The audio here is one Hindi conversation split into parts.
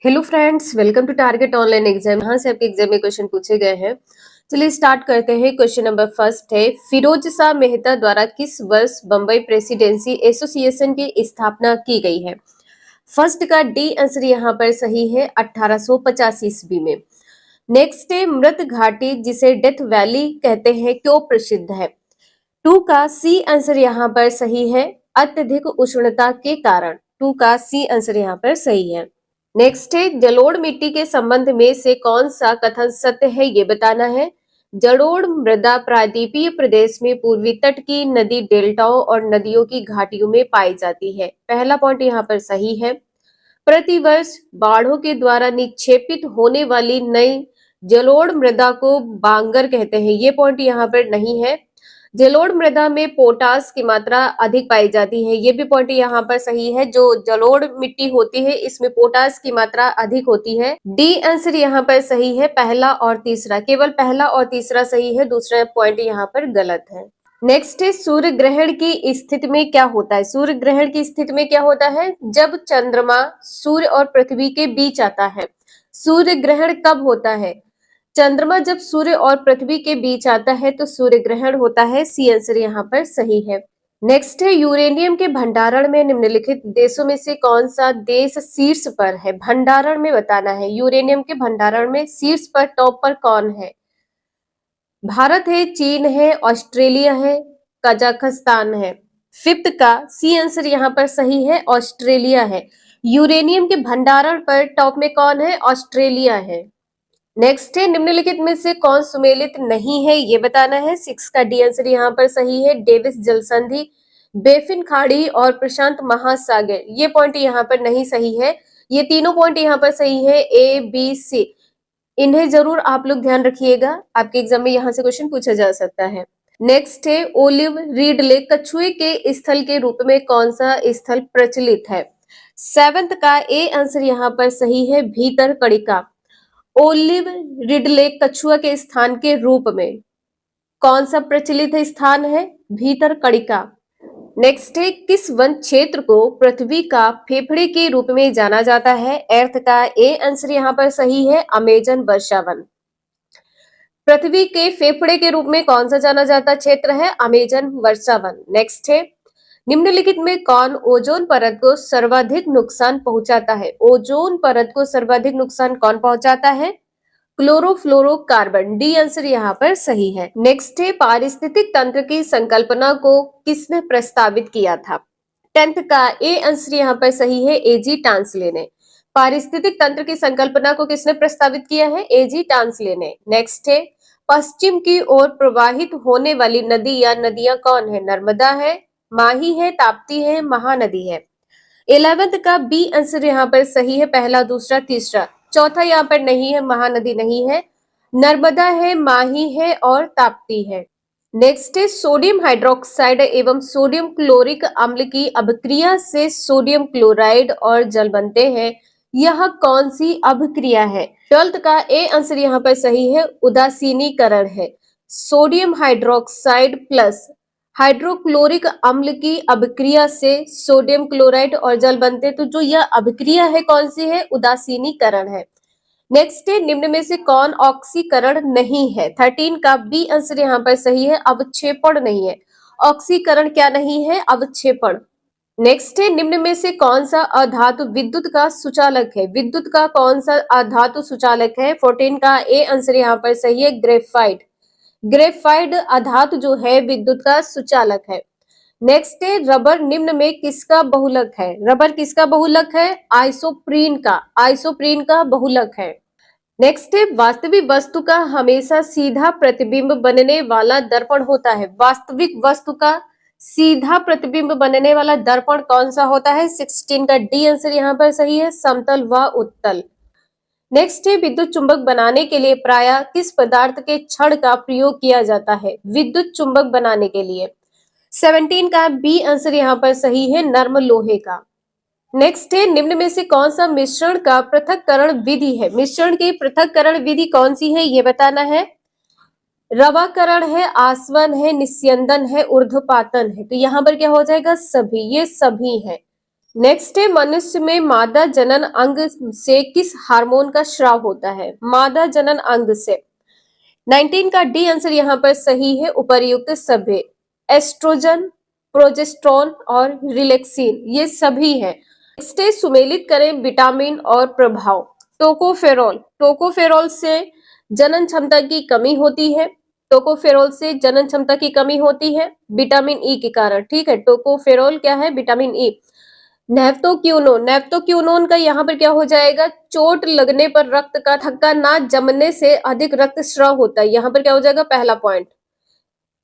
Hello friends, welcome to target online exam. यहाँ से आपके एग्जाम में क्वेश्चन पूछे गए हैं। चलिए स्टार्ट करते हैं। क्वेश्चन नंबर फर्स्ट है, फिरोज शाह मेहता द्वारा किस वर्ष बम्बई प्रेसिडेंसी एसोसिएशन की स्थापना की गई है? फर्स्ट का डी आंसर यहाँ पर सही है, 1885 ईस्वी में। नेक्स्ट है, मृत घाटी जिसे डेथ वैली कहते हैं क्यों प्रसिद्ध है? टू का सी आंसर यहाँ पर सही है, अत्यधिक उष्णता के कारण। टू का सी आंसर यहाँ पर सही है। नेक्स्ट है, जलोढ़ मिट्टी के संबंध में से कौन सा कथन सत्य है, ये बताना है। जलोढ़ मृदा प्रायद्वीपीय प्रदेश में पूर्वी तट की नदी डेल्टाओं और नदियों की घाटियों में पाई जाती है। पहला पॉइंट यहाँ पर सही है। प्रतिवर्ष बाढ़ों के द्वारा निक्षेपित होने वाली नई जलोढ़ मृदा को बांगर कहते हैं, ये पॉइंट यहाँ पर नहीं है। जलोढ़ मृदा में पोटास की मात्रा अधिक पाई जाती है, ये भी पॉइंट यहाँ पर सही है। जो जलोढ़ मिट्टी होती है इसमें पोटास की मात्रा अधिक होती है। डी आंसर यहाँ पर सही है, पहला और तीसरा। केवल पहला और तीसरा सही है, दूसरा पॉइंट यहाँ पर गलत है। नेक्स्ट है, सूर्य ग्रहण की स्थिति में क्या होता है? सूर्य ग्रहण की स्थिति में क्या होता है? जब चंद्रमा सूर्य और पृथ्वी के बीच आता है। सूर्य ग्रहण कब होता है? चंद्रमा जब सूर्य और पृथ्वी के बीच आता है तो सूर्य ग्रहण होता है। सी आंसर यहाँ पर सही है। नेक्स्ट है, यूरेनियम के भंडारण में निम्नलिखित देशों में से कौन सा देश शीर्ष पर है? भंडारण में बताना है। यूरेनियम के भंडारण में शीर्ष पर, टॉप पर कौन है? भारत है, चीन है, ऑस्ट्रेलिया है, कजाकिस्तान है। फिफ्थ का सी आंसर यहाँ पर सही है, ऑस्ट्रेलिया है। यूरेनियम के भंडारण पर टॉप में कौन है? ऑस्ट्रेलिया है। नेक्स्ट है, निम्नलिखित में से कौन सुमेलित नहीं है, ये बताना है। सिक्स का डी आंसर यहाँ पर सही है, डेविस जल संधि, बेफिन खाड़ी और प्रशांत महासागर। ये पॉइंट यहाँ पर नहीं सही है। ये तीनों पॉइंट यहाँ पर सही है, ए बी सी। इन्हें जरूर आप लोग ध्यान रखिएगा, आपके एग्जाम में यहाँ से क्वेश्चन पूछा जा सकता है। नेक्स्ट है, ओलिव रिडले कछुए के स्थल के रूप में कौन सा स्थल प्रचलित है? सेवेंथ का ए आंसर यहाँ पर सही है, भीतर कड़िका। ओलिव रिडले कछुआ के स्थान के रूप में कौन सा प्रचलित स्थान है? भीतर कड़िका। नेक्स्ट है, किस वन क्षेत्र को पृथ्वी का फेफड़े के रूप में जाना जाता है? एर्थ का ए आंसर यहाँ पर सही है, अमेजन वर्षावन। पृथ्वी के फेफड़े के रूप में कौन सा जाना जाता क्षेत्र है? अमेजन वर्षावन। नेक्स्ट है, निम्नलिखित में कौन ओजोन परत को सर्वाधिक नुकसान पहुंचाता है? ओजोन परत को सर्वाधिक नुकसान कौन पहुंचाता है? क्लोरोफ्लोरोकार्बन। डी आंसर यहाँ पर सही है। नेक्स्ट है, पारिस्थितिक तंत्र की संकल्पना को किसने प्रस्तावित किया था? टेंथ का ए आंसर यहाँ पर सही है, एजी टांसले ने। पारिस्थितिक तंत्र की संकल्पना को किसने प्रस्तावित किया है? एजी टांसले ने। नेक्स्ट है, पश्चिम की ओर प्रवाहित होने वाली नदी या नदियां कौन है? नर्मदा है, माही है, ताप्ती है, महानदी है। 11th का बी आंसर यहाँ पर सही है, पहला, दूसरा, तीसरा। चौथा यहाँ पर नहीं है, महानदी नहीं है, नर्मदा है, माही है और ताप्ती है। नेक्स्ट है, सोडियम हाइड्रोक्साइड एवं सोडियम क्लोरिक अम्ल की अभिक्रिया से सोडियम क्लोराइड और जल बनते हैं, यह कौन सी अभिक्रिया है? 12th का ए आंसर यहाँ पर सही है, उदासीनीकरण है। सोडियम हाइड्रोक्साइड प्लस हाइड्रोक्लोरिक अम्ल की अभिक्रिया से सोडियम क्लोराइड और जल बनते हैं, तो जो यह अभिक्रिया है कौन सी है? उदासीनीकरण है। नेक्स्ट है, निम्न में से कौन ऑक्सीकरण नहीं है? 13 का बी आंसर यहाँ पर सही है, अवक्षेपण नहीं है। ऑक्सीकरण क्या नहीं है? अवक्षेपण। नेक्स्ट है, निम्न में से कौन सा अधातु विद्युत का सुचालक है? विद्युत का कौन सा अधातु सुचालक है? 14 का ए आंसर यहाँ पर सही है, ग्रेफाइट। ग्रेफाइट अधातु जो है विद्युत का सुचालक है। नेक्स्ट है, रबर निम्न में किसका बहुलक है? रबर किसका बहुलक है? आइसोप्रीन का। आइसोप्रीन का बहुलक है। नेक्स्ट है, वास्तविक वस्तु का हमेशा सीधा प्रतिबिंब बनने वाला दर्पण होता है। वास्तविक वस्तु का सीधा प्रतिबिंब बनने वाला दर्पण कौन सा होता है? 16 का डी आंसर यहाँ पर सही है, समतल व उत्तल। नेक्स्ट है, विद्युत चुंबक बनाने के लिए प्रायः किस पदार्थ के छड़ का प्रयोग किया जाता है? विद्युत चुंबक बनाने के लिए 17 का बी आंसर यहाँ पर सही है, नर्म लोहे का। नेक्स्ट है, निम्न में से कौन सा मिश्रण का पृथक्करण विधि है? मिश्रण की पृथक्करण विधि कौन सी है, ये बताना है। रवाकरण है, आसवन है, निस्यंदन है, ऊर्ध्वपातन है। तो यहाँ पर क्या हो जाएगा? सभी। ये सभी है। नेक्स्ट है मनुष्य में मादा जनन अंग से किस हार्मोन का स्राव होता है? मादा जनन अंग से। 19 का डी आंसर यहाँ पर सही है, उपर्युक्त सभी। एस्ट्रोजन, प्रोजेस्टेरोन और रिलैक्सिन ये सभी हैं। नेक्स्ट है सुमेलित करें विटामिन और प्रभाव। टोकोफेरोल, टोकोफेरोल से जनन क्षमता की कमी होती है। टोकोफेरोल से जनन क्षमता की कमी होती है विटामिन ई के कारण। ठीक है, टोकोफेरोल क्या है? Vitamin E. नेफ्टोक्यूनोन, नेफ्टोक्यूनोन का यहाँ पर क्या हो जाएगा? चोट लगने पर रक्त का थक्का ना जमने से अधिक रक्त स्राव होता है। यहाँ पर क्या हो जाएगा? पहला पॉइंट।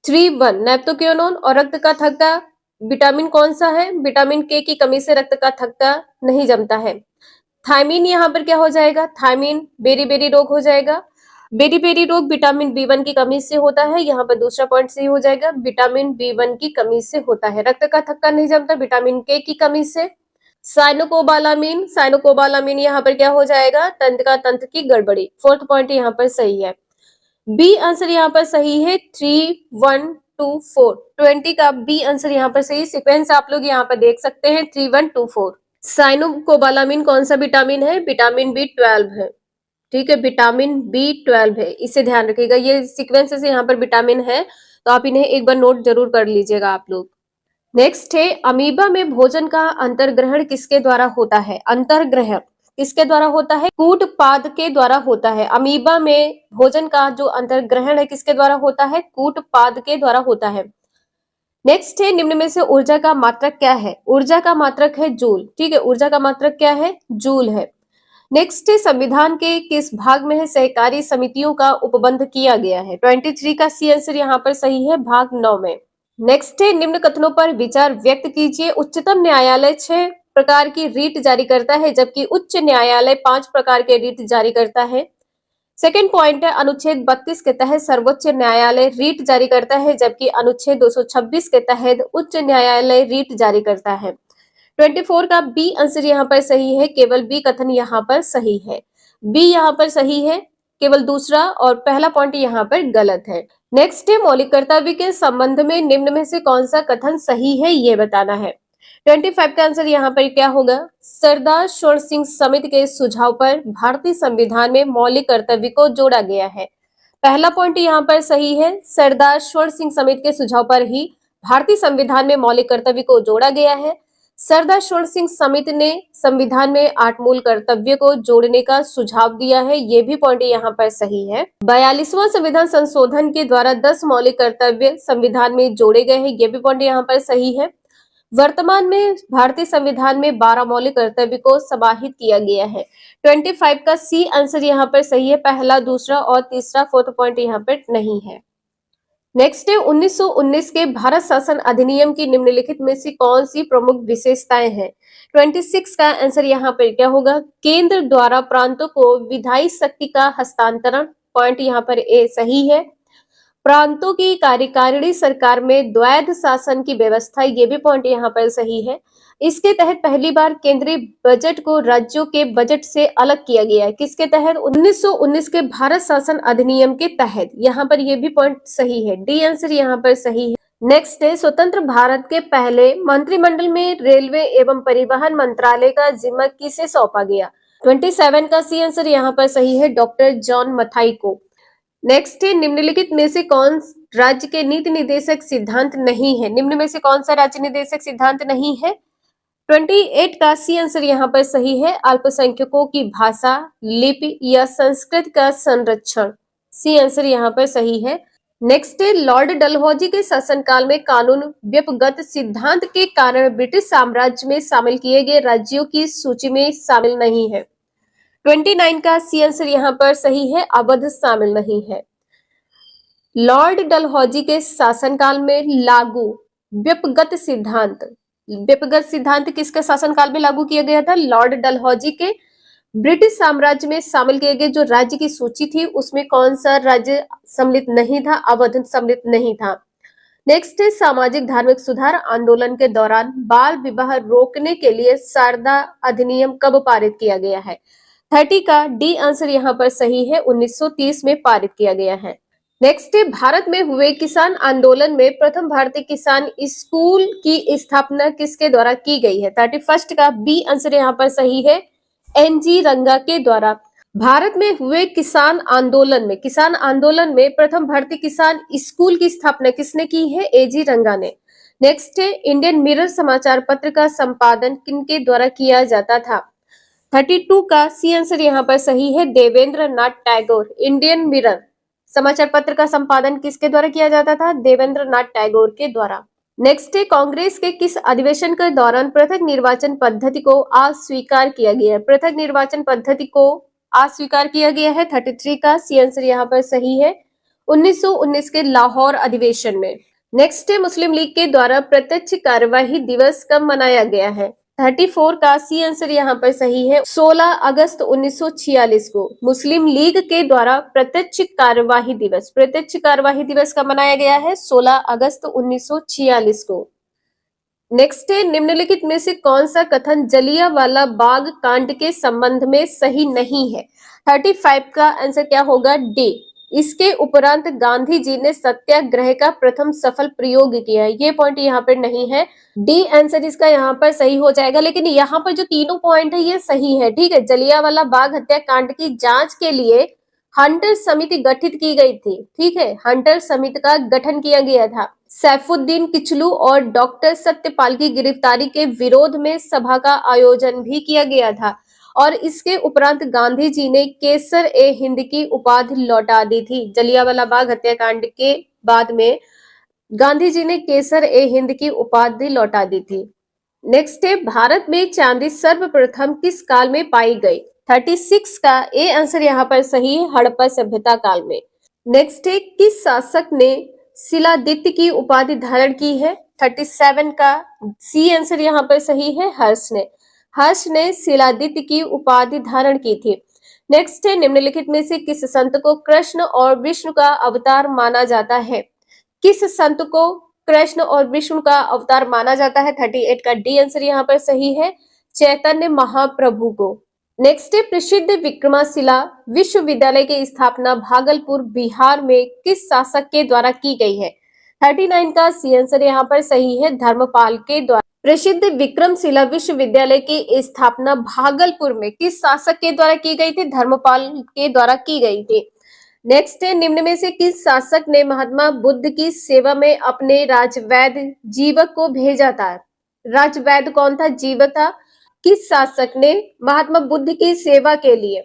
3-1 नेफ्टोक्यूनोन और रक्त का थक्का। विटामिन कौन सा है? विटामिन के की कमी से रक्त का थक्का नहीं जमता है। थायमीन यहाँ पर क्या हो जाएगा? थायमीन बेरी बेरी रोग हो जाएगा। बेरी बेरी रोग विटामिन बी1 की कमी से होता है। यहाँ पर दूसरा पॉइंट सही हो जाएगा, विटामिन बी1 की कमी से होता है। रक्त का थक्का नहीं जमता विटामिन के की कमी से। साइनोकोबालामीन, साइनोकोबालामीन यहाँ पर क्या हो जाएगा? तंत्र की गड़बड़ी। फोर्थ पॉइंट यहाँ पर सही है। बी आंसर यहाँ पर सही है 3-1-2-4। 20 का बी आंसर यहाँ पर सही। सीक्वेंस आप लोग यहाँ पर देख सकते हैं 3-1-2-4। साइनोकोबालामीन कौन सा विटामिन है? विटामिन बी12 है। ठीक है, विटामिन बी12 है, इसे ध्यान रखिएगा। ये सीक्वेंस से यहाँ पर विटामिन है तो आप इन्हें एक बार नोट जरूर कर लीजिएगा आप लोग। नेक्स्ट है अमीबा में भोजन का अंतर्ग्रहण किसके द्वारा होता है? अंतर्ग्रहण किसके द्वारा होता है? कूटपाद के द्वारा होता है। अमीबा में भोजन का जो अंतर्ग्रहण है किसके द्वारा होता है? कूटपाद के द्वारा होता है। नेक्स्ट है निम्न में से ऊर्जा का मात्रक क्या है? ऊर्जा का मात्रक है जूल। ठीक है, ऊर्जा का मात्रक क्या है? जूल है। नेक्स्ट है संविधान के किस भाग में है सहकारी समितियों का उपबंध किया गया है? 23 का सी आंसर यहाँ पर सही है, भाग 9 में। नेक्स्ट है निम्न कथनों पर विचार व्यक्त कीजिए। उच्चतम न्यायालय 6 प्रकार की रीट जारी करता है जबकि उच्च न्यायालय 5 प्रकार के रीट जारी करता है। सेकेंड पॉइंट है अनुच्छेद 32 के तहत सर्वोच्च न्यायालय रीट जारी करता है जबकि अनुच्छेद 226 के तहत उच्च न्यायालय रीट जारी करता है। 24 का बी आंसर यहाँ पर सही है, केवल बी कथन यहाँ पर सही है। बी यहाँ पर सही है, केवल दूसरा और पहला पॉइंट यहाँ पर गलत है। नेक्स्ट है मौलिक कर्तव्य के संबंध में निम्न में से कौन सा कथन सही है ये बताना है। 25 का आंसर यहाँ पर क्या होगा? सरदार स्वर्ण सिंह समिति के सुझाव पर भारतीय संविधान में मौलिक कर्तव्य को जोड़ा गया है। पहला पॉइंट यहाँ पर सही है, सरदार स्वर्ण सिंह समिति के सुझाव पर ही भारतीय संविधान में मौलिक कर्तव्य को जोड़ा गया है। सरदार स्वर्ण सिंह समिति ने संविधान में 8 मूल कर्तव्य को जोड़ने का सुझाव दिया है, ये भी पॉइंट यहाँ पर सही है। 42वां संविधान संशोधन के द्वारा 10 मौलिक कर्तव्य संविधान में जोड़े गए हैं, ये भी पॉइंट यहाँ पर सही है। वर्तमान में भारतीय संविधान में 12 मौलिक कर्तव्य को समाहित किया गया है। 25 का सी आंसर यहाँ पर सही है, पहला, दूसरा और तीसरा। फोर्थ पॉइंट यहाँ पर नहीं है। नेक्स्ट है 1919 के भारत शासन अधिनियम की निम्नलिखित में से कौन सी प्रमुख विशेषताएं हैं? 26 का आंसर यहाँ पर क्या होगा? केंद्र द्वारा प्रांतों को विधायी शक्ति का हस्तांतरण। पॉइंट यहाँ पर ए सही है। प्रांतों की कार्यकारिणी सरकार में द्वैध शासन की व्यवस्था, ये भी पॉइंट यहाँ पर सही है। इसके तहत पहली बार केंद्रीय बजट को राज्यों के बजट से अलग किया गया है। किसके तहत? 1919 के भारत शासन अधिनियम के तहत। यहाँ पर ये भी पॉइंट सही है, डी आंसर यहाँ पर सही है। नेक्स्ट है स्वतंत्र भारत के पहले मंत्रिमंडल में रेलवे एवं परिवहन मंत्रालय का जिम्मा किसे सौंपा गया? 27 का सी आंसर यहाँ पर सही है, डॉक्टर जॉन मथाई को। नेक्स्ट है निम्नलिखित में से कौन राज्य के नीति निर्देशक सिद्धांत नहीं है? निम्न में से कौन सा राज्य निर्देशक सिद्धांत नहीं है? 28 का सी आंसर यहाँ पर सही है, अल्पसंख्यकों की भाषा, लिपि या संस्कृत का संरक्षण। सी आंसर यहाँ पर सही है। नेक्स्ट है लॉर्ड डलहौजी के शासनकाल में कानून व्युपगत सिद्धांत के कारण ब्रिटिश साम्राज्य में शामिल किए गए राज्यों की सूची में शामिल नहीं है। 29 का सी आंसर यहाँ पर सही है, अवध शामिल नहीं है। लॉर्ड डलहौजी के शासनकाल में लागू व्युपगत सिद्धांत, व्युपगत सिद्धांत किसके शासनकाल में लागू किया गया था? लॉर्ड डलहौजी के। ब्रिटिश साम्राज्य में शामिल किए गए जो राज्य की सूची थी उसमें कौन सा राज्य सम्मिलित नहीं था? अवध सम्मिलित नहीं था। नेक्स्ट है सामाजिक धार्मिक सुधार आंदोलन के दौरान बाल विवाह रोकने के लिए शारदा अधिनियम कब पारित किया गया है? 30 का डी आंसर यहाँ पर सही है, 1930 में पारित किया गया है। नेक्स्ट है, भारत में हुए किसान आंदोलन में प्रथम भारतीय किसान स्कूल की स्थापना किसके द्वारा की गई है? 31 का बी आंसर यहाँ पर सही है, एनजी रंगा के द्वारा। भारत में हुए किसान आंदोलन में प्रथम भारतीय किसान स्कूल की स्थापना किसने की है? एजी रंगा ने। नेक्स्ट है, इंडियन मिरर समाचार पत्र का संपादन किनके द्वारा किया जाता था? 32 का सी आंसर यहाँ पर सही है, देवेंद्र नाथ टैगोर। इंडियन मिरर समाचार पत्र का संपादन किसके द्वारा किया जाता था? देवेंद्र नाथ टैगोर के द्वारा। नेक्स्ट है, कांग्रेस के किस अधिवेशन के दौरान पृथक निर्वाचन पद्धति को अस्वीकार किया गया है? पृथक निर्वाचन पद्धति को अस्वीकार किया गया है। 33 का सी आंसर यहाँ पर सही है, 1919 के लाहौर अधिवेशन में। नेक्स्ट है, मुस्लिम लीग के द्वारा प्रत्यक्ष कार्यवाही दिवस कब मनाया गया है? 34 का सी आंसर यहाँ पर सही है, 16 अगस्त 1946 को मुस्लिम लीग के द्वारा प्रत्यक्ष कार्यवाही दिवस कब मनाया गया है? 16 अगस्त 1946 को। नेक्स्ट है, निम्नलिखित में से कौन सा कथन जलियांवाला बाग कांड के संबंध में सही नहीं है? 35 का आंसर क्या होगा? डी। इसके उपरांत गांधी जी ने सत्याग्रह का प्रथम सफल प्रयोग किया है। ये पॉइंट यहाँ पर नहीं है, डी आंसर इसका यहाँ पर सही हो जाएगा। लेकिन यहाँ पर जो तीनों पॉइंट है ये सही है, ठीक है। जलियांवाला बाग हत्याकांड की जांच के लिए हंटर समिति गठित की गई थी, ठीक है। हंटर समिति का गठन किया गया था। सैफुद्दीन किचलू और डॉक्टर सत्यपाल की गिरफ्तारी के विरोध में सभा का आयोजन भी किया गया था और इसके उपरांत गांधी जी ने केसर ए हिंद की उपाधि लौटा दी थी। जलियांवाला बाग हत्याकांड के बाद में गांधी जी ने केसर ए हिंद की उपाधि लौटा दी थी। नेक्स्ट है, भारत में चांदी सर्वप्रथम किस काल में पाई गई? 36 का ए आंसर यहाँ पर सही है, हड़प्पा सभ्यता काल में। नेक्स्ट है, किस शासक ने शिलादित्य की उपाधि धारण की है? 37 का सी आंसर यहाँ पर सही है, हर्ष ने शिलादित्य की उपाधि धारण की थी। नेक्स्ट है, निम्नलिखित में से किस संत को कृष्ण और विष्णु का अवतार माना जाता है? किस संत को कृष्ण और विष्णु का अवतार माना जाता है? 38 का डी आंसर यहाँ पर सही है, चैतन्य महाप्रभु को। नेक्स्ट है, प्रसिद्ध विक्रमशिला विश्वविद्यालय की स्थापना भागलपुर बिहार में किस शासक के द्वारा की गई है? 39 का सी आंसर यहाँ पर सही है, धर्मपाल के द्वारा। प्रसिद्ध विक्रमशिला विश्वविद्यालय की स्थापना भागलपुर में किस शासक के द्वारा की गई थी? धर्मपाल के द्वारा की गई थी। नेक्स्ट है, निम्न में से किस शासक ने महात्मा बुद्ध की सेवा में अपने राजवैद्य जीवक को भेजा था? राजवैद्य कौन था? जीवक था। किस शासक ने महात्मा बुद्ध की सेवा के लिए?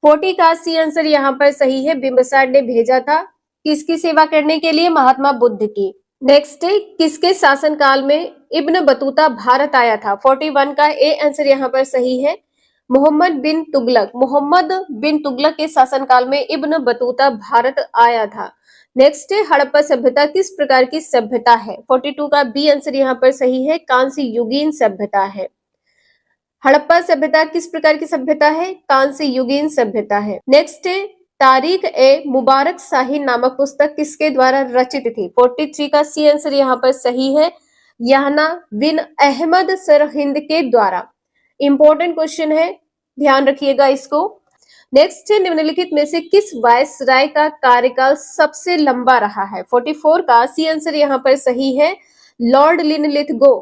40 का सी आंसर यहाँ पर सही है, बिंबिसार ने भेजा था। किसकी सेवा करने के लिए? महात्मा बुद्ध की। नेक्स्ट है, किसके शासनकाल में इब्न बतूता भारत आया था? 41 का ए आंसर यहाँ पर सही है, मोहम्मद बिन तुगलक के शासनकाल में इब्न बतूता भारत आया था। नेक्स्ट है, हड़प्पा सभ्यता किस प्रकार की सभ्यता है? 42 का बी आंसर यहाँ पर सही है, कांस्य युगीन सभ्यता है। हड़प्पा सभ्यता किस प्रकार की सभ्यता है? कांस्य युगीन सभ्यता है। नेक्स्ट है, तारीख ए मुबारक शाही नामक पुस्तक किसके द्वारा रचित थी? 43 का सी आंसर यहाँ पर सही है, यहना बिन अहमद सरहिंद के द्वारा। इंपॉर्टेंट क्वेश्चन है, ध्यान रखिएगा इसको। नेक्स्ट है, निम्नलिखित में से किस वायसराय का कार्यकाल सबसे लंबा रहा है? 44 का सी आंसर यहाँ पर सही है, लॉर्ड लिनलिथगो।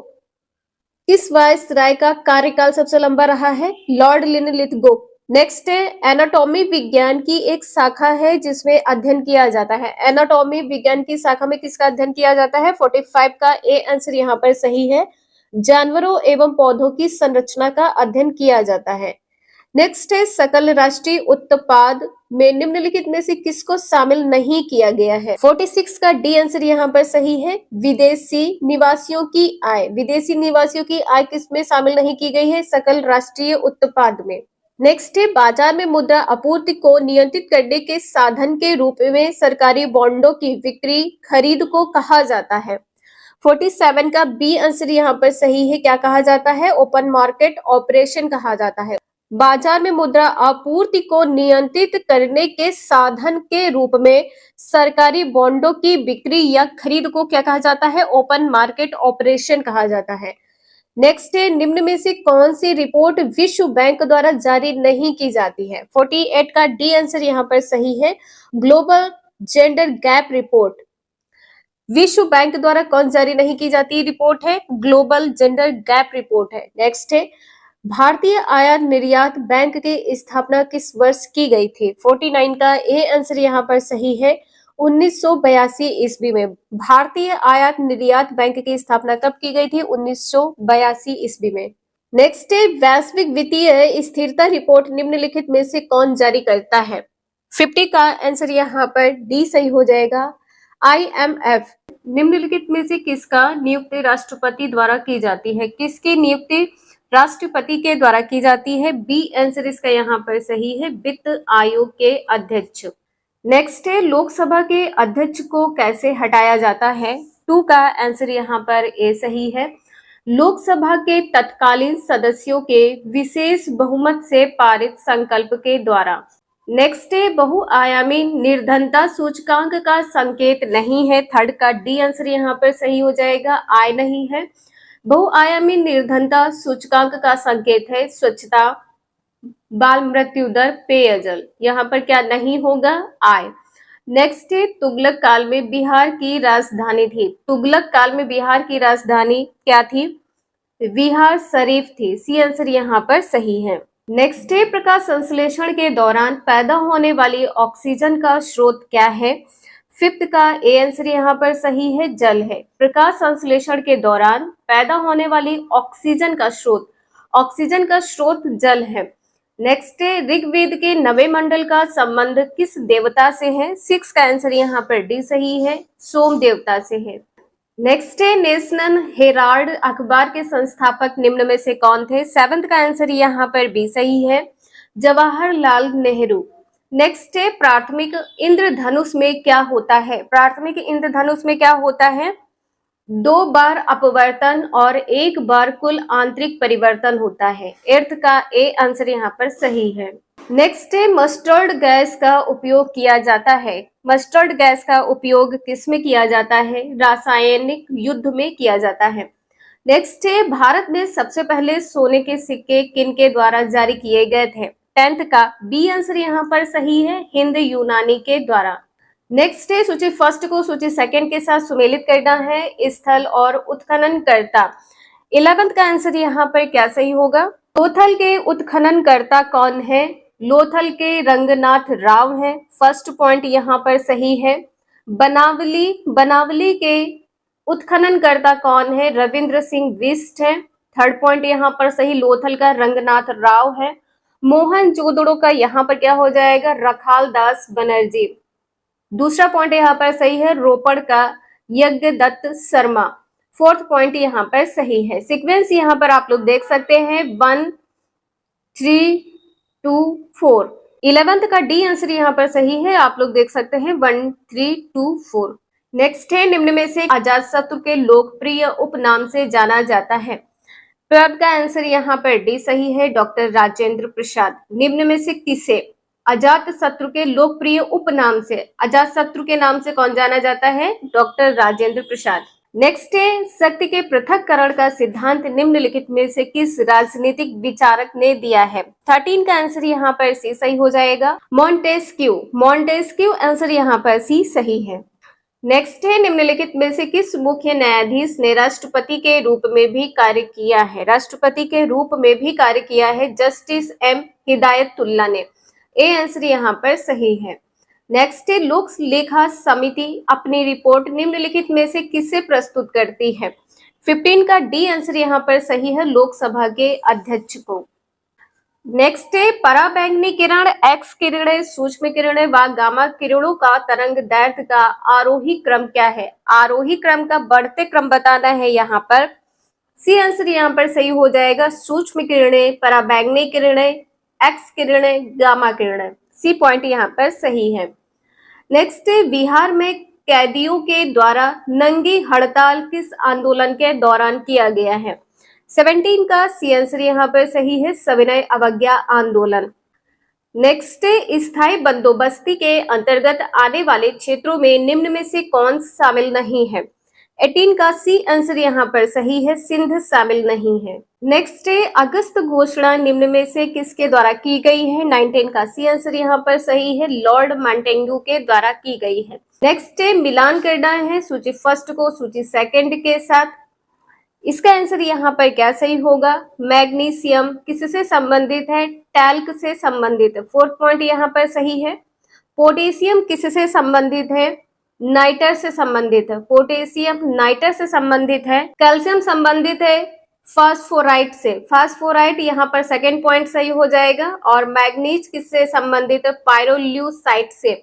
किस वायसराय का कार्यकाल सबसे लंबा रहा है? Lord Linlithgow. नेक्स्ट है, एनाटॉमी विज्ञान की एक शाखा है जिसमें अध्ययन किया जाता है। एनाटॉमी विज्ञान की शाखा में किसका अध्ययन किया जाता है? 45 का ए आंसर यहाँ पर सही है, जानवरों एवं पौधों की संरचना का अध्ययन किया जाता है। नेक्स्ट है, सकल राष्ट्रीय उत्पाद में निम्नलिखित में से किसको शामिल नहीं किया गया है? 46 का डी आंसर यहाँ पर सही है, विदेशी निवासियों की आय। विदेशी निवासियों की आय किसमें शामिल नहीं की गई है? सकल राष्ट्रीय उत्पाद में। नेक्स्ट है, बाजार में मुद्रा आपूर्ति को नियंत्रित करने के साधन के रूप में सरकारी बॉन्डों की बिक्री खरीद को कहा जाता है। 47 का बी आंसर यहाँ पर सही है, क्या कहा जाता है? ओपन मार्केट ऑपरेशन कहा जाता है। बाजार में मुद्रा आपूर्ति को नियंत्रित करने के साधन के रूप में सरकारी बॉन्डों की बिक्री या खरीद को क्या कहा जाता है? ओपन मार्केट ऑपरेशन कहा जाता है। नेक्स्ट है, निम्न में से कौन सी रिपोर्ट विश्व बैंक द्वारा जारी नहीं की जाती है? 48 का डी आंसर यहाँ पर सही है, ग्लोबल जेंडर गैप रिपोर्ट विश्व बैंक द्वारा कौन जारी नहीं की जाती रिपोर्ट है? ग्लोबल जेंडर गैप रिपोर्ट है। नेक्स्ट है भारतीय आयात निर्यात बैंक की स्थापना किस वर्ष की गई थी? 49 का ए आंसर यहाँ पर सही है। 1982 ईस्वी में भारतीय आयात निर्यात बैंक की स्थापना कब की गई थी? 1982 ईस्वी में। नेक्स्ट है वैश्विक वित्तीय स्थिरता रिपोर्ट निम्नलिखित में से कौन जारी करता है? 50 का आंसर यहाँ पर डी सही हो जाएगा। IMF निम्नलिखित में से किसका नियुक्ति राष्ट्रपति द्वारा की जाती है? किसकी नियुक्ति राष्ट्रपति के द्वारा की जाती है? बी आंसर इसका यहाँ पर सही है, वित्त आयोग के अध्यक्ष। नेक्स्ट है लोकसभा के अध्यक्ष को कैसे हटाया जाता है? 2 का आंसर यहाँ पर ए सही है। लोकसभा के तत्कालीन सदस्यों के विशेष बहुमत से पारित संकल्प के द्वारा। नेक्स्ट है बहुआयामी निर्धनता सूचकांक का संकेत नहीं है। 3 का डी आंसर यहाँ पर सही हो जाएगा, आई नहीं है। बहुआयामी निर्धनता सूचकांक का संकेत है स्वच्छता, बाल मृत्यु दर, पेयजल। यहाँ पर क्या नहीं होगा? आई। नेक्स्ट है तुगलक काल में बिहार की राजधानी थी। तुगलक काल में बिहार की राजधानी क्या थी? बिहार शरीफ थी। सी आंसर यहाँ पर सही है। नेक्स्ट है प्रकाश संश्लेषण के दौरान पैदा होने वाली ऑक्सीजन का स्रोत क्या है? 5 का ए आंसर यहाँ पर सही है, जल है। प्रकाश संश्लेषण के दौरान पैदा होने वाली ऑक्सीजन का स्रोत जल है। नेक्स्ट है ऋग्वेद के नवे मंडल का संबंध किस देवता से है? 6 का आंसर यहाँ पर डी सही है, सोम देवता से है। नेक्स्ट है नेशनल हेराल्ड अखबार के संस्थापक निम्न में से कौन थे? 7 का आंसर यहाँ पर बी सही है, जवाहरलाल नेहरू। नेक्स्ट है प्राथमिक इंद्रधनुष में क्या होता है? प्राथमिक इंद्रधनुष में क्या होता है? 2 बार अपवर्तन और 1 बार कुल आंतरिक परिवर्तन होता है। 8 का ए आंसर यहाँ पर सही है। नेक्स्ट है मस्टर्ड गैस का उपयोग किया जाता है। मस्टर्ड गैस का उपयोग किस में किया जाता है? रासायनिक युद्ध में किया जाता है। नेक्स्ट है भारत में सबसे पहले सोने के सिक्के किन के द्वारा जारी किए गए थे? 10th का बी आंसर यहाँ पर सही है, हिंद यूनानी के द्वारा। नेक्स्ट है सूची फर्स्ट को सूची सेकंड के साथ सुमेलित करना है। स्थल और उत्खननकर्ता 11th का आंसर यहाँ पर क्या सही होगा? लोथल के उत्खननकर्ता कौन है? लोथल के रंगनाथ राव हैं। फर्स्ट पॉइंट यहाँ पर सही है। बनावली के उत्खननकर्ता कौन है? रविंद्र सिंह बिष्ट है। थर्ड पॉइंट यहाँ पर सही, लोथल का रंगनाथ राव है। मोहनजोदड़ो का यहाँ पर क्या हो जाएगा? रखाल दास बनर्जी। दूसरा पॉइंट यहाँ पर सही है, रोपड़ का यज्ञदत्त शर्मा। फोर्थ पॉइंट यहाँ पर सही है। सीक्वेंस यहाँ पर आप लोग देख सकते हैं 1 3 2 4। 11th का डी आंसर यहाँ पर सही है, आप लोग देख सकते हैं 1 3 2 4। नेक्स्ट है निम्न में से अजातशत्रु के लोकप्रिय उपनाम से जाना जाता है। 12th का आंसर यहाँ पर डी सही है, डॉक्टर राजेंद्र प्रसाद। निम्न में से किसे अजातशत्रु के लोकप्रिय उपनाम से, अजातशत्रु के नाम से कौन जाना जाता है? डॉक्टर राजेंद्र प्रसाद। नेक्स्ट है शक्ति के पृथक्करण का सिद्धांत निम्नलिखित में से किस राजनीतिक विचारक ने दिया है? 13 का आंसर यहाँ पर सी सही हो जाएगा, मॉन्टेस्क्यू आंसर यहाँ पर सी सही है। नेक्स्ट है निम्नलिखित में से किस मुख्य न्यायाधीश ने राष्ट्रपति के रूप में भी कार्य किया है? राष्ट्रपति के रूप में भी कार्य किया है जस्टिस एम हिदायतुल्ला ने। ए आंसर यहाँ पर सही है। नेक्स्ट है लोक लेखा समिति अपनी रिपोर्ट निम्नलिखित में से किससे प्रस्तुत करती है? 15 का डी आंसर यहाँ पर सही है, लोकसभा के अध्यक्ष को। नेक्स्ट है पराबैंगनी किरण, एक्स किरणें, सूक्ष्म किरणें व गामा किरणों का तरंग दैर्घ्य का आरोही क्रम क्या है? आरोही क्रम का बढ़ते क्रम बताना है यहाँ पर। सी आंसर यहाँ पर सही हो जाएगा, सूक्ष्म किरणें, पराबैंगनी किरणें, एक्स किरणें, गामा किरणें। सी पॉइंट यहाँ पर सही है। नेक्स्ट है बिहार में कैदियों के द्वारा नंगी हड़ताल किस आंदोलन के दौरान किया गया है? 17 का सी आंसर यहाँ पर सही है, सविनय अवज्ञा आंदोलन। नेक्स्ट है स्थायी बंदोबस्ती के अंतर्गत आने वाले क्षेत्रों में निम्न में से कौन शामिल नहीं है? 18 का सी आंसर यहाँ पर सही है, सिंध शामिल नहीं है। नेक्स्ट है अगस्त घोषणा निम्न में से किसके द्वारा की गई है? 19 का सी आंसर यहाँ पर सही है, लॉर्ड मांटेन्यू के द्वारा की गई है। नेक्स्ट है मिलान करना है सूची फर्स्ट को सूची सेकंड के साथ। इसका आंसर यहाँ पर क्या सही होगा? मैग्नीशियम किससे संबंधित है? टैल्क से संबंधित है। फोर्थ पॉइंट यहाँ पर सही है। पोटेशियम किससे संबंधित है? नाइटर से संबंधित है। पोटेशियम नाइटर से संबंधित है। कैल्शियम संबंधित है फास्फोराइट से। फास्फोराइट यहाँ पर सेकेंड पॉइंट सही हो जाएगा। और मैग्नीज किससे संबंधित है? पायरोल्यूसाइट से।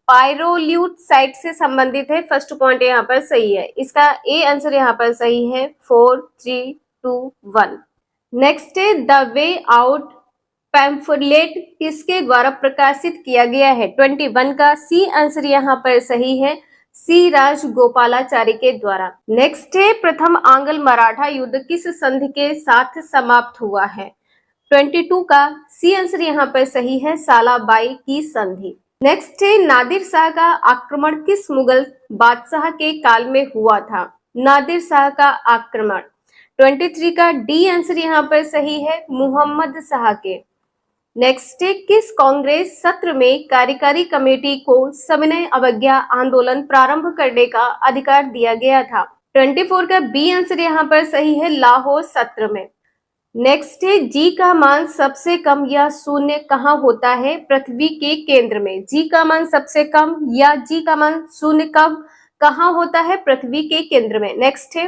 पायरोल्यूसाइट से संबंधित है। फर्स्ट पॉइंट यहाँ पर सही है। इसका ए आंसर यहाँ पर सही है। 4 3 2 1। नेक्स्ट है द वे आउट पैम्फलेट किसके द्वारा प्रकाशित किया गया है? 21 का सी आंसर यहाँ पर सही है, सी राजगोपालाचारी के द्वारा। नेक्स्ट है प्रथम आंग्ल मराठा युद्ध किस संधि के साथ समाप्त हुआ है? 22 का सी आंसर यहाँ पर सही है, सालाबाई की संधि। नेक्स्ट है नादिर शाह का आक्रमण किस मुगल बादशाह के काल में हुआ था? नादिर शाह का आक्रमण 23 का डी आंसर यहाँ पर सही है, मुहम्मद शाह के। नेक्स्ट है किस कांग्रेस सत्र में कार्यकारी कमेटी को सविनय अवज्ञा आंदोलन प्रारंभ करने का अधिकार दिया गया था? 24 का बी आंसर यहाँ पर सही है, लाहौर सत्र में। नेक्स्ट है जी का मान सबसे कम या शून्य कहाँ होता है? पृथ्वी के केंद्र में। जी का मान सबसे कम या जी का मान शून्य कब कहाँ होता है? पृथ्वी के केंद्र में। नेक्स्ट है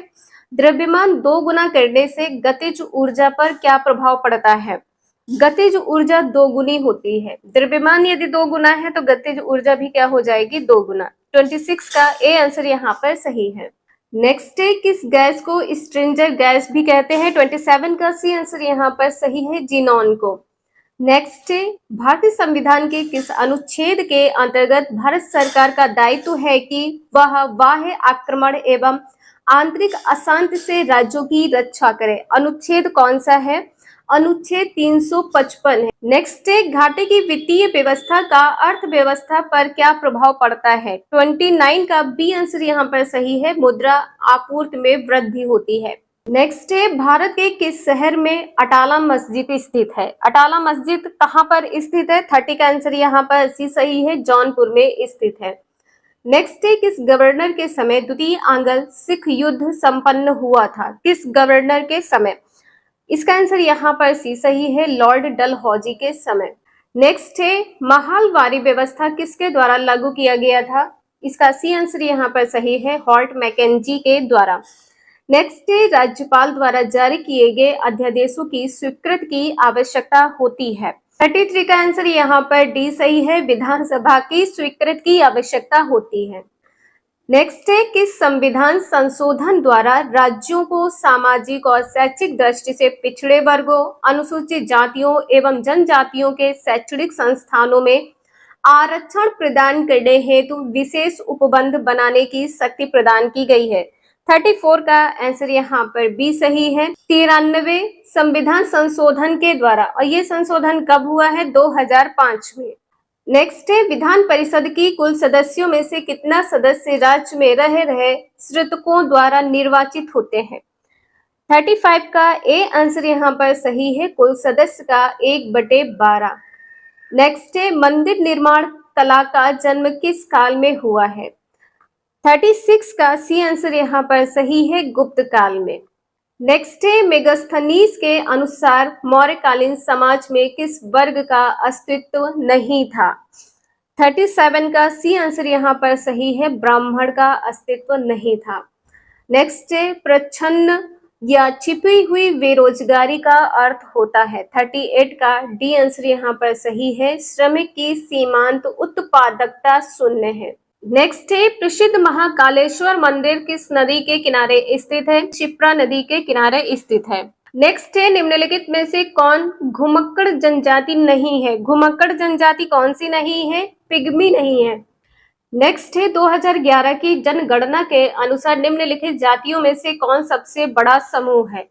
द्रव्यमान 2 गुना करने से गतिज ऊर्जा पर क्या प्रभाव पड़ता है? गतिज ऊर्जा 2 गुनी होती है। द्रव्यमान यदि 2 गुना है तो गतिज ऊर्जा भी क्या हो जाएगी? 2 गुना। 26 का ए आंसर यहाँ पर सही है। नेक्स्ट है किस गैस को स्ट्रेंजर गैस भी कहते हैं? 27 का सी आंसर यहाँ पर सही है, जीनॉन को। नेक्स्ट है भारतीय संविधान के किस अनुच्छेद के अंतर्गत भारत सरकार का दायित्व है कि वह बाह्य आक्रमण एवं आंतरिक अशांति से राज्यों की रक्षा करे? अनुच्छेद कौन सा है? अनुच्छेद 355 है। नेक्स्ट है घाटे की वित्तीय व्यवस्था का अर्थव्यवस्था पर क्या प्रभाव पड़ता है? 29 का बी आंसर यहाँ पर सही है, मुद्रा आपूर्ति में वृद्धि होती है। नेक्स्ट है भारत के किस शहर में अटाला मस्जिद स्थित है? अटाला मस्जिद कहाँ पर स्थित है? 30 का आंसर यहाँ पर सी सही है, जौनपुर में स्थित है। नेक्स्ट है किस गवर्नर के समय द्वितीय आंग्ल सिख युद्ध संपन्न हुआ था? किस गवर्नर के समय? इसका आंसर यहाँ पर सी सही है, लॉर्ड डलहौजी के समय। नेक्स्ट है महालवारी व्यवस्था किसके द्वारा लागू किया गया था? इसका सी आंसर यहाँ पर सही है, हॉल्ट मैकेंजी के द्वारा। नेक्स्ट है राज्यपाल द्वारा जारी किए गए अध्यादेशों की स्वीकृति की आवश्यकता होती है? 33 का आंसर यहाँ पर डी सही है, विधानसभा की स्वीकृति की आवश्यकता होती है। नेक्स्ट है किस संविधान संशोधन द्वारा राज्यों को सामाजिक और शैक्षिक दृष्टि से पिछड़े वर्गों, अनुसूचित जातियों एवं जनजातियों के शैक्षणिक संस्थानों में आरक्षण प्रदान करने हेतु विशेष उपबंध बनाने की शक्ति प्रदान की गई है? 34 का आंसर यहाँ पर बी सही है, 93 संविधान संशोधन के द्वारा। और ये संशोधन कब हुआ है? 2005 में। नेक्स्ट है विधान परिषद की कुल सदस्यों में से कितना सदस्य राज्य में रह रहे श्रुतकों द्वारा निर्वाचित होते हैं? 35 का ए आंसर यहाँ पर सही है, कुल सदस्य का 1/12। नेक्स्ट है मंदिर निर्माण कला का जन्म किस काल में हुआ है? 36 का सी आंसर यहाँ पर सही है, गुप्त काल में। नेक्स्ट है मेगास्थनीज के अनुसार मौर्यकालीन समाज में किस वर्ग का अस्तित्व नहीं था? 37 का सी आंसर यहाँ पर सही है, ब्राह्मण का अस्तित्व नहीं था। नेक्स्ट है प्रच्छन्न या छिपी हुई बेरोजगारी का अर्थ होता है? 38 का डी आंसर यहाँ पर सही है, श्रमिक की सीमांत उत्पादकता शून्य है। नेक्स्ट है प्रसिद्ध महाकालेश्वर मंदिर किस नदी के किनारे स्थित है? क्षिप्रा नदी के किनारे स्थित है। नेक्स्ट है निम्नलिखित में से कौन घुमक्कड़ जनजाति नहीं है? घुमक्कड़ जनजाति कौन सी नहीं है? पिग्मी नहीं है। नेक्स्ट है 2011 की जनगणना के अनुसार निम्नलिखित जातियों में से कौन सबसे बड़ा समूह है?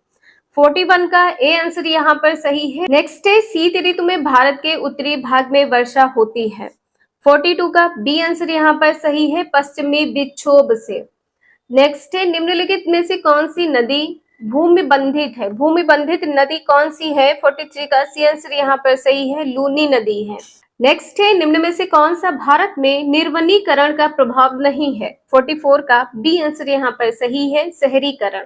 41 का ए आंसर यहाँ पर सही है। नेक्स्ट है शीत ऋतु में भारत के उत्तरी भाग में वर्षा होती है? 42 का बी आंसर यहाँ पर सही है, पश्चिमी विक्षोभ से। नेक्स्ट है निम्नलिखित में से कौन सी नदी भूमि बंधित है। भूमि बंधित नदी कौन सी है? 43 का सी आंसर यहाँ पर सही है, लूनी नदी है। नेक्स्ट है, निम्न में से कौन सा भारत में निर्वनीकरण का प्रभाव नहीं है? 44 का बी आंसर यहाँ पर सही है, शहरीकरण।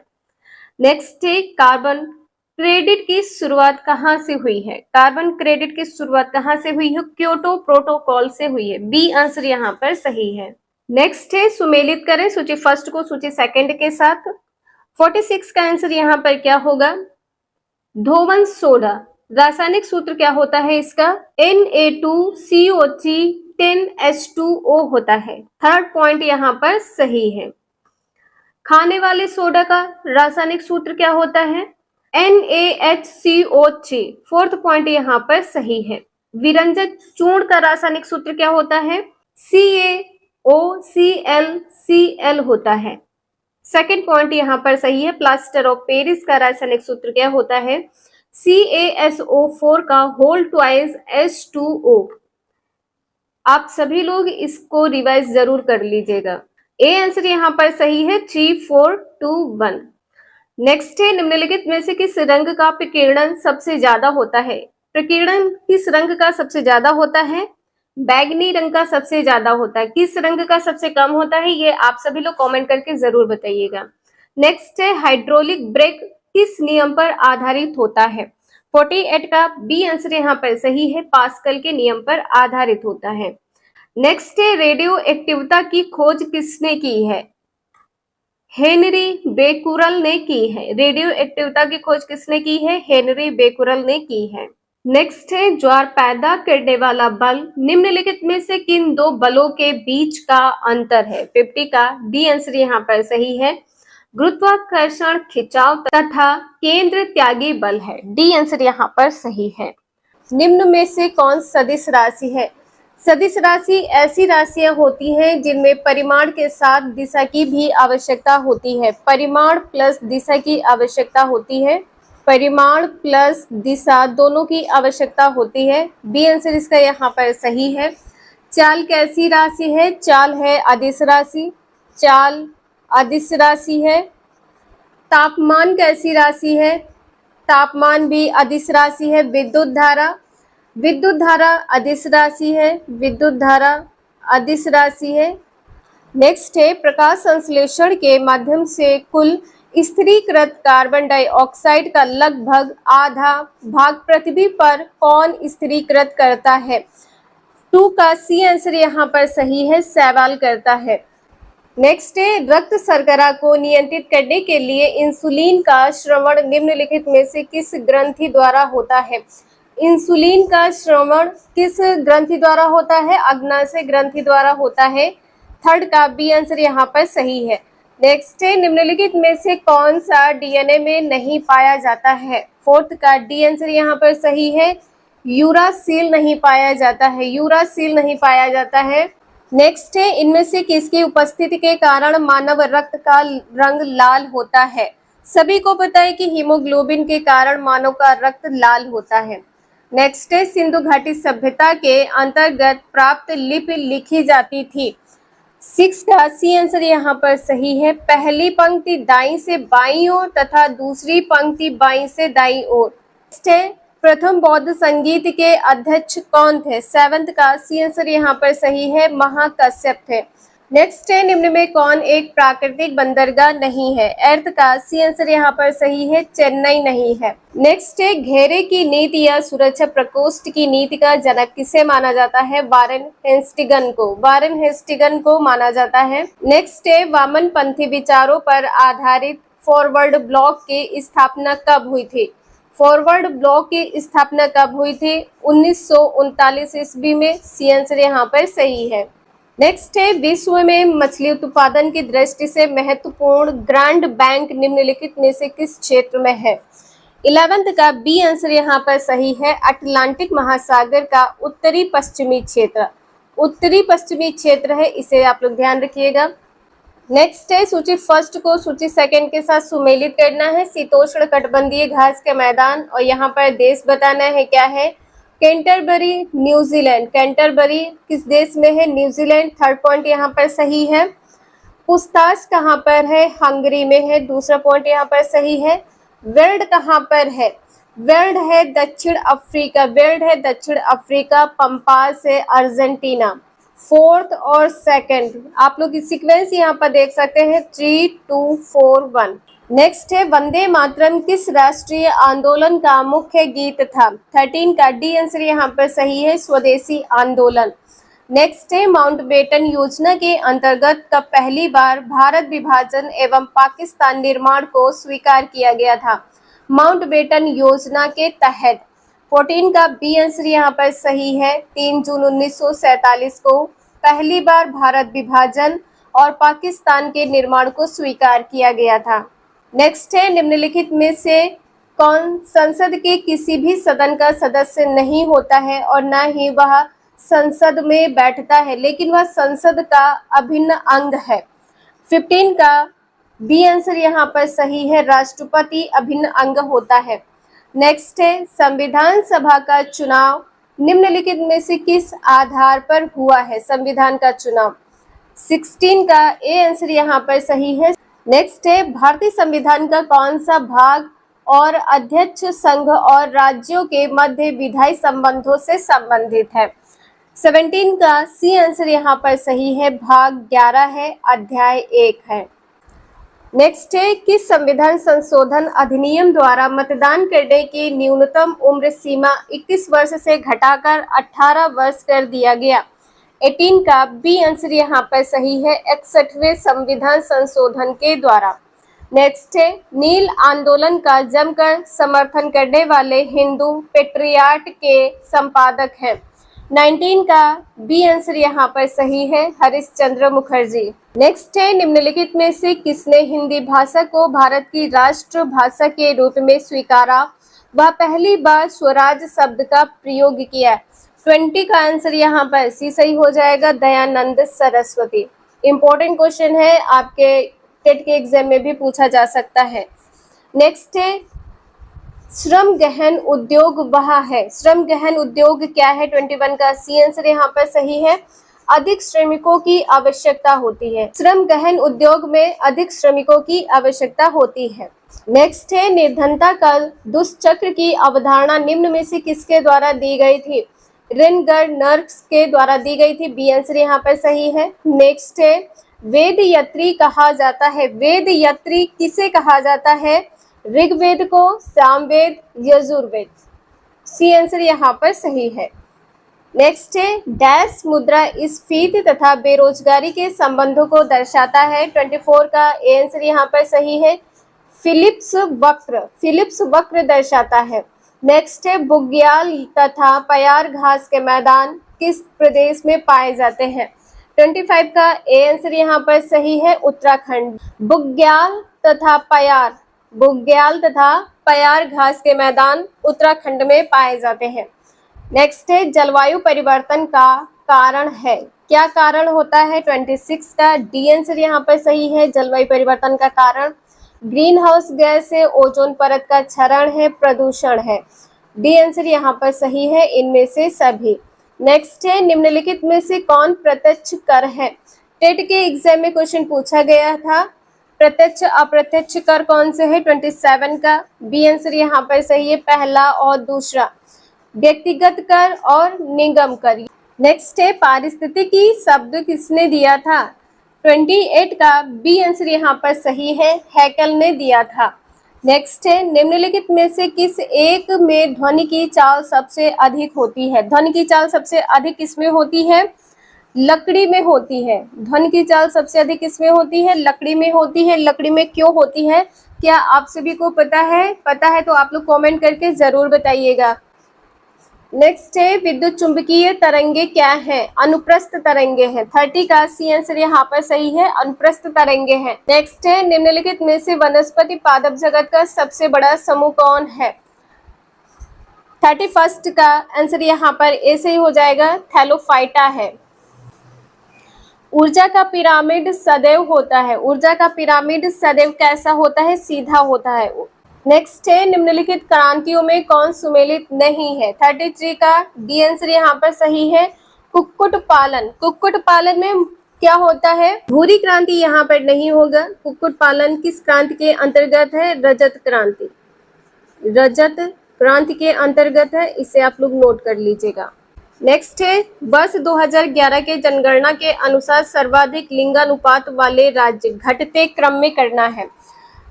नेक्स्ट है, कार्बन क्रेडिट की शुरुआत कहाँ से हुई है? कार्बन क्रेडिट की शुरुआत कहाँ से हुई है? क्योटो प्रोटोकॉल से हुई है, बी आंसर यहाँ पर सही है। नेक्स्ट है, सुमेलित करें सूची फर्स्ट को सूची सेकंड के साथ। 46 का आंसर यहाँ पर क्या होगा? धोवन सोडा। रासायनिक सूत्र क्या होता है इसका? Na2CO3 10H2O होता है। थर्ड पॉइंट यहाँ पर सही है। खाने वाले सोडा का रासायनिक सूत्र क्या होता है? NaHCO3। फोर्थ पॉइंट यहाँ पर सही है। विरंजक चूर्ण का रासायनिक सूत्र क्या होता है? CaOClCl होता है। सेकेंड पॉइंट यहाँ पर सही है। प्लास्टर ऑफ पेरिस का रासायनिक सूत्र क्या होता है? CaSO4 का होल ट्वाइस H2O। आप सभी लोग इसको रिवाइज जरूर कर लीजिएगा। ए आंसर यहाँ पर सही है, 3, 4, 2, 1। नेक्स्ट है, निम्नलिखित में से किस रंग का प्रकीर्णन सबसे ज्यादा होता है? प्रकीर्णन किस रंग का सबसे ज्यादा होता है? बैगनी रंग का सबसे ज्यादा होता है। किस रंग का सबसे कम होता है? ये आप सभी लोग कमेंट करके जरूर बताइएगा। नेक्स्ट है, हाइड्रोलिक ब्रेक किस नियम पर आधारित होता है? 48 का बी आंसर यहाँ पर सही है, पास्कल के नियम पर आधारित होता है। नेक्स्ट है, रेडियो एक्टिविटी की खोज किसने की है? हेनरी बेकुरल ने की है। रेडियो एक्टिविटी की खोज किसने की है? हेनरी बेकुरल ने की है। नेक्स्ट है, ज्वार पैदा करने वाला बल निम्नलिखित में से किन दो बलों के बीच का अंतर है? 50 का डी आंसर यहाँ पर सही है, गुरुत्वाकर्षण खिंचाव तथा केंद्र त्यागी बल है, डी आंसर यहाँ पर सही है। निम्न में से कौन सदिश राशि है? सदिश राशि ऐसी राशियां होती हैं जिनमें परिमाण के साथ दिशा की भी आवश्यकता होती है। परिमाण प्लस दिशा की आवश्यकता होती है। परिमाण प्लस दिशा दोनों की आवश्यकता होती है, बी आंसर इसका यहाँ पर सही है। चाल कैसी राशि है? चाल है अदिश राशि। चाल अदिश राशि है। तापमान कैसी राशि है? तापमान भी अदिश राशि है। विद्युत धारा, विद्युत धारा अदिश राशि है। विद्युत धारा अदिश राशि है। नेक्स्ट है, प्रकाश संश्लेषण के माध्यम से कुल स्थिरीकृत कार्बन डाइऑक्साइड का लगभग आधा भाग पृथ्वी पर कौन स्थिरीकृत करता है? 2 का सी आंसर यहाँ पर सही है, शैवाल करता है। नेक्स्ट है, रक्त शर्करा को नियंत्रित करने के लिए इंसुलिन का श्रवण निम्नलिखित में से किस ग्रंथि द्वारा होता है? इंसुलिन का श्रवण किस ग्रंथि द्वारा होता है? अग्नाशय ग्रंथि द्वारा होता है। थर्ड का बी आंसर यहाँ पर सही है। नेक्स्ट है, निम्नलिखित में से कौन सा डीएनए में नहीं पाया जाता है? फोर्थ का डी आंसर यहाँ पर सही है, यूरासिल नहीं पाया जाता है। यूरासिल नहीं पाया जाता है। नेक्स्ट है, इनमें से किसकी उपस्थिति के कारण मानव रक्त का रंग लाल होता है? सभी को पता है कि हीमोग्लोबिन के कारण मानव का रक्त लाल होता है। नेक्स्ट है, सिंधु घाटी सभ्यता के अंतर्गत प्राप्त लिपि लिखी जाती थी। 6 का सी आंसर यहाँ पर सही है, पहली पंक्ति दाईं से बाईं ओर तथा दूसरी पंक्ति बाईं से दाईं ओर। नेक्स्ट है, प्रथम बौद्ध संगीत के अध्यक्ष कौन थे? 7 का सी आंसर यहाँ पर सही है, महाकश्यप थे। नेक्स्ट है, निम्न में कौन एक प्राकृतिक बंदरगाह नहीं है? 8 का सी आंसर यहाँ पर सही है, चेन्नई नहीं है। नेक्स्ट है, घेरे की नीति या सुरक्षा प्रकोष्ठ की नीति का जनक किसे माना जाता है? वारेन हेस्टिंगटन को। वारेन हेस्टिंगटन को माना जाता है। नेक्स्ट है, वामनपंथी विचारों पर आधारित फॉरवर्ड ब्लॉक की स्थापना कब हुई थी? फॉरवर्ड ब्लॉक की स्थापना कब हुई थी? 1939 ईस्वी में, सी आंसर यहाँ पर सही है। नेक्स्ट है, विश्व में मछली उत्पादन की दृष्टि से महत्वपूर्ण ग्रांड बैंक निम्नलिखित में से किस क्षेत्र में है? 11 का बी आंसर यहाँ पर सही है, अटलांटिक महासागर का उत्तरी पश्चिमी क्षेत्र। उत्तरी पश्चिमी क्षेत्र है, इसे आप लोग ध्यान रखिएगा। नेक्स्ट है, सूची फर्स्ट को सूची सेकंड के साथ सुमेलित करना है। शीतोष्ण कटिबंधीय घास के मैदान, और यहाँ पर देश बताना है क्या है? Canterbury, New Zealand. कैंटरबरी किस देश में है? न्यूजीलैंड। थर्ड पॉइंट यहाँ पर सही है। पूछताछ कहाँ पर है? हंगरी में है। दूसरा पॉइंट यहाँ पर सही है। वेल्ड कहाँ पर है? वेल्ड है दक्षिण अफ्रीका। वेल्ड है दक्षिण अफ्रीका। पंपास है अर्जेंटीना। फोर्थ और सेकंड आप लोग इस सीक्वेंस यहाँ पर देख सकते हैं 3, 2, 4, 1। नेक्स्ट है वंदे मातरम किस राष्ट्रीय आंदोलन का मुख्य गीत था? 13 का डी आंसर यहाँ पर सही है, स्वदेशी आंदोलन। नेक्स्ट है माउंटबेटन योजना के अंतर्गत कब पहली बार भारत विभाजन एवं पाकिस्तान निर्माण को स्वीकार किया गया था? माउंटबेटन योजना के तहत। 14 का बी आंसर यहाँ पर सही है, 3 जून 1947 को पहली बार भारत विभाजन और पाकिस्तान के निर्माण को स्वीकार किया गया था। नेक्स्ट है निम्नलिखित में से कौन संसद के किसी भी सदन का सदस्य नहीं होता है और न ही वह संसद में बैठता है, लेकिन वह संसद का अभिन्न अंग है? 15 का बी आंसर यहाँ पर सही है, राष्ट्रपति अभिन्न अंग होता है। नेक्स्ट है संविधान सभा का चुनाव निम्नलिखित में से किस आधार पर हुआ है? संविधान का चुनाव। 16 का ए आंसर यहाँ पर सही है। नेक्स्ट है भारतीय संविधान का कौन सा भाग और अध्यक्ष संघ और राज्यों के मध्य विधायी संबंधों से संबंधित है? 17 का सी आंसर यहाँ पर सही है, भाग 11 है, अध्याय 1 है। नेक्स्ट है किस संविधान संशोधन अधिनियम द्वारा मतदान करने की न्यूनतम उम्र सीमा 21 वर्ष से घटाकर 18 वर्ष कर दिया गया? 18 का बी आंसर यहाँ पर सही है, 61वें संविधान संशोधन के द्वारा। नेक्स्ट है नील आंदोलन का जमकर समर्थन करने वाले हिंदू पेट्रियाट के संपादक हैं? 19 का बी आंसर यहाँ पर सही है, हरिश्चंद्र मुखर्जी। नेक्स्ट है निम्नलिखित में से किसने हिंदी भाषा को भारत की राष्ट्र भाषा के रूप में स्वीकारा? वह पहली बार स्वराज शब्द का प्रयोग किया। 20 का आंसर यहाँ पर सी सही हो जाएगा, दयानंद सरस्वती। इंपॉर्टेंट क्वेश्चन है, आपके टेट के एग्जाम में भी पूछा जा सकता है। नेक्स्ट है श्रम गहन उद्योग वह है? श्रम गहन उद्योग क्या है? 21 का सी आंसर यहाँ पर सही है, अधिक श्रमिकों की आवश्यकता होती है। श्रम गहन उद्योग में अधिक श्रमिकों की आवश्यकता होती है। नेक्स्ट है निर्धनता काल दुष्चक्र की अवधारणा निम्न में से किसके द्वारा दी गई थी? रेनगर्नर्स के द्वारा दी गई थी, बी आंसर यहाँ पर सही है। नेक्स्ट है वेद यत्री कहा जाता है? वेद यत्री किसे कहा जाता है? ऋग्वेद को, सामवेद, यजुर्वेद। सी आंसर यहाँ पर सही है। नेक्स्ट है डैश मुद्रा स्फीति तथा बेरोजगारी के संबंधों को दर्शाता है? 24 का ए आंसर यहाँ पर सही है, फिलिप्स वक्र। फिलिप्स वक्र दर्शाता है। नेक्स्ट है बुग्याल तथा पयार घास के मैदान किस प्रदेश में पाए जाते हैं? 25 का ए आंसर यहाँ पर सही है, उत्तराखंड। बुग्याल तथा पयार घास के मैदान उत्तराखंड में पाए जाते हैं। नेक्स्ट है जलवायु परिवर्तन का कारण है? क्या कारण होता है? 26 का डी आंसर यहाँ पर सही है, जलवायु परिवर्तन का कारण ग्रीन हाउस गैस है, ओजोन परत का क्षरण है, प्रदूषण है। डी आंसर यहाँ पर सही है, इनमें से सभी। नेक्स्ट है निम्नलिखित में से कौन प्रत्यक्ष कर है? टेट के एग्जाम में क्वेश्चन पूछा गया था, प्रत्यक्ष अप्रत्यक्ष कर कौन से है? 27 का बी आंसर यहाँ पर सही है, पहला और दूसरा, व्यक्तिगत कर और निगम कर। नेक्स्ट है पारिस्थितिकी शब्द किसने दिया था? 28 का बी आंसर यहाँ पर सही है, हैकेल ने दिया था। नेक्स्ट है निम्नलिखित में से किस एक में ध्वनि की चाल सबसे अधिक होती है? ध्वनि की चाल सबसे अधिक किसमें होती है? लकड़ी में होती है। ध्वनि की चाल सबसे अधिक किसमें होती है? लकड़ी में होती है। लकड़ी में क्यों होती है? क्या आप सभी को पता है? पता है तो आप लोग कमेंट करके जरूर बताइएगा। नेक्स्ट है विद्युत चुंबकीय तरंगे क्या है? अनुप्रस्थ तरंगे हैं। 30 का सी आंसर यहाँ पर सही है, अनुप्रस्थ तरंगे हैं। नेक्स्ट है निम्नलिखित में से वनस्पति पादप जगत का सबसे बड़ा समूह कौन है? 31 का आंसर यहाँ पर ए से ही हो जाएगा, थैलोफाइटा है। ऊर्जा का पिरामिड सदैव होता है। ऊर्जा का पिरामिड सदैव कैसा होता है? सीधा होता है। नेक्स्ट है निम्नलिखित क्रांतियों में कौन सुमेलित नहीं है? 33 का डी आंसर यहाँ पर सही है, कुक्कुट पालन। कुक्कुट पालन में क्या होता है? भूरी क्रांति यहाँ पर नहीं होगा। कुक्कुट पालन किस क्रांति के अंतर्गत है? रजत क्रांति। रजत क्रांति के अंतर्गत है, इसे आप लोग नोट कर लीजिएगा। नेक्स्ट है, वर्ष 2011 के जनगणना के अनुसार सर्वाधिक लिंगानुपात वाले राज्य घटते क्रम में करना है।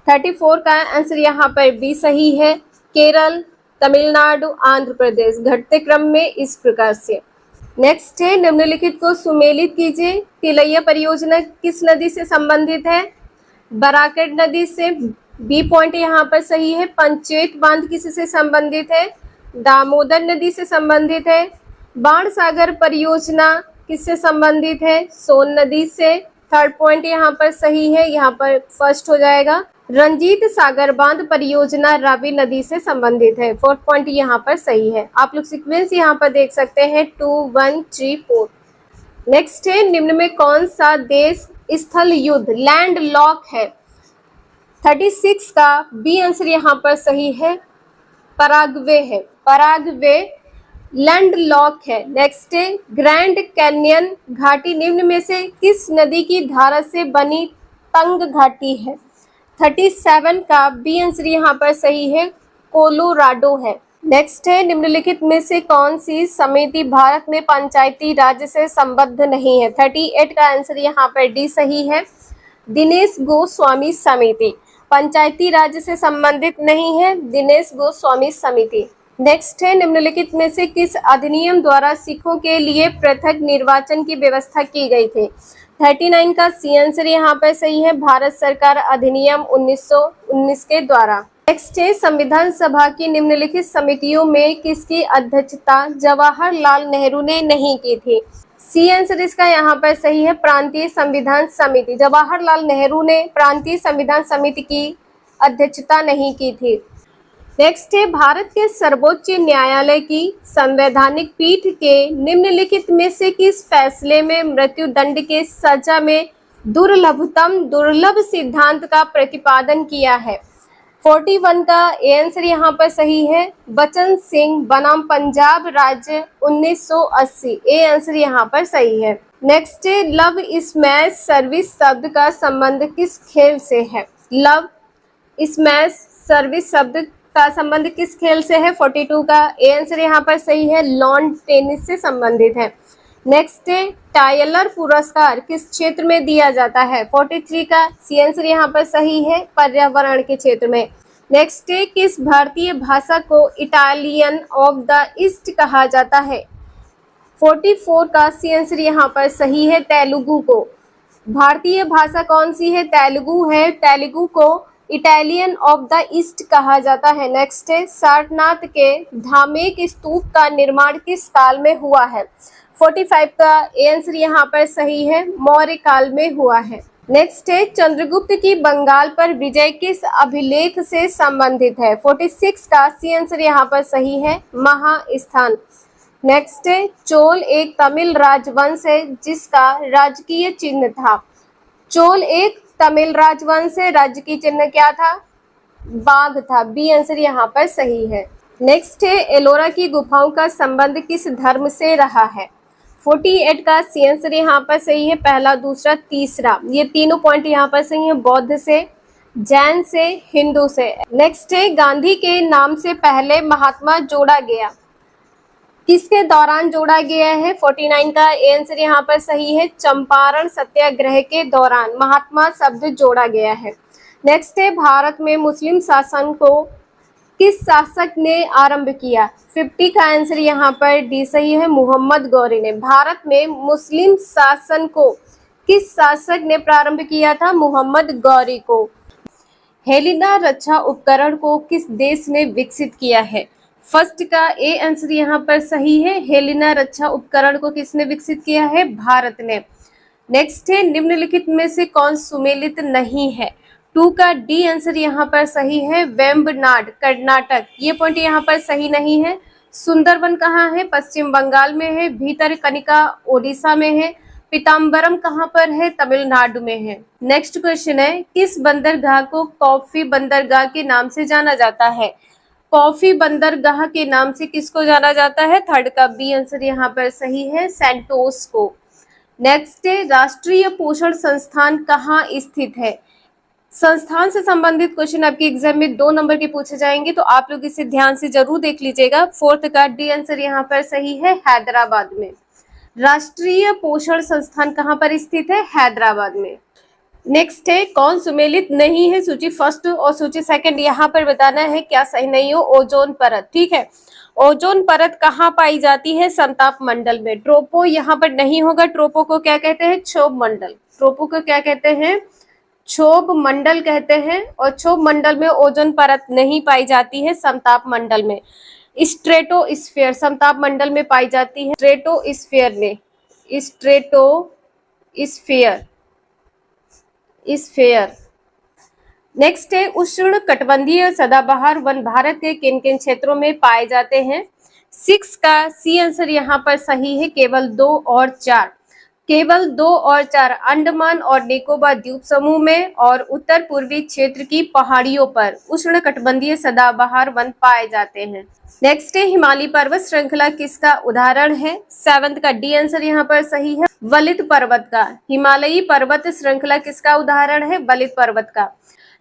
34 का आंसर यहाँ पर बी सही है। केरल, तमिलनाडु, आंध्र प्रदेश घटते क्रम में इस प्रकार से। नेक्स्ट है, निम्नलिखित को सुमेलित कीजिए। तिलैया परियोजना किस नदी से संबंधित है? बराकट नदी से। बी पॉइंट यहाँ पर सही है। पंचेत बांध किससे संबंधित है? दामोदर नदी से संबंधित है। बाण सागर परियोजना किससे संबंधित है? सोन नदी से। थर्ड पॉइंट यहाँ पर सही है, यहाँ पर फर्स्ट हो जाएगा। रंजीत सागर बांध परियोजना रावी नदी से संबंधित है। फोर्थ पॉइंट यहाँ पर सही है। आप लोग सीक्वेंस यहाँ पर देख सकते हैं 2 1 3 4। नेक्स्ट है, निम्न में कौन सा देश स्थल युद्ध लैंड लॉक है? 36 का बी आंसर यहाँ पर सही है। पराग्वे है। पराग्वे लैंड लॉक है। नेक्स्ट है, ग्रैंड कैन्यन घाटी निम्न में से किस नदी की धारा से बनी तंग घाटी है? 37 का बी आंसर यहाँ पर सही है। कोलोराडो है। नेक्स्ट है, निम्नलिखित में से कौन सी समिति भारत में पंचायती राज से संबद्ध नहीं है? 38 का आंसर यहाँ पर डी सही है। दिनेश गोस्वामी समिति पंचायती राज से संबंधित नहीं है। दिनेश गोस्वामी समिति। नेक्स्ट है, निम्नलिखित में से किस अधिनियम द्वारा सिखों के लिए पृथक निर्वाचन की व्यवस्था की गई थी? 39 का सी आंसर यहाँ पर सही है। भारत सरकार अधिनियम 1919 के द्वारा। नेक्स्ट है, संविधान सभा की निम्नलिखित समितियों में किसकी अध्यक्षता जवाहरलाल नेहरू ने नहीं की थी? सी आंसर इसका यहाँ पर सही है। प्रांतीय संविधान समिति। जवाहरलाल नेहरू ने प्रांतीय संविधान समिति की अध्यक्षता नहीं की थी। नेक्स्ट है, भारत के सर्वोच्च न्यायालय की संवैधानिक पीठ के निम्नलिखित में से किस फैसले में मृत्यु दंड के सजा में दुर्लभतम दुर्लभ सिद्धांत का प्रतिपादन किया है? 41 का ए आंसर यहाँ पर सही है। बचन सिंह बनाम पंजाब राज्य 1980। ए आंसर यहाँ पर सही है। नेक्स्ट है, लव स्मैश सर्विस शब्द का संबंध किस खेल से है? लव स्मैश सर्विस शब्द का संबंध किस खेल से है? 42 का ए आंसर यहाँ पर सही है। लॉन टेनिस से संबंधित है। नेक्स्ट है, टायलर पुरस्कार किस क्षेत्र में दिया जाता है? 43 का सी आंसर यहाँ पर सही है। पर्यावरण के क्षेत्र में। नेक्स्ट है, किस भारतीय भाषा को इटालियन ऑफ द ईस्ट कहा जाता है? 44 का सी आंसर यहाँ पर सही है। तेलुगु को। भारतीय भाषा कौन सी है? तेलुगु है। तेलुगु को इटालियन ऑफ द ईस्ट कहा जाता है। नेक्स्ट है, सारनाथ के धामेक स्तूप का निर्माण किस काल में हुआ है? 45 का ए आंसर यहाँ पर सही है। मौर्य काल में हुआ है। नेक्स्ट है, चंद्रगुप्त की बंगाल पर विजय किस अभिलेख से संबंधित है? 46 का सी आंसर यहाँ पर सही है। महास्थान। नेक्स्ट है, चोल एक तमिल राजवंश है जिसका राजकीय चिन्ह था। चोल एक तमिल राजवंश है, राज्य की चिन्ह क्या था? बाघ था। बी आंसर यहाँ पर सही है। नेक्स्ट है, एलोरा की गुफाओं का संबंध किस धर्म से रहा है? 48 का सी आंसर यहाँ पर सही है। पहला, दूसरा, तीसरा, ये तीनों पॉइंट यहाँ पर सही है। बौद्ध से, जैन से, हिंदू से। नेक्स्ट है, गांधी के नाम से पहले महात्मा जोड़ा गया किसके दौरान जोड़ा गया है? 49 का आंसर यहाँ पर सही है। चंपारण सत्याग्रह के दौरान महात्मा शब्द जोड़ा गया है। नेक्स्ट है, भारत में मुस्लिम शासन को किस शासक ने आरंभ किया? 50 का आंसर यहाँ पर डी सही है। मोहम्मद गौरी ने। भारत में मुस्लिम शासन को किस शासक ने प्रारंभ किया था? मोहम्मद गौरी को। हेलिना रक्षा उपकरण को किस देश ने विकसित किया है? फर्स्ट का ए आंसर यहाँ पर सही है। हेलिना रक्षा उपकरण को किसने विकसित किया है? भारत ने। नेक्स्ट है, निम्नलिखित में से कौन सुमेलित नहीं है? 2 का डी आंसर यहाँ पर सही है। वेम्बनाड कर्नाटक, ये पॉइंट यहाँ पर सही नहीं है। सुंदरवन कहाँ है? पश्चिम बंगाल में है। भीतरकनिका ओडिशा में है। पीताम्बरम कहाँ पर है? तमिलनाडु में है। नेक्स्ट क्वेश्चन है, किस बंदरगाह को कॉफी बंदरगाह के नाम से जाना जाता है? कॉफी बंदरगाह के नाम से किसको जाना जाता है? थर्ड का बी आंसर यहाँ पर सही है। सैंटोस को। नेक्स्ट है राष्ट्रीय पोषण संस्थान कहाँ स्थित है। संस्थान से संबंधित क्वेश्चन आपके एग्जाम में 2 नंबर के पूछे जाएंगे, तो आप लोग इसे ध्यान से जरूर देख लीजिएगा। फोर्थ का डी आंसर यहाँ पर सही है, हैदराबाद में। राष्ट्रीय पोषण संस्थान कहाँ पर स्थित है, हैदराबाद में। नेक्स्ट है कौन सुमेलित नहीं है, सूची फर्स्ट और सूची सेकंड यहाँ पर बताना है क्या सही नहीं हो। ओजोन परत, ठीक है। ओजोन परत कहाँ पाई जाती है, समताप मंडल में। ट्रोपो यहाँ पर नहीं होगा, ट्रोपो को क्या कहते हैं, क्षोभ मंडल। ट्रोपो को क्या कहते हैं, क्षोभ मंडल कहते हैं। और क्षोभ मंडल में ओजोन परत नहीं पाई जाती है, समताप मंडल में। स्ट्रेटोस्फीयर समताप मंडल में पाई जाती है, स्ट्रेटोस्फीयर में, स्ट्रेटोस्फीयर स्फीयर। नेक्स्ट है उष्ण कटिबंधीय सदाबहार वन भारत के किन किन क्षेत्रों में पाए जाते हैं। 6 का सी आंसर यहाँ पर सही है, केवल 2 और 4। केवल 2 और 4 अंडमान और निकोबार द्वीप समूह में और उत्तर पूर्वी क्षेत्र की पहाड़ियों पर उष्ण कटिबंधीय सदाबहार वन पाए जाते हैं। नेक्स्ट है हिमालय पर्वत श्रृंखला किसका उदाहरण है। 7 का डी आंसर यहाँ पर सही है, वलित पर्वत का। हिमालयी पर्वत श्रृंखला किसका उदाहरण है, वलित पर्वत का।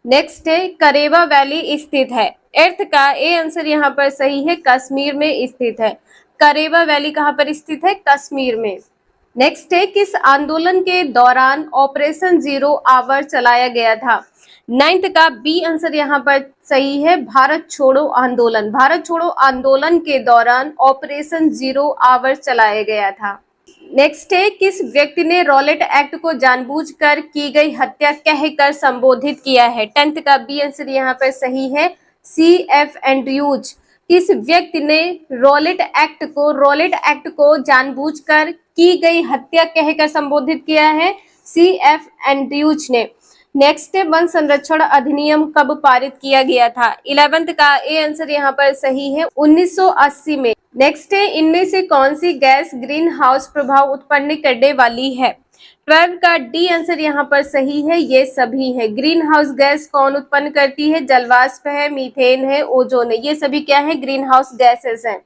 नेक्स्ट है करेवा वैली स्थित है। 8 का ए आंसर यहाँ पर सही है, कश्मीर में स्थित है। करेवा वैली कहाँ पर स्थित है, कश्मीर में। नेक्स्ट है किस आंदोलन के दौरान ऑपरेशन जीरो आवर चलाया गया था। 9th का बी आंसर यहाँ पर सही है, भारत छोड़ो आंदोलन। भारत छोड़ो आंदोलन के दौरान ऑपरेशन जीरो आवर चलाया गया था। नेक्स्ट है किस व्यक्ति ने रॉलेट एक्ट को जानबूझकर की गई हत्या कहकर संबोधित किया है। 10th का बी आंसर यहाँ पर सही है, CF एंड्रयूज। किस व्यक्ति ने रॉलेट एक्ट को जानबूझकर की गई हत्या कहकर संबोधित किया है, CF एंड्रयूज ने। नेक्स्ट है वन संरक्षण अधिनियम कब पारित किया गया था। 11th का ए आंसर यहाँ पर सही है, 1980 में। नेक्स्ट है इनमें से कौन सी गैस ग्रीन हाउस प्रभाव उत्पन्न करने वाली है। 12 का डी आंसर यहाँ पर सही है, ये सभी है। ग्रीन हाउस गैस कौन उत्पन्न करती है, जलवाष्प है, मीथेन है, ओजोन है। ये सभी क्या है, ग्रीन हाउस गैसेस हैं।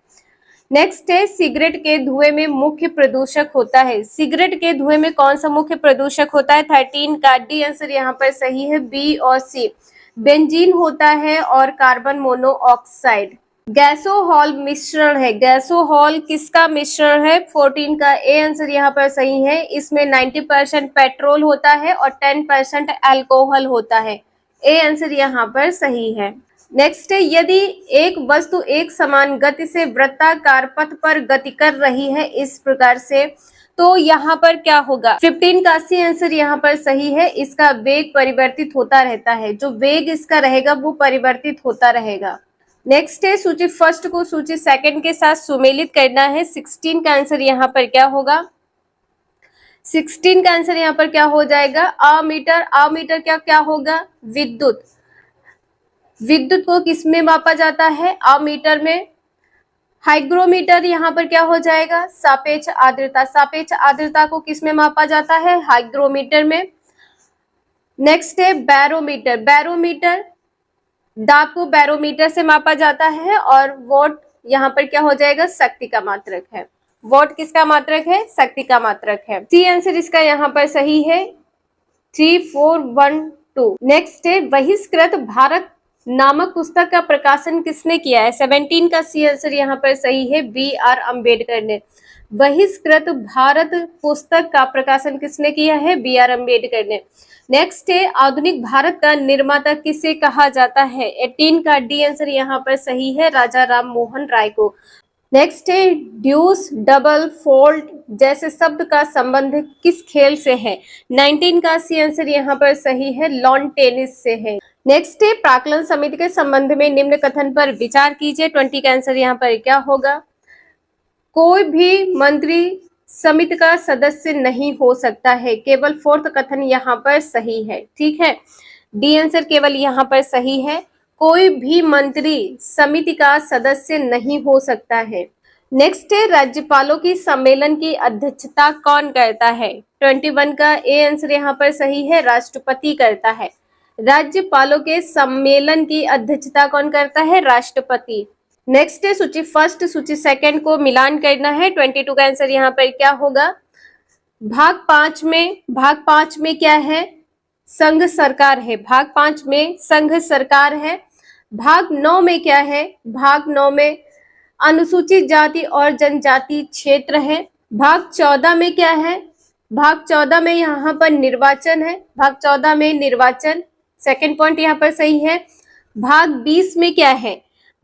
नेक्स्ट है सिगरेट के धुएं में मुख्य प्रदूषक होता है। सिगरेट के धुएं में कौन सा मुख्य प्रदूषक होता है। 13 का डी आंसर यहाँ पर सही है, बी और सी। बेंजीन होता है और कार्बन मोनोऑक्साइड। गैसोहॉल मिश्रण है। गैसोहॉल किसका मिश्रण है। 14 का ए आंसर यहाँ पर सही है, इसमें 90% पेट्रोल होता है और 10% अल्कोहल होता है। ए आंसर यहाँ पर सही है। नेक्स्ट है यदि एक वस्तु एक समान गति से वृत्ताकार पथ पर गति कर रही है इस प्रकार से, तो यहाँ पर क्या होगा। 15 का सी आंसर यहाँ पर सही है, इसका वेग परिवर्तित होता रहता है। जो वेग इसका रहेगा वो परिवर्तित होता रहेगा। नेक्स्ट है सूची फर्स्ट को सूची सेकंड के साथ सुमेलित करना है। 16 का आंसर यहाँ पर क्या होगा। 16 का आंसर यहाँ पर क्या हो जाएगा, अमीटर। अमीटर क्या क्या होगा, विद्युत। विद्युत को किसमें मापा जाता है, अमीटर में। हाइग्रोमीटर यहाँ पर क्या हो जाएगा, सापेक्ष आर्द्रता। सापेक्ष आर्द्रता को किसमें मापा जाता है, हाइग्रोमीटर में। नेक्स्ट है बैरोमीटर। बैरोमीटर दाब को बैरोमीटर से मापा जाता है। और वोट यहाँ पर क्या हो जाएगा, शक्ति का मात्रक है। वोट किसका मात्रक है, शक्ति का मात्रक है। सी आंसर इसका यहाँ पर सही है, 3412। नेक्स्ट है बहिष्कृत भारत नामक पुस्तक का प्रकाशन किसने किया है। 17 का सी आंसर यहाँ पर सही है, BR अम्बेडकर ने। बहिष्कृत भारत पुस्तक का प्रकाशन किसने किया है, BR अम्बेडकर ने। नेक्स्ट है आधुनिक भारत का निर्माता किसे कहा जाता है। 18 का डी आंसर यहाँ पर सही है, राजा राम मोहन राय को। नेक्स्ट है ड्यूस, डबल, फोल्ड जैसे शब्द का संबंध किस खेल से है। 19 का सी आंसर यहाँ पर सही है, लॉन टेनिस से है। नेक्स्ट है प्राक्कलन समिति के संबंध में निम्न कथन पर विचार कीजिए। 20 का आंसर यहाँ पर क्या होगा, कोई भी मंत्री समिति का सदस्य नहीं हो सकता है। केवल फोर्थ कथन यहाँ पर सही है, ठीक है। डी आंसर केवल यहाँ पर सही है, कोई भी मंत्री समिति का सदस्य नहीं हो सकता है। नेक्स्ट है राज्यपालों की सम्मेलन की अध्यक्षता कौन करता है। 21 का ए आंसर यहाँ पर सही है, राष्ट्रपति करता है। राज्यपालों के सम्मेलन की अध्यक्षता कौन करता है, राष्ट्रपति। नेक्स्ट है सूची फर्स्ट सूची सेकंड को मिलान करना है। 22 का आंसर यहाँ पर क्या होगा, भाग 5 में क्या है? संघ सरकार है। भाग 5 में संघ सरकार है। भाग 9 में क्या है? भाग 9 में अनुसूचित जाति और जनजाति क्षेत्र है। भाग 14 में क्या है? भाग 14 में यहाँ पर निर्वाचन है। भाग 14 में निर्वाचन, सेकंड पॉइंट यहाँ पर सही है। भाग 20 में क्या है?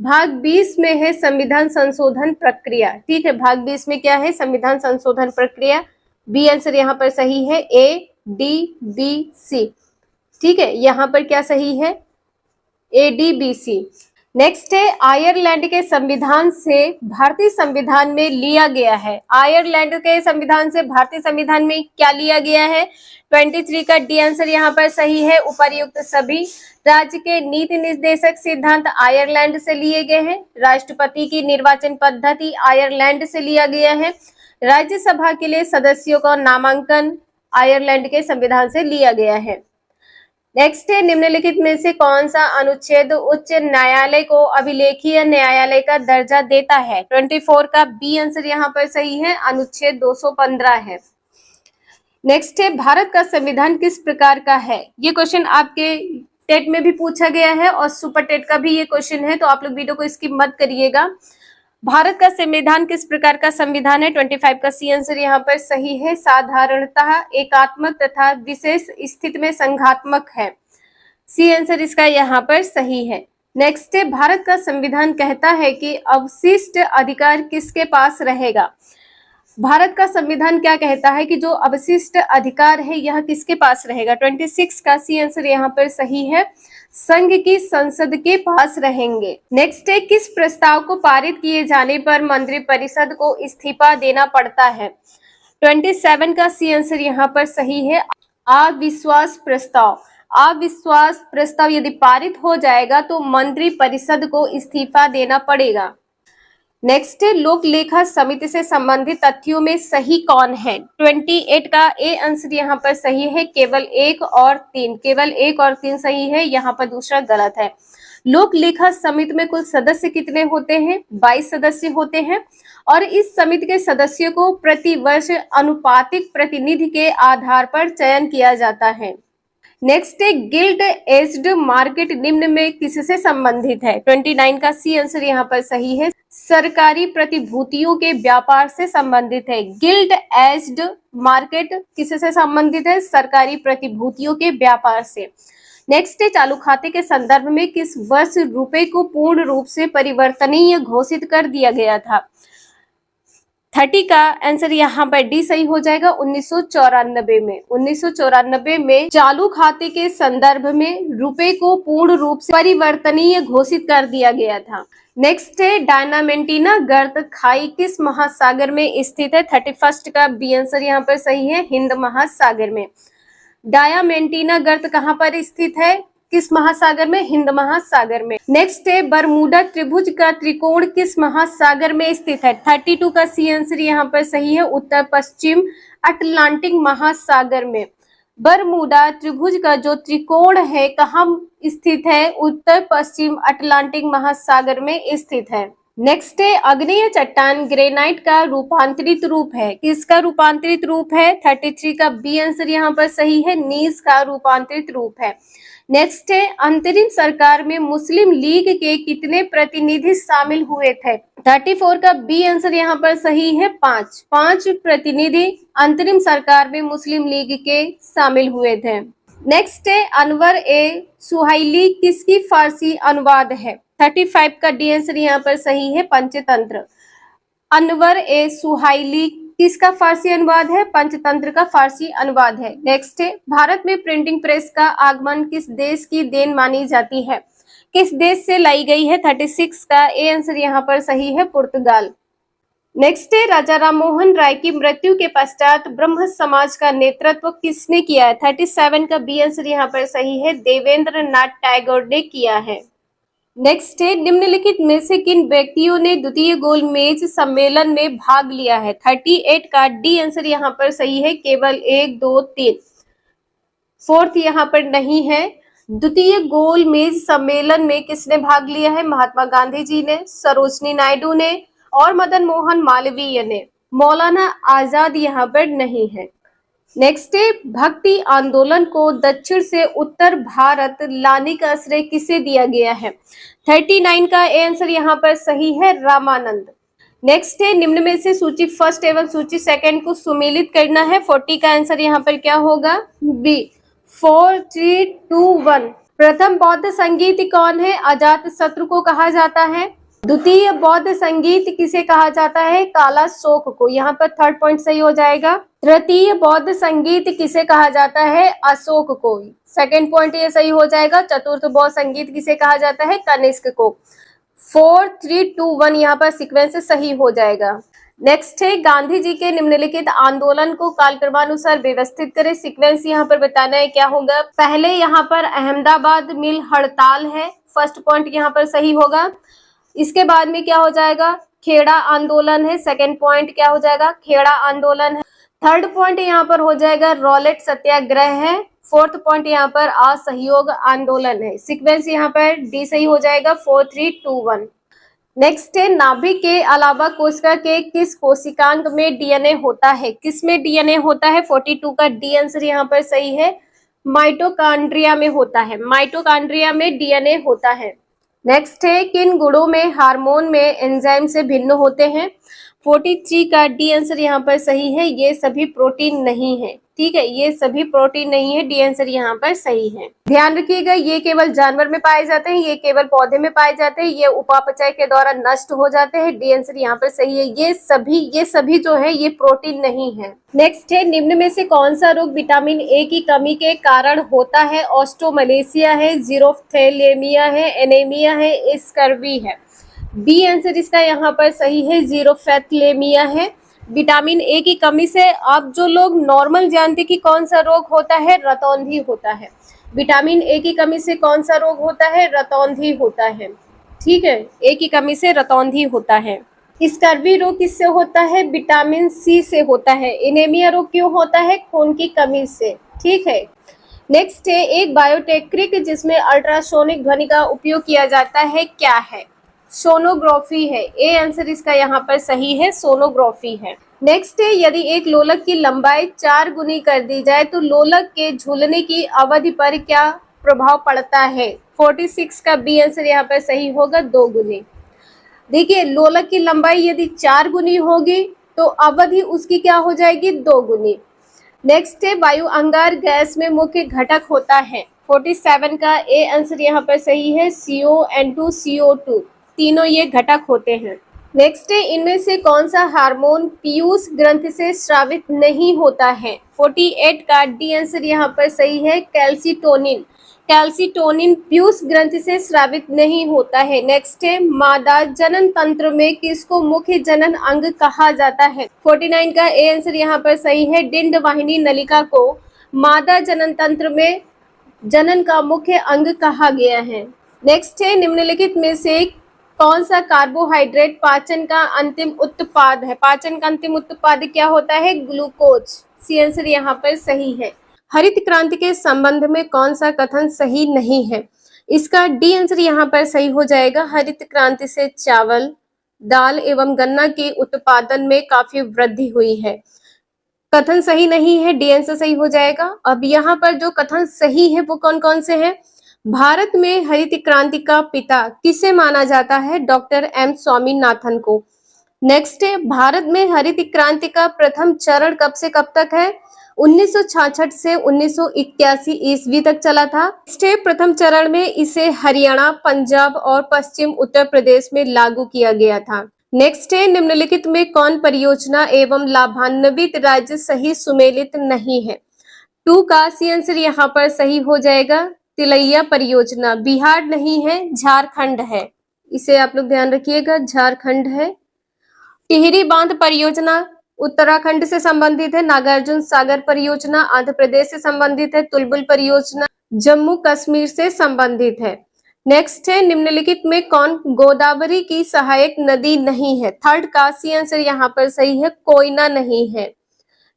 भाग 20 में है संविधान संशोधन प्रक्रिया। ठीक है, भाग 20 में क्या है? संविधान संशोधन प्रक्रिया। बी आंसर यहाँ पर सही है, ए डी बी सी। ठीक है, यहाँ पर क्या सही है? A D B C. Next है, आयरलैंड के संविधान से भारतीय संविधान में लिया गया है। आयरलैंड के संविधान से भारतीय संविधान में क्या लिया गया है? 23 का डी आंसर यहाँ पर सही है। उपर्युक्त सभी राज्य के नीति निर्देशक सिद्धांत आयरलैंड से लिए गए हैं। राष्ट्रपति की निर्वाचन पद्धति आयरलैंड से लिया गया है। राज्यसभा के लिए सदस्यों का नामांकन आयरलैंड के संविधान से लिया गया है। नेक्स्ट है, निम्नलिखित में से कौन सा अनुच्छेद उच्च न्यायालय को अभिलेखीय न्यायालय का दर्जा देता है? 24 का बी आंसर यहाँ पर सही है, अनुच्छेद 215 है। नेक्स्ट है, भारत का संविधान किस प्रकार का है? ये क्वेश्चन आपके टेट में भी पूछा गया है और सुपर टेट का भी ये क्वेश्चन है, तो आप लोग वीडियो को स्किप मत करिएगा। भारत का संविधान किस प्रकार का संविधान है? 25 का सी आंसर यहाँ पर सही है। साधारणतः एकात्मक तथा विशेष स्थिति में संघात्मक है। सी आंसर इसका यहाँ पर सही है। नेक्स्ट है, भारत का संविधान कहता है कि अवशिष्ट अधिकार किसके पास रहेगा? भारत का संविधान क्या कहता है कि जो अवशिष्ट अधिकार है यह किसके पास रहेगा? 26 का सी आंसर यहाँ पर सही है, संघ की संसद के पास रहेंगे। नेक्स्ट है, किस प्रस्ताव को पारित किए जाने पर मंत्रिपरिषद को इस्तीफा देना पड़ता है? 27 का सी आंसर यहाँ पर सही है, अविश्वास प्रस्ताव। अविश्वास प्रस्ताव यदि पारित हो जाएगा तो मंत्रिपरिषद को इस्तीफा देना पड़ेगा। नेक्स्ट है, लोक लेखा समिति से संबंधित तथ्यों में सही कौन है? 28 का ए आंसर यहाँ पर सही है, केवल 1 और 3। केवल 1 और 3 सही है, यहाँ पर दूसरा गलत है। लोक लेखा समिति में कुल सदस्य कितने होते हैं? 22 सदस्य होते हैं और इस समिति के सदस्यों को प्रति वर्ष अनुपातिक प्रतिनिधि के आधार पर चयन किया जाता है। नेक्स्ट है, गिल्ड एज्ड मार्केट निम्न में किससे संबंधित है? 29 का सी आंसर यहाँ पर सही है, सरकारी प्रतिभूतियों के व्यापार से संबंधित है। गिल्ड एज्ड मार्केट किससे संबंधित है? सरकारी प्रतिभूतियों के व्यापार से। नेक्स्ट है, चालू खाते के संदर्भ में किस वर्ष रुपए को पूर्ण रूप से परिवर्तनीय घोषित कर दिया गया था? 30 का आंसर यहाँ पर डी सही हो जाएगा, 1994 में। 1994 में चालू खाते के संदर्भ में रुपए को पूर्ण रूप से परिवर्तनीय घोषित कर दिया गया था। नेक्स्ट है, डायनामेंटिना गर्त खाई किस महासागर में स्थित है? 31 का बी आंसर यहाँ पर सही है, हिंद महासागर में। डायनामेंटिना गर्त कहाँ पर स्थित है? किस महासागर में? हिंद महासागर में। नेक्स्ट है, बरमूडा त्रिभुज का त्रिकोण किस महासागर में स्थित है? 32 का सी आंसर यहाँ पर सही है, उत्तर पश्चिम अटलांटिक महासागर में। बरमूडा त्रिभुज का जो त्रिकोण है कहाँ स्थित है? उत्तर पश्चिम अटलांटिक महासागर में स्थित है। नेक्स्ट है, अग्नेय चट्टान ग्रेनाइट का रूपांतरित रूप है। किसका रूपांतरित रूप है? 33 का बी आंसर यहाँ पर सही है, नीस का रूपांतरित रूप है। नेक्स्ट है, अंतरिम सरकार में मुस्लिम लीग के कितने प्रतिनिधि शामिल हुए थे? 34 का बी आंसर यहाँ पर सही है, 5 प्रतिनिधि अंतरिम सरकार में मुस्लिम लीग के शामिल हुए थे। नेक्स्ट है, अनवर ए सुहाइली किसकी फारसी अनुवाद है? 35 का डी आंसर यहाँ पर सही है, पंचतंत्र। अनवर ए सुहाइली किसका फारसी अनुवाद है? पंचतंत्र का फारसी अनुवाद है। नेक्स्ट है, भारत में प्रिंटिंग प्रेस का आगमन किस देश की देन मानी जाती है? किस देश से लाई गई है? 36 का ए आंसर यहाँ पर सही है, पुर्तगाल। नेक्स्ट है, राजा राममोहन राय की मृत्यु के पश्चात ब्रह्म समाज का नेतृत्व किसने किया है? 37 का बी आंसर यहाँ पर सही है, देवेंद्र नाथ टैगोर ने किया है। नेक्स्ट है, निम्नलिखित में से किन व्यक्तियों ने द्वितीय गोलमेज सम्मेलन में भाग लिया है? 38 का डी आंसर यहाँ पर सही है, केवल 1, 2, 3। फोर्थ यहाँ पर नहीं है। द्वितीय गोलमेज सम्मेलन में किसने भाग लिया है? महात्मा गांधी जी ने, सरोजनी नायडू ने और मदन मोहन मालवीय ने। मौलाना आजाद यहाँ पर नहीं है। नेक्स्ट है, भक्ति आंदोलन को दक्षिण से उत्तर भारत लाने का श्रेय किसे दिया गया है? 39 का ए आंसर यहाँ पर सही है, रामानंद। नेक्स्ट है, निम्न में से सूची फर्स्ट एवं सूची सेकंड को सुमेलित करना है। 40 का आंसर यहाँ पर क्या होगा? बी। 4 3 2 1। प्रथम बौद्ध संगीत कौन है? अजात शत्रु को कहा जाता है। द्वितीय बौद्ध संगीत किसे कहा जाता है? काला शोक को। यहाँ पर थर्ड पॉइंट सही हो जाएगा। तृतीय बौद्ध संगीत किसे कहा जाता है? अशोक को। सेकंड पॉइंट ये सही हो जाएगा। चतुर्थ बौद्ध संगीत किसे कहा जाता है? कनिष्क को। 4 3 2 1 यहाँ पर सीक्वेंस सही हो जाएगा। नेक्स्ट है, गांधी जी के निम्नलिखित आंदोलन को कालक्रमानुसार व्यवस्थित करें। सीक्वेंस यहाँ पर बताना है क्या होगा। पहले यहाँ पर अहमदाबाद मिल हड़ताल है, फर्स्ट पॉइंट यहाँ पर सही होगा। इसके बाद में क्या हो जाएगा? खेड़ा आंदोलन है, सेकंड पॉइंट क्या हो जाएगा? खेड़ा आंदोलन है। थर्ड पॉइंट यहाँ पर हो जाएगा रॉलेट सत्याग्रह है। फोर्थ पॉइंट यहाँ पर असहयोग आंदोलन है। सीक्वेंस यहाँ पर डी सही हो जाएगा। 4 3 2 1। नेक्स्ट है, नाभिक के अलावा कोशिका के किस कोशिकांग में डीएनए होता है? किस में डीएनए होता है? 42 का डी आंसर यहाँ पर सही है, माइटोकॉन्ड्रिया में होता है। माइटोकॉन्ड्रिया में डीएनए होता है। नेक्स्ट है, किन गुणों में हार्मोन में एंजाइम से भिन्न होते हैं? 43 का डी आंसर यहाँ पर सही है, ये सभी प्रोटीन नहीं है। ठीक है, ये सभी प्रोटीन नहीं है, डी आंसर यहाँ पर सही है। ध्यान रखिएगा, ये केवल जानवर में पाए जाते हैं, ये केवल पौधे में पाए जाते हैं, ये उपापचय के द्वारा नष्ट हो जाते हैं। डी आंसर यहाँ पर सही है। ये सभी जो है ये प्रोटीन नहीं है। नेक्स्ट है, निम्न में से कौन सा रोग विटामिन ए की कमी के कारण होता है? ऑस्टोमलेशिया है, जीरोफ्थेलेमिया है, एनीमिया है, स्कर्वी है। बी आंसर इसका यहाँ पर सही है, जीरोफ्थेलेमिया है। विटामिन ए की कमी से आप जो लोग नॉर्मल जानते कि कौन सा रोग होता है? रतौंधी होता है। विटामिन ए की कमी से कौन सा रोग होता है? रतौंधी होता है। ठीक है, ए की कमी से रतौंधी होता है। स्कर्वी रोग किससे होता है? विटामिन सी से होता है। एनीमिया रोग क्यों होता है? खून की कमी से। ठीक है। नेक्स्ट है, एक बायोटेक्निक जिसमें अल्ट्रासोनिक ध्वनि का उपयोग किया जाता है क्या है? सोनोग्राफी है। ए आंसर इसका यहाँ पर सही है, सोनोग्राफी है। नेक्स्ट है, यदि एक लोलक की लंबाई 4 गुनी कर दी जाए तो लोलक के झूलने की अवधि पर क्या प्रभाव पड़ता है? 46 का बी आंसर यहाँ पर सही होगा, 2 गुनी। देखिए, लोलक की लंबाई यदि 4 गुनी होगी तो अवधि उसकी क्या हो जाएगी? 2 गुनी। नेक्स्ट है, वायु अंगार गैस में मुख्य घटक होता है। 47 का ए आंसर यहाँ पर सही है, CO N2 CO2, तीनों ये घटक होते हैं। नेक्स्ट है, इनमें से कौन सा हार्मोन पीयूष ग्रंथि से स्रावित नहीं होता है? 48 का डी आंसर यहाँ पर सही है, कैल्सिटोनिन। कैल्सिटोनिन पीयूष ग्रंथि से स्रावित नहीं होता है। नेक्स्ट है, मादा जनन तंत्र में किसको मुख्य जनन अंग कहा जाता है? 49 का ए आंसर यहाँ पर सही है, डिंड वाहिनी नलिका को मादा जनन तंत्र में जनन का मुख्य अंग कहा गया है। नेक्स्ट है, निम्नलिखित में से कौन सा कार्बोहाइड्रेट पाचन का अंतिम उत्पाद है? पाचन का अंतिम उत्पाद क्या होता है? ग्लूकोज। सी आंसर यहाँ पर सही है। हरित क्रांति के संबंध में कौन सा कथन सही नहीं है? इसका डी आंसर यहाँ पर सही हो जाएगा। हरित क्रांति से चावल, दाल एवं गन्ना के उत्पादन में काफी वृद्धि हुई है। कथन सही नहीं है, डी आंसर सही हो जाएगा। अब यहाँ पर जो कथन सही है वो कौन कौन से हैं? भारत में हरित क्रांति का पिता किसे माना जाता है? डॉक्टर एम स्वामीनाथन को। नेक्स्ट है, भारत में हरित क्रांति का प्रथम चरण कब से कब तक है? 1966 से 1981 ईस्वी तक चला था। नेक्स्ट है, प्रथम चरण में इसे हरियाणा, पंजाब और पश्चिम उत्तर प्रदेश में लागू किया गया था। नेक्स्ट है, निम्नलिखित में कौन परियोजना एवं लाभान्वित राज्य सही सुमेलित नहीं है? 2 का सी आंसर यहाँ पर सही हो जाएगा, तिलैया परियोजना। बिहार नहीं है, झारखंड है, इसे आप लोग ध्यान रखिएगा, झारखंड है। टिहरी बांध परियोजना उत्तराखंड से संबंधित है। नागार्जुन सागर परियोजना आंध्र प्रदेश से संबंधित है। तुलबुल परियोजना जम्मू कश्मीर से संबंधित है। नेक्स्ट है, निम्नलिखित में कौन गोदावरी की सहायक नदी नहीं है? थर्ड का सी आंसर यहाँ पर सही है, कोयना नहीं है।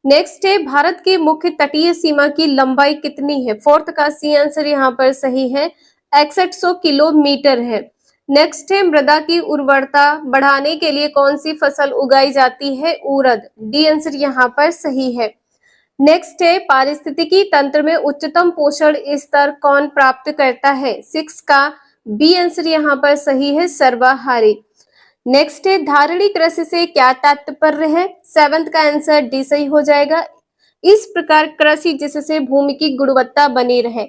नेक्स्ट है, भारत की मुख्य तटीय सीमा की लंबाई कितनी है? फोर्थ का सी आंसर यहाँ पर सही है, 6100 किलोमीटर है। नेक्स्ट है, मृदा की उर्वरता बढ़ाने के लिए कौन सी फसल उगाई जाती है? उड़द। डी आंसर यहाँ पर सही है। नेक्स्ट है पारिस्थितिकी तंत्र में उच्चतम पोषण स्तर कौन प्राप्त करता है? 6 का बी आंसर यहाँ पर सही है, सर्वाहारी। नेक्स्ट है धारणी कृषि से क्या तात्पर्य है? 7th का आंसर डी सही हो जाएगा। इस प्रकार कृषि जिससे भूमि की गुणवत्ता बनी रहे,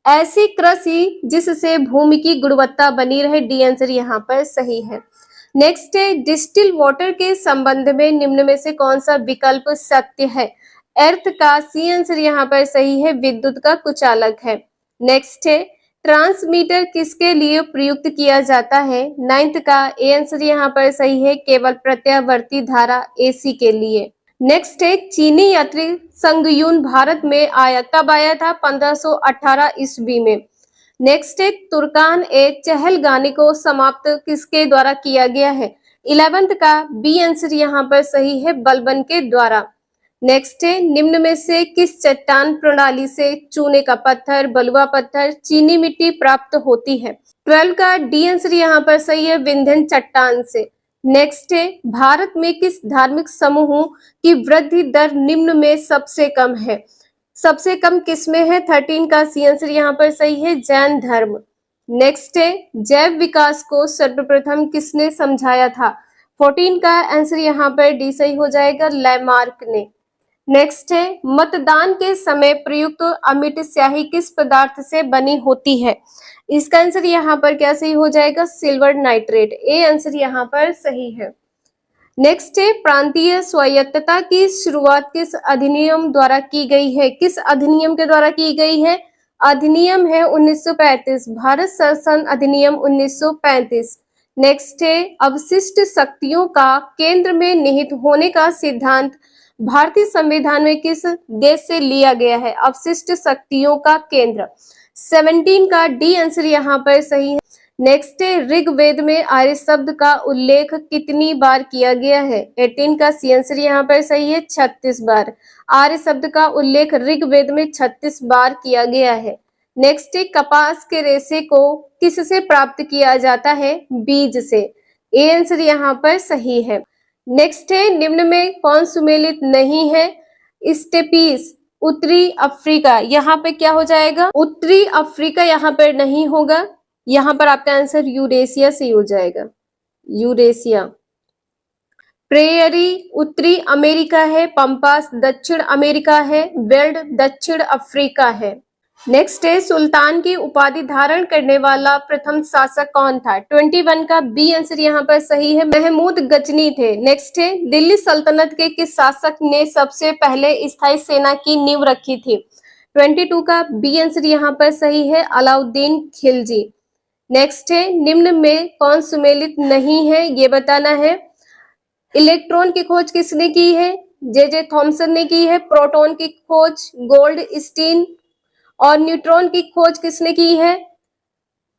ऐसी कृषि जिससे भूमि की गुणवत्ता बनी रहे, डी आंसर यहाँ पर सही है। नेक्स्ट है डिस्टिल वाटर के संबंध में निम्न में से कौन सा विकल्प सत्य है? अर्थ का सी आंसर यहाँ पर सही है, विद्युत का कुचालक है। नेक्स्ट है ट्रांसमीटर किसके लिए प्रयुक्त किया जाता है? 9th का ए आंसर यहाँ पर सही है, केवल प्रत्यावर्ती धारा एसी के लिए। नेक्स्ट है चीनी यात्री संगयून भारत में आया, कब आया था? 1518 ईस्वी में। नेक्स्ट है तुर्कान ए चहलगानी को समाप्त किसके द्वारा किया गया है? 11th का बी आंसर यहाँ पर सही है, बलबन के द्वारा। नेक्स्ट है निम्न में से किस चट्टान प्रणाली से चूने का पत्थर, बलुआ पत्थर, चीनी मिट्टी प्राप्त होती है? 12 का डी आंसर यहाँ पर सही है, विंध्यन चट्टान से। नेक्स्ट है भारत में किस धार्मिक समूह की वृद्धि दर निम्न में सबसे कम है? सबसे कम किस में है? 13 का सी आंसर यहाँ पर सही है, जैन धर्म। नेक्स्ट है जैव विकास को सर्वप्रथम किसने समझाया था? 14 का आंसर यहाँ पर डी सही हो जाएगा, लैमार्क ने। नेक्स्ट है मतदान के समय प्रयुक्त अमिट स्याही किस पदार्थ से बनी होती है? इसका आंसर यहाँ पर क्या सही हो जाएगा? सिल्वर नाइट्रेट, ए आंसर यहाँ पर सही है। नेक्स्ट है प्रांतीय स्वायत्तता की शुरुआत किस अधिनियम द्वारा की गई है? किस अधिनियम के द्वारा की गई है? अधिनियम है 1935, भारत शासन अधिनियम 1935। नेक्स्ट है अवशिष्ट शक्तियों का केंद्र में निहित होने का सिद्धांत भारतीय संविधान में किस देश से लिया गया है? अवशिष्ट शक्तियों का केंद्र। 17 का डी आंसर यहाँ पर सही है। नेक्स्ट है ऋग्वेद में आर्य शब्द का उल्लेख कितनी बार किया गया है? 18 का सी आंसर यहाँ पर सही है, 36 बार। आर्य शब्द का उल्लेख ऋग्वेद में 36 बार किया गया है। नेक्स्ट है कपास के रेशे को किससे प्राप्त किया जाता है? बीज से, ए आंसर यहाँ पर सही है। नेक्स्ट है निम्न में कौन सुमेलित नहीं है? स्टेपीज, उत्तरी अफ्रीका, यहाँ पे क्या हो जाएगा? उत्तरी अफ्रीका यहाँ पर नहीं होगा, यहाँ पर आपका आंसर यूरेशिया से हो जाएगा, यूरेशिया। प्रेयरी उत्तरी अमेरिका है, पंपास दक्षिण अमेरिका है, वेल्ड दक्षिण अफ्रीका है। नेक्स्ट है सुल्तान की उपाधि धारण करने वाला प्रथम शासक कौन था? 21 का बी आंसर यहाँ पर सही है, महमूद गजनी थे। नेक्स्ट है दिल्ली सल्तनत के किस शासक ने सबसे पहले स्थायी सेना की नींव रखी थी? 22 का बी आंसर यहाँ पर सही है, अलाउद्दीन खिलजी। नेक्स्ट है निम्न में कौन सुमेलित नहीं है, ये बताना है। इलेक्ट्रॉन की खोज किसने की है? जे थॉमसन ने की है। प्रोटॉन की खोज गोल्ड स्टीन, और न्यूट्रॉन की खोज किसने की है?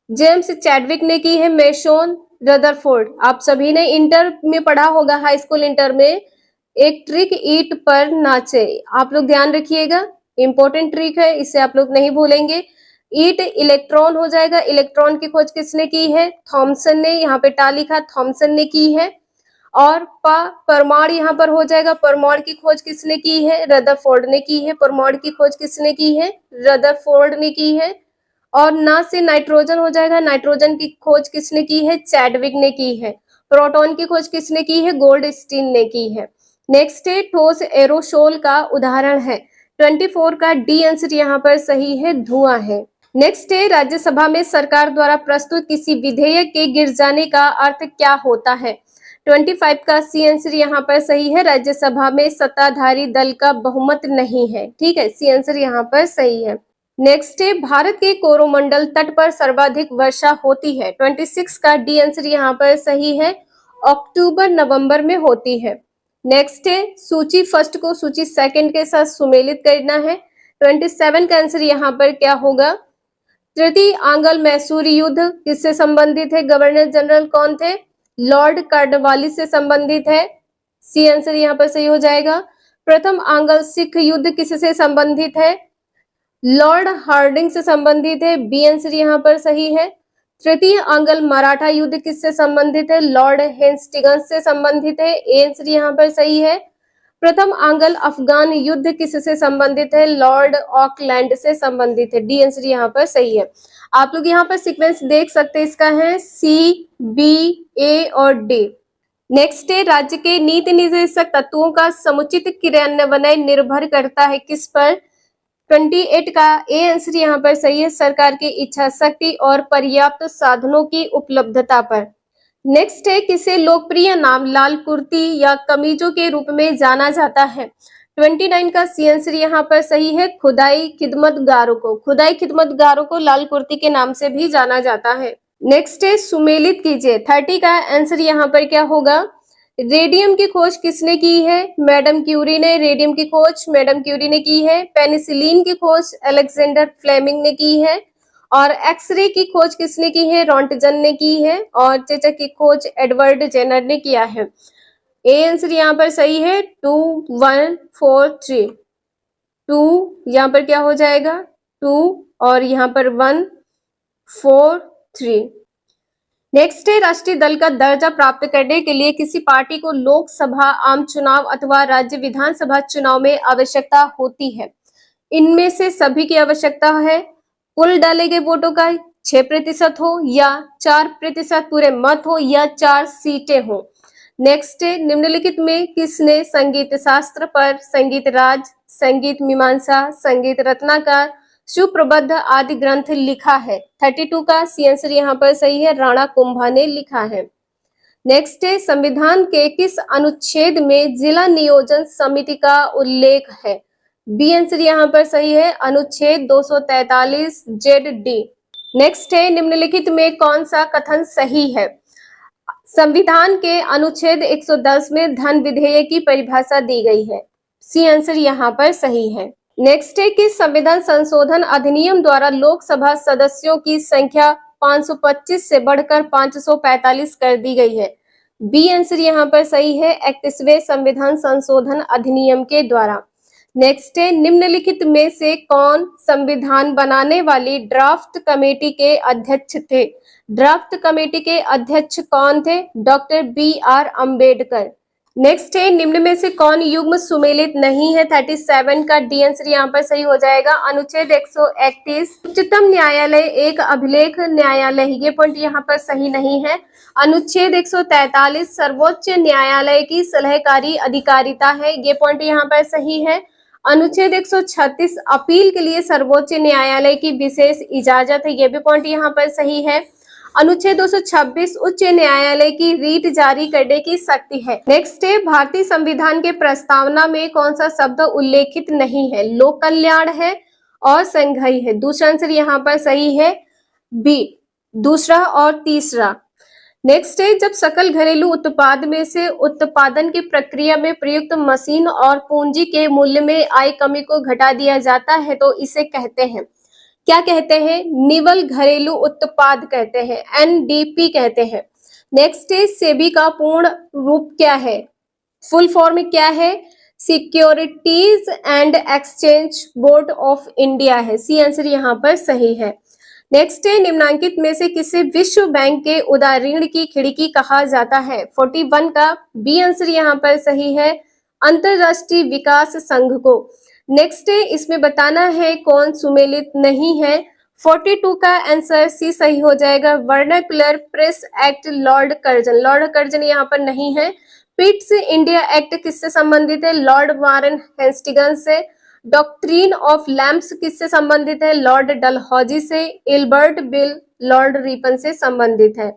जेम्स चैडविक ने की है। मेशोन रदरफोर्ड। आप सभी ने इंटर में पढ़ा होगा, हाई स्कूल इंटर में, एक ट्रिक ईट पर नाचे, आप लोग ध्यान रखिएगा, इंपॉर्टेंट ट्रिक है, इसे आप लोग नहीं भूलेंगे। ईट इलेक्ट्रॉन हो जाएगा। इलेक्ट्रॉन की खोज किसने की है? थॉमसन ने, यहाँ पे टा लिखा, थॉमसन ने की है। और परमाणु यहाँ पर हो जाएगा, परमाणु की खोज किसने की है? रदरफोर्ड ने की है। परमाणु की खोज किसने की है? रदरफोर्ड ने की है। और ना से नाइट्रोजन हो जाएगा, नाइट्रोजन की खोज किसने की है? चैडविक ने की है। प्रोटॉन की खोज किसने की है? गोल्डस्टीन ने की है। नेक्स्ट है ठोस एरोसोल का उदाहरण है। 24 का डी आंसर यहाँ पर सही है, धुआं है। नेक्स्ट है राज्यसभा में सरकार द्वारा प्रस्तुत किसी विधेयक के गिर जाने का अर्थ क्या होता है? 25 का सी आंसर यहाँ पर सही है, राज्यसभा में सत्ताधारी दल का बहुमत नहीं है। ठीक है, सी आंसर यहाँ पर सही है। नेक्स्ट है भारत के कोरोमंडल तट पर सर्वाधिक वर्षा होती है। 26 का डी आंसर यहाँ पर सही है, अक्टूबर नवंबर में होती है। नेक्स्ट है सूची फर्स्ट को सूची सेकंड के साथ सुमेलित करना है। 27 का आंसर यहाँ पर क्या होगा? तृतीय आंग्ल मैसूर युद्ध किससे संबंधित है? गवर्नर जनरल कौन थे? लॉर्ड कार्नवालिस से संबंधित है, सी आंसर यहाँ पर सही हो जाएगा। प्रथम आंग्ल सिख युद्ध किससे संबंधित है? लॉर्ड हार्डिंग से संबंधित है, बी आंसर यहाँ पर सही है। तृतीय आंग्ल मराठा युद्ध किससे संबंधित है? लॉर्ड हेस्टिंग्स से संबंधित है, ए आंसर यहाँ पर सही है। प्रथम आंग्ल अफगान युद्ध किससे संबंधित है? लॉर्ड ऑकलैंड से संबंधित है। डी आंसर यहाँ पर सही है। आप लोग यहाँ पर सीक्वेंस देख सकते हैं, इसका है सी, बी, ए और डी। नेक्स्ट है, राज्य के नीति निर्देशक तत्वों का समुचित क्रियान्वयन निर्भर करता है किस पर? 28 का ए आंसर यहाँ पर सही है, सरकार की इच्छा शक्ति और पर्याप्त साधनों की उपलब्धता पर। नेक्स्ट है, किसे लोकप्रिय नाम लाल कुर्ती या कमीजों के रूप में जाना जाता है? 29 का सी आंसर यहाँ पर सही है, खुदाई खिदमतगारों को। खुदाई खिदमतगारों को लाल कुर्ती के नाम से भी जाना जाता है। नेक्स्ट है, सुमेलित कीजिए। 30 का आंसर यहाँ पर क्या होगा? रेडियम की खोज किसने की है? मैडम क्यूरी ने रेडियम की खोज मैडम क्यूरी ने की है। पेनिसिलिन की खोज अलेक्जेंडर फ्लेमिंग ने की है। और एक्सरे की खोज किसने की है? रॉन्टजन ने की है। और चेचक की खोज एडवर्ड जेनर ने किया है। ए आंसर यहाँ पर सही है, 2, 1, 4, 3। 2 यहाँ पर क्या हो जाएगा? 2 और यहाँ पर 1, 4, 3। नेक्स्ट है, राष्ट्रीय दल का दर्जा प्राप्त करने के लिए किसी पार्टी को लोकसभा आम चुनाव अथवा राज्य विधानसभा चुनाव में आवश्यकता होती है? इनमें से सभी की आवश्यकता है। कुल डाले गए वोटों का 6% हो या 4% पूरे मत हो या 4 सीटें हो। नेक्स्ट है, निम्नलिखित में किसने संगीत शास्त्र पर संगीत राज, संगीत मीमांसा, संगीत रत्नाकर, सुप्रबंध आदि ग्रंथ लिखा है? 32 का सी आंसर यहाँ पर सही है, राणा कुंभा ने लिखा है। नेक्स्ट है, संविधान के किस अनुच्छेद में जिला नियोजन समिति का उल्लेख है? बी आंसर यहाँ पर सही है, अनुच्छेद 243 जेड डी। नेक्स्ट है, निम्नलिखित में कौन सा कथन सही है? संविधान के अनुच्छेद 110 में धन विधेयक की परिभाषा दी गई है। सी आंसर यहाँ पर सही है। नेक्स्ट है कि संविधान संशोधन अधिनियम द्वारा लोकसभा सदस्यों की संख्या 525 से बढ़कर 545 कर दी गई है। बी आंसर यहाँ पर सही है, 31वें संविधान संशोधन अधिनियम के द्वारा। नेक्स्ट है, निम्नलिखित में से कौन संविधान बनाने वाली ड्राफ्ट कमेटी के अध्यक्ष थे? ड्राफ्ट कमेटी के अध्यक्ष कौन थे? Doctor B R. अंबेडकर। नेक्स्ट है, निम्न में से कौन युग्म सुमेलित नहीं है? 37 का डी आंसर यहाँ पर सही हो जाएगा, अनुच्छेद 131। उच्चतम न्यायालय एक अभिलेख न्यायालय, ये पॉइंट यहाँ पर सही नहीं है। अनुच्छेद 143 सर्वोच्च न्यायालय की सलाहकारी अधिकारिता है, ये पॉइंट यहाँ पर सही है। अनुच्छेद 136 अपील के लिए सर्वोच्च न्यायालय की विशेष इजाजत है, ये भी पॉइंट यहाँ पर सही है। अनुच्छेद 226 उच्च न्यायालय की रीट जारी करने की शक्ति है। नेक्स्ट है, भारतीय संविधान के प्रस्तावना में कौन सा शब्द उल्लेखित नहीं है? लोक कल्याण है और संघई है। दूसरा आंसर यहाँ पर सही है, बी, दूसरा और तीसरा। नेक्स्ट है, जब सकल घरेलू उत्पाद में से उत्पादन की प्रक्रिया में प्रयुक्त मशीन और पूंजी के मूल्य में आई कमी को घटा दिया जाता है तो इसे कहते हैं, क्या कहते हैं? निवल घरेलू उत्पाद कहते हैं, एनडीपी कहते हैं। नेक्स्ट है, सेबी का पूर्ण रूप क्या है? फुल फॉर्म क्या है? Securities and exchange board of India है। सी आंसर यहाँ पर सही है। नेक्स्ट है, निम्नांकित में से किसे विश्व बैंक के उदार ऋण की खिड़की कहा जाता है? 41 का बी आंसर यहाँ पर सही है, अंतरराष्ट्रीय विकास संघ को। नेक्स्ट है, इसमें बताना है कौन सुमेलित नहीं है। 42 का आंसर सी सही हो जाएगा, vernacular press act Lord Curzon. Lord Curzon यहाँ पर नहीं है। पिट्स इंडिया एक्ट किससे संबंधित है? लॉर्ड वारन हेस्टिंग्स से। डॉक्ट्रीन ऑफ लैम्प्स किससे संबंधित है? लॉर्ड डलहौजी से। इल्बर्ट बिल लॉर्ड रिपन से संबंधित है।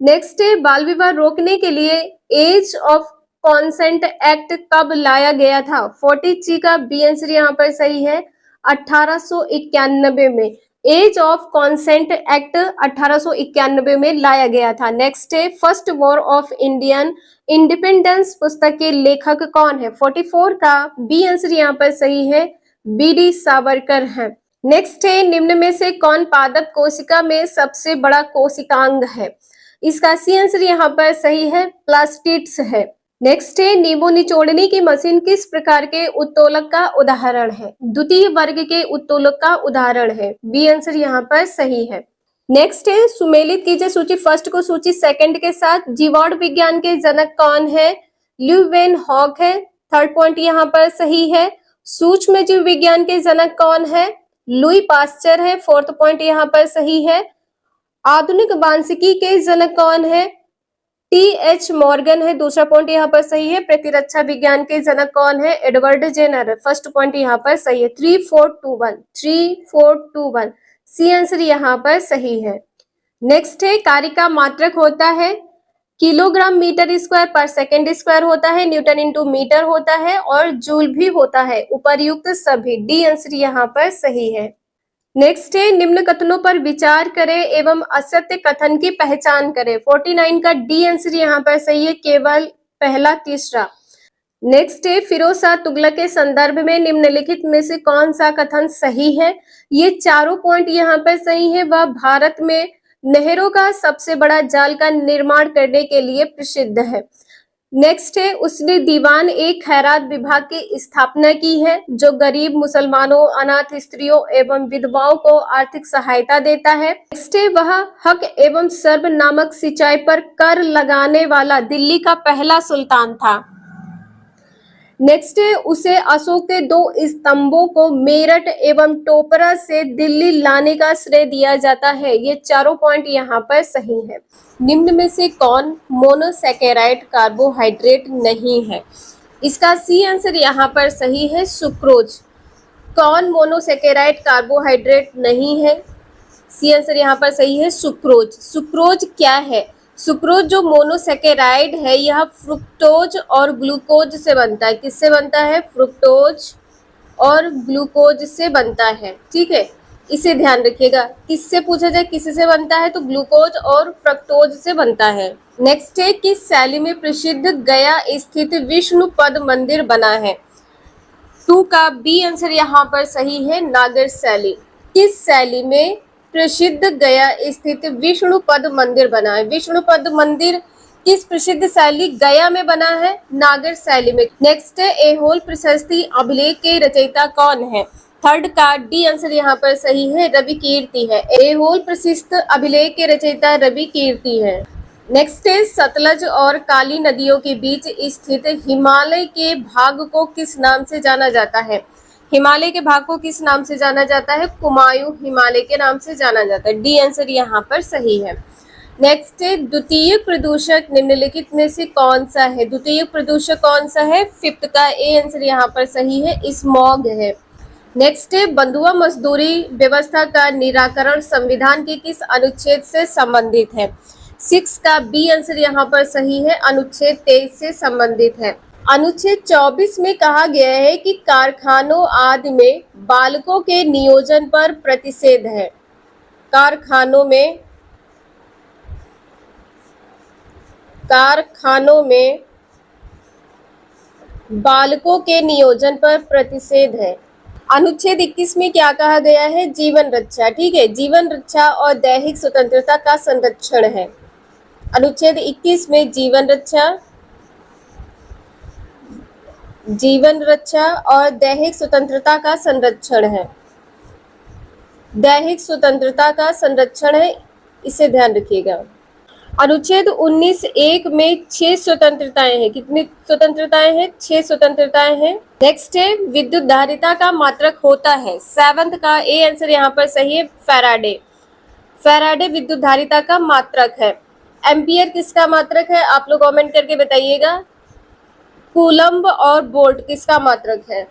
नेक्स्ट है, बाल विवाह रोकने के लिए एज ऑफ कॉन्सेंट एक्ट कब लाया गया था? 43 का बी आंसर यहाँ पर सही है, 1891 में। एज ऑफ कॉन्सेंट एक्ट 1891 में लाया गया था। नेक्स्ट है, first war of Indian independence पुस्तक के लेखक कौन है? 44 का बी आंसर यहाँ पर सही है, बी.डी. सावरकर है। नेक्स्ट है, निम्न में से कौन पादप कोशिका में सबसे बड़ा कोशिकांग है? इसका सी आंसर यहाँ पर सही है, प्लास्टिड्स है। नेक्स्ट है, नींबू निचोड़ने की मशीन किस प्रकार के उत्तोलक का उदाहरण है? द्वितीय वर्ग के उत्तोलक का उदाहरण है। बी आंसर यहाँ पर सही है। नेक्स्ट है, सुमेलित कीजिए सूची फर्स्ट को सूची सेकंड के साथ। जीवाणु विज्ञान के जनक कौन है? ल्यूवेन हॉक है। थर्ड पॉइंट यहाँ पर सही है। सूक्ष्म जीव विज्ञान के जनक कौन है? लुई पास्चर है। फोर्थ पॉइंट यहाँ पर सही है। आधुनिक वानिकी के जनक कौन है? टी.एच. मॉर्गन है। दूसरा पॉइंट यहाँ पर सही है। प्रतिरक्षा विज्ञान के जनक कौन है? Edward Jenner. फर्स्ट पॉइंट यहाँ पर सही है। 3 4 2 1 सी आंसर यहाँ पर सही है। नेक्स्ट है, कार्य का मात्रक होता है किलोग्राम मीटर स्क्वायर पर सेकेंड स्क्वायर होता है, न्यूटन इंटू मीटर होता है और जूल भी होता है। उपर्युक्त सभी। डी आंसर यहाँ पर सही है। नेक्स्ट है, निम्न कथनों पर विचार करें एवं असत्य कथन की पहचान करें। 49 का डी आंसर यहाँ पर सही है, केवल पहला तीसरा। नेक्स्ट है, फिरोज शाह तुगलक के संदर्भ में निम्नलिखित में से कौन सा कथन सही है? ये चारों पॉइंट यहाँ पर सही है। वह भारत में नहरों का सबसे बड़ा जाल का निर्माण करने के लिए प्रसिद्ध है। नेक्स्ट है, उसने दीवान ए खैरात विभाग की स्थापना की है जो गरीब मुसलमानों, अनाथ स्त्रियों एवं विधवाओं को आर्थिक सहायता देता है। नेक्स्ट है, वह हक एवं सर्ब नामक सिंचाई पर कर लगाने वाला दिल्ली का पहला सुल्तान था। नेक्स्ट है, उसे अशोक के 2 स्तंभों को मेरठ एवं टोपरा से दिल्ली लाने का श्रेय दिया जाता है। ये चारों पॉइंट यहाँ पर सही है। निम्न में से कौन मोनोसैकेराइड कार्बोहाइड्रेट नहीं है? इसका सी आंसर यहाँ पर सही है, सुक्रोज। कौन मोनोसैकेराइड कार्बोहाइड्रेट नहीं है? सी आंसर यहाँ पर सही है, सुक्रोज। सुक्रोज क्या है? सुक्रोज जो मोनोसैकेराइड है यह फ्रुक्टोज और ग्लूकोज से बनता है। किससे बनता है? फ्रुक्टोज और ग्लूकोज से बनता है। ठीक है, इसे ध्यान रखिएगा। किससे पूछा जाए किससे बनता है, तो ग्लूकोज और फ्रक्टोज से बनता है। नेक्स्ट है, किस शैली में प्रसिद्ध गया स्थित विष्णुपद मंदिर बना है? 2 का बी आंसर यहाँ पर सही है, नागर शैली। किस शैली में प्रसिद्ध गया स्थित विष्णुपद मंदिर बना है? विष्णुपद मंदिर किस प्रसिद्ध शैली गया में बना है? नागर शैली में। नेक्स्ट है, ऐहोल प्रशस्ति अभिलेख के रचयिता कौन है? थर्ड का डी आंसर यहाँ पर सही है, रवि कीर्ति है। ऐहोल प्रशस्ति अभिलेख के रचयिता रवि कीर्ति है। नेक्स्ट है, सतलज और काली नदियों के बीच स्थित हिमालय के भाग को किस नाम से जाना जाता है? हिमालय के भाग को किस नाम से जाना जाता है? कुमायूं हिमालय के नाम से जाना जाता है। डी आंसर यहाँ पर सही है। नेक्स्ट है, द्वितीय प्रदूषक निम्नलिखित में से कौन सा है? द्वितीय प्रदूषक कौन सा है? फिफ्थ का ए आंसर यहाँ पर सही है, स्मॉग है। नेक्स्ट है, बंधुआ मजदूरी व्यवस्था का निराकरण संविधान के किस अनुच्छेद से संबंधित है? 6 का बी आंसर यहाँ पर सही है, अनुच्छेद 23 से संबंधित है। अनुच्छेद 24 में कहा गया है कि कारखानों आदि में बालकों के नियोजन पर प्रतिषेध है। कारखानों में बालकों के नियोजन पर प्रतिषेध है। अनुच्छेद 21 में क्या कहा गया है? जीवन रक्षा। ठीक है, जीवन रक्षा और दैहिक स्वतंत्रता का संरक्षण है। अनुच्छेद 21 में जीवन रक्षा और दैहिक स्वतंत्रता का संरक्षण है। दैहिक स्वतंत्रता का संरक्षण है, इसे ध्यान रखिएगा। अनुच्छेद 19(1) में 6 स्वतंत्रताएं हैं। कितनी स्वतंत्रताएं हैं? 6 स्वतंत्रताएं हैं। नेक्स्ट है, विद्युत धारिता का मात्रक होता है। 7th का ए आंसर यहाँ पर सही है, फैराडे। फैराडे विद्युत धारिता का मात्रक है। एम्पियर किसका मात्रक है? आप लोग कमेंट करके बताइएगा। कूलम्ब और वोल्ट किसका मात्रक है?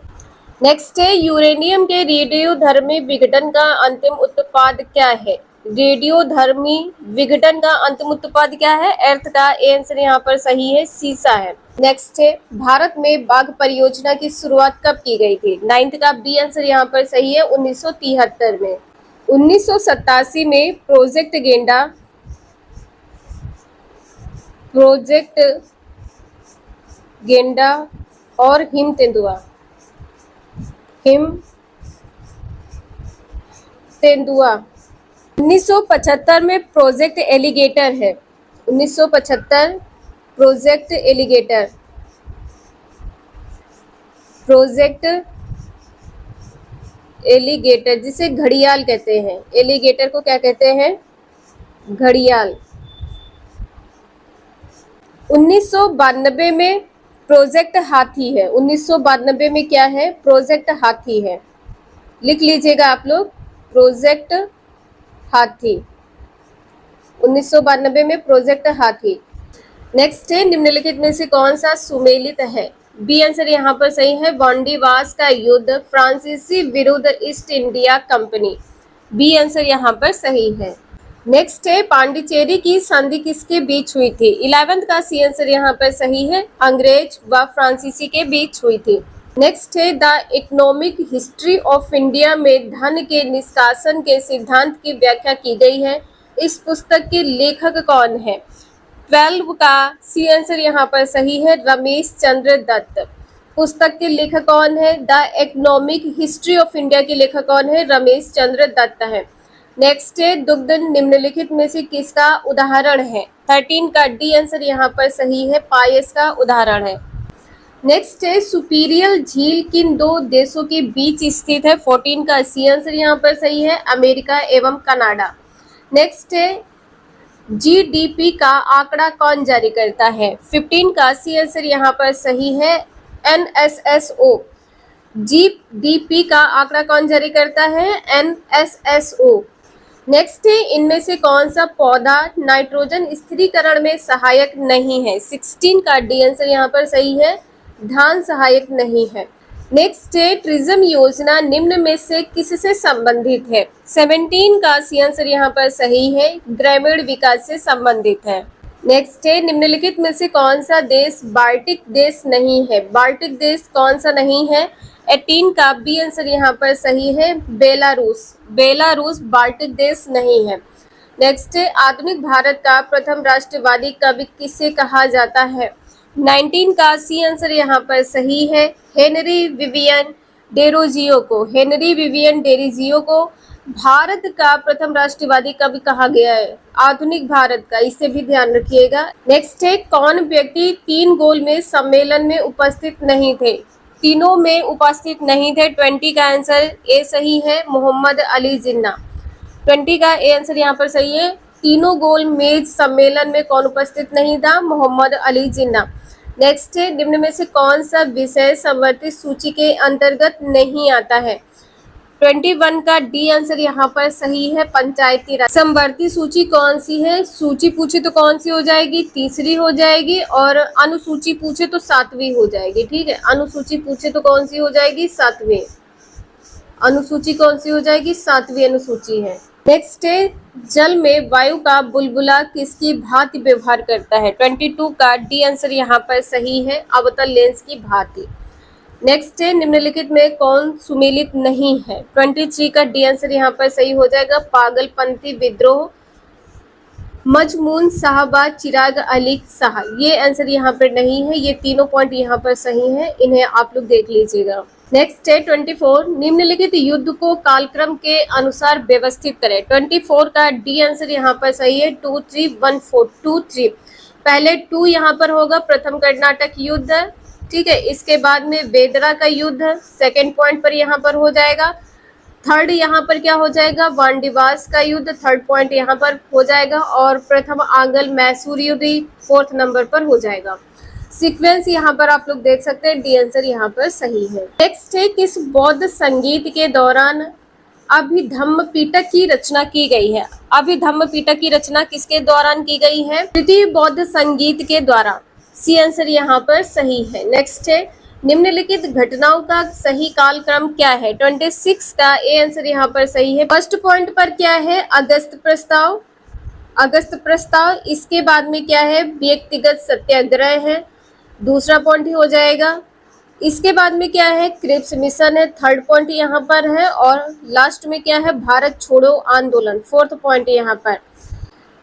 नेक्स्ट है, यूरेनियम के रेडियोधर्मी विघटन का अंतिम उत्पाद क्या है? रेडियोधर्मी विघटन का अंतिम उत्पाद क्या है? अर्थ का ए आंसर यहाँ पर सही है, सीसा है। नेक्स्ट है, भारत में बाघ परियोजना की शुरुआत कब की गई थी? 9th का बी आंसर यहाँ पर सही है, 1973 में। 1987 में प्रोजेक्ट गेंडा और हिम तेंदुआ 1975 में प्रोजेक्ट एलिगेटर है। 1975 प्रोजेक्ट एलिगेटर जिसे घड़ियाल कहते हैं। एलिगेटर को क्या कहते हैं? घड़ियाल। 1992 में प्रोजेक्ट हाथी है। 1992 में क्या है? प्रोजेक्ट हाथी है। लिख लीजिएगा आप लोग, प्रोजेक्ट हाथी। 1992 में प्रोजेक्ट हाथी। नेक्स्ट है, निम्नलिखित में से कौन सा सुमेलित है? बी आंसर यहाँ पर सही है, बॉन्डीवास का युद्ध फ्रांसीसी विरुद्ध East India Company. B answer यहाँ पर सही है। नेक्स्ट है, पांडिचेरी की संधि किसके बीच हुई थी? 11th का सी आंसर यहाँ पर सही है, अंग्रेज व फ्रांसीसी के बीच हुई थी। नेक्स्ट है, the economic history of India में धन के निष्कासन के सिद्धांत की व्याख्या की गई है। इस पुस्तक के लेखक कौन है? 12 का सी आंसर यहाँ पर सही है, रमेश चंद्र दत्त। पुस्तक के लेखक कौन है? The economic history of India के लेखक कौन है? रमेश चंद्र दत्त है। नेक्स्ट है, दुग्ध निम्नलिखित में से किसका उदाहरण है? 13 का डी आंसर यहाँ पर सही है, पायस का उदाहरण है। नेक्स्ट है, सुपीरियल झील किन दो देशों के बीच स्थित है? 14 का सी आंसर यहाँ पर सही है, अमेरिका एवं कनाडा। नेक्स्ट है, जीडीपी का आंकड़ा कौन जारी करता है? 15 का सी आंसर यहाँ पर सही है, एनएसएसओ। जीडीपी का आंकड़ा कौन जारी करता है? एनएसएसओ। नेक्स्ट है, इनमें से कौन सा पौधा नाइट्रोजन स्थिरीकरण में सहायक नहीं है? 16 का डी आंसर यहाँ पर सही है, धान सहायक नहीं है। नेक्स्ट है, ट्रिज्म योजना निम्न में से किससे संबंधित है? 17 का सी आंसर यहाँ पर सही है, ग्रामीण विकास से संबंधित है। नेक्स्ट है, निम्नलिखित में से कौन सा देश बाल्टिक देश नहीं है? बाल्टिक देश कौन सा नहीं है? 18 का बी आंसर यहाँ पर सही है, बेलारूस। बेलारूस बाल्टिक देश नहीं है। नेक्स्ट है, आधुनिक भारत का प्रथम राष्ट्रवादी कवि किसे कहा जाता है? 19 का सी आंसर यहाँ पर सही है, हेनरी विवियन डेरोजियो को। हेनरी विवियन डेरोजियो को भारत का प्रथम राष्ट्रवादी कवि कहा गया है, आधुनिक भारत का, इसे भी ध्यान रखिएगा। नेक्स्ट है, कौन व्यक्ति 3 गोल में सम्मेलन में उपस्थित नहीं थे? तीनों में उपस्थित नहीं थे। 20 का आंसर ए सही है, मोहम्मद अली जिन्ना। 20 का ए आंसर यहाँ पर सही है, तीनों गोल मेज सम्मेलन में कौन उपस्थित नहीं था? मोहम्मद अली जिन्ना। नेक्स्ट है, निम्न में से कौन सा विषय संवर्धित सूची के अंतर्गत नहीं आता है? 21 का डी आंसर यहाँ पर सही है, पंचायती राज। संवर्धित सूची कौन सी है? सूची पूछे तो कौन सी हो जाएगी? तीसरी हो जाएगी, और अनुसूची पूछे तो 7वीं हो जाएगी। ठीक है, अनुसूची पूछे तो कौन सी हो जाएगी? 7वीं। अनुसूची कौन सी हो जाएगी? 7वीं अनुसूची है। नेक्स्ट है, जल में वायु का बुलबुला किसकी भांति व्यवहार करता है? 22 का डी आंसर यहाँ पर सही है, अवतल लेंस की भांति। नेक्स्ट है, निम्नलिखित में कौन सुमेलित नहीं है? 23 का डी आंसर यहाँ पर सही हो जाएगा, पागलपंथी विद्रोह, मजमून साहबाद चिराग अली शाह। ये आंसर यहाँ पर नहीं है, ये तीनों पॉइंट यहाँ पर सही है, इन्हें आप लोग देख लीजिएगा। नेक्स्ट है 24, निम्नलिखित युद्ध को कालक्रम के अनुसार व्यवस्थित करें। 24 का डी आंसर यहाँ पर सही है, 2314 23। पहले 2 यहाँ पर होगा, प्रथम कर्नाटक युद्ध, ठीक है। इसके बाद में वेदरा का युद्ध सेकंड पॉइंट पर यहाँ पर हो जाएगा। थर्ड यहाँ पर क्या हो जाएगा? वांडीवास का युद्ध थर्ड पॉइंट यहाँ पर हो जाएगा, और प्रथम आंगल मैसूर युद्ध 4th नंबर पर हो जाएगा। सीक्वेंस यहाँ पर आप लोग देख सकते हैं, डी आंसर यहाँ पर सही है। नेक्स्ट है, किस बौद्ध संगीत के दौरान अभिधम्म पिटक की रचना की गई है? अभिधम्म पिटक की रचना किसके दौरान की गई है? तृतीय बौद्ध संगीत के द्वारा। सी आंसर यहाँ पर सही है। नेक्स्ट है, निम्नलिखित घटनाओं का सही कालक्रम क्या है? 26 का ए आंसर यहाँ पर सही है। फर्स्ट पॉइंट पर क्या है? अगस्त प्रस्ताव, अगस्त प्रस्ताव। इसके बाद में क्या है? व्यक्तिगत सत्याग्रह है, दूसरा पॉइंट ही हो जाएगा। इसके बाद में क्या है? क्रिप्स मिशन है, थर्ड पॉइंट यहाँ पर है, और लास्ट में क्या है? भारत छोड़ो आंदोलन, 4th पॉइंट यहाँ पर।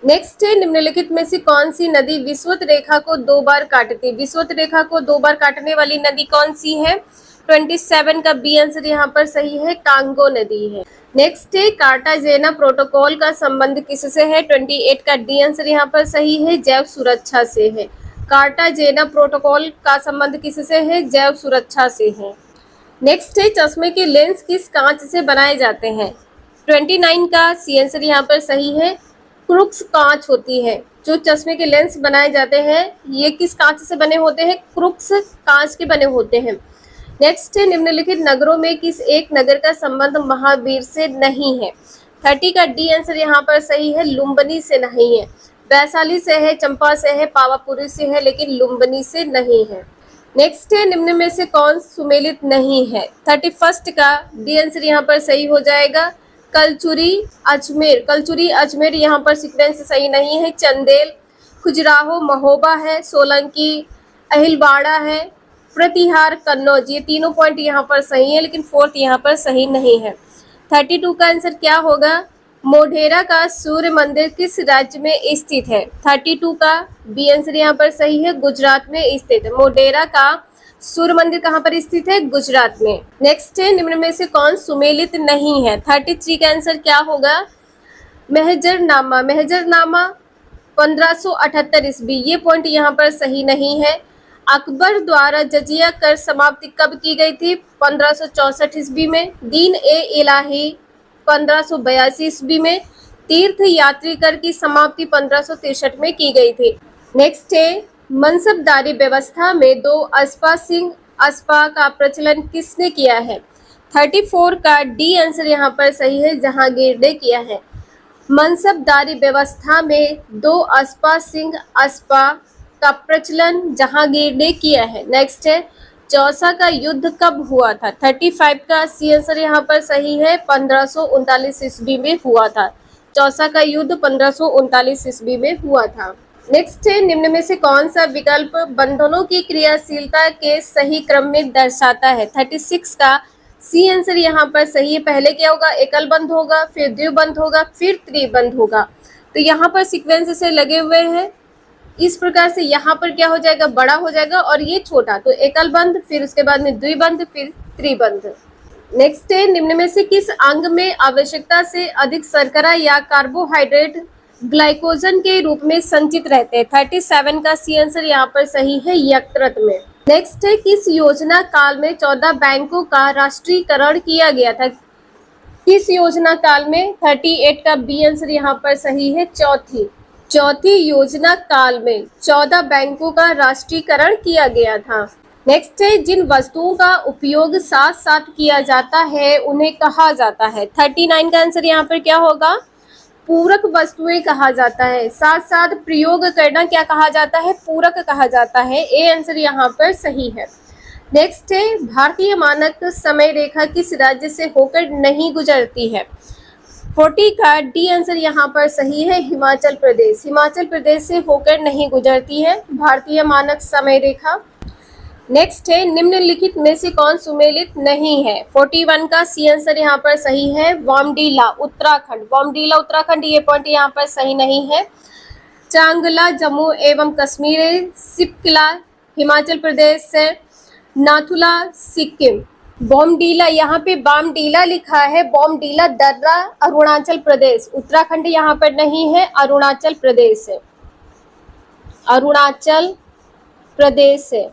नेक्स्ट है, निम्नलिखित में से कौन सी नदी विषुवत रेखा को 2 बार काटती? विषुवत रेखा को 2 बार काटने वाली नदी कौन सी है? 27 का बी आंसर यहाँ पर सही है, कांगो नदी है। नेक्स्ट है, कार्टाजेना प्रोटोकॉल का संबंध किससे है? 28 का डी आंसर यहाँ पर सही है, जैव सुरक्षा से है। कार्टाजेना प्रोटोकॉल का संबंध किससे है? जैव सुरक्षा से है। नेक्स्ट है, चश्मे के लेंस किस कांच से बनाए जाते हैं? 29 का सी आंसर यहाँ पर सही है, क्रुक्स कांच होती है। जो चश्मे के लेंस बनाए जाते हैं ये किस कांच से बने होते हैं? क्रुक्स कांच के बने होते हैं। नेक्स्ट है निम्नलिखित नगरों में किस एक नगर का संबंध महावीर से नहीं है? 30 का डी आंसर यहाँ पर सही है, लुम्बिनी से नहीं है। वैशाली से है, चंपा से है, पावापुरी से है, लेकिन लुम्बिनी से नहीं है। नेक्स्ट है निम्न में से कौन सुमेलित नहीं है? 31 का डी आंसर यहाँ पर सही हो जाएगा, कलचुरी अजमेर। कलचुरी अजमेर यहाँ पर सीक्वेंस सही नहीं है। चंदेल, खजुराहो, महोबा है, सोलंकी, अहिलवाड़ा है, प्रतिहार, कन्नौज, ये तीनों पॉइंट यहाँ पर सही है, लेकिन फोर्थ यहाँ पर सही नहीं है। 32 का आंसर क्या होगा? मोढेरा का सूर्य मंदिर किस राज्य में स्थित है? 32 का बी आंसर यहाँ पर सही है, गुजरात में स्थित है। मोढेरा का सूर्य मंदिर कहाँ पर स्थित है? गुजरात में। नेक्स्ट है निम्न में से कौन सुमेलित नहीं है? 33 का आंसर क्या होगा? महजरनामा। महजरनामा 1578 ईस्वी, ये पॉइंट यहाँ पर सही नहीं है। अकबर द्वारा जजिया कर समाप्ति कब की गई थी? 1564 ईस्वी में। दीन ए इलाही 1582 ईस्वी में। तीर्थ यात्री कर की समाप्ति 1563 में की गई थी। नेक्स्ट है मनसबदारी व्यवस्था में दो अस्पा सिंह अस्पा का प्रचलन किसने किया है? 34 का डी आंसर यहाँ पर सही है, जहांगीर ने किया है। मनसबदारी व्यवस्था में दो अस्पा सिंह अस्पा का प्रचलन जहांगीर ने किया है। नेक्स्ट है चौसा का युद्ध कब हुआ था? 35 का सी आंसर यहाँ पर सही है, 1539 ईस्वी में हुआ था। चौसा का युद्ध 1539 ईस्वी में हुआ था। नेक्स्ट है निम्न में से कौन सा विकल्प बंधनों की क्रियाशीलता के सही क्रम में दर्शाता है? 36 का सी आंसर यहाँ पर सही है। पहले क्या होगा? एकल बंध होगा, फिर द्विबंध होगा, फिर त्रिबंध होगा। तो यहाँ पर सीक्वेंस से लगे हुए हैं, इस प्रकार से यहाँ पर क्या हो जाएगा? बड़ा हो जाएगा और ये छोटा। तो एकल बंध, फिर उसके बाद में द्विबंध, फिर त्रिबंध। नेक्स्ट है निम्न में से किस अंग में आवश्यकता से अधिक शर्करा या कार्बोहाइड्रेट ग्लाइकोजन के रूप में संचित रहते हैं? 37 का सी आंसर यहाँ पर सही है, यकृत में। नेक्स्ट है किस योजना काल में 14 बैंकों का राष्ट्रीयकरण किया गया था? किस योजना काल में? 38 का बी आंसर यहाँ पर सही है, चौथी योजना काल में 14 बैंकों का राष्ट्रीयकरण किया गया था। नेक्स्ट है जिन वस्तुओं का उपयोग साथ साथ किया जाता है उन्हें कहा जाता है? 39 का आंसर यहाँ पर क्या होगा? पूरक वस्तुएं कहा जाता है। साथ साथ प्रयोग करना क्या कहा जाता है? पूरक कहा जाता है। ए आंसर यहाँ पर सही है। नेक्स्ट है भारतीय मानक समय रेखा किस राज्य से होकर नहीं गुजरती है? 40 का डी आंसर यहाँ पर सही है, हिमाचल प्रदेश। हिमाचल प्रदेश से होकर नहीं गुजरती है भारतीय मानक समय रेखा। नेक्स्ट है निम्नलिखित में से कौन सुमेलित नहीं है? 41 का सी आंसर यहाँ पर सही है, बॉमडीला उत्तराखंड। बॉमडीला उत्तराखंड, ये पॉइंट यहाँ पर सही नहीं है। चांगला जम्मू एवं कश्मीर, सिपकिला हिमाचल प्रदेश से, नाथुला सिक्किम। बॉमडीला, यहाँ पे बामडीला लिखा है, बॉमडीला दर्रा अरुणाचल प्रदेश। उत्तराखंड यहाँ पर नहीं है, अरुणाचल प्रदेश है। अरुणाचल प्रदेश है,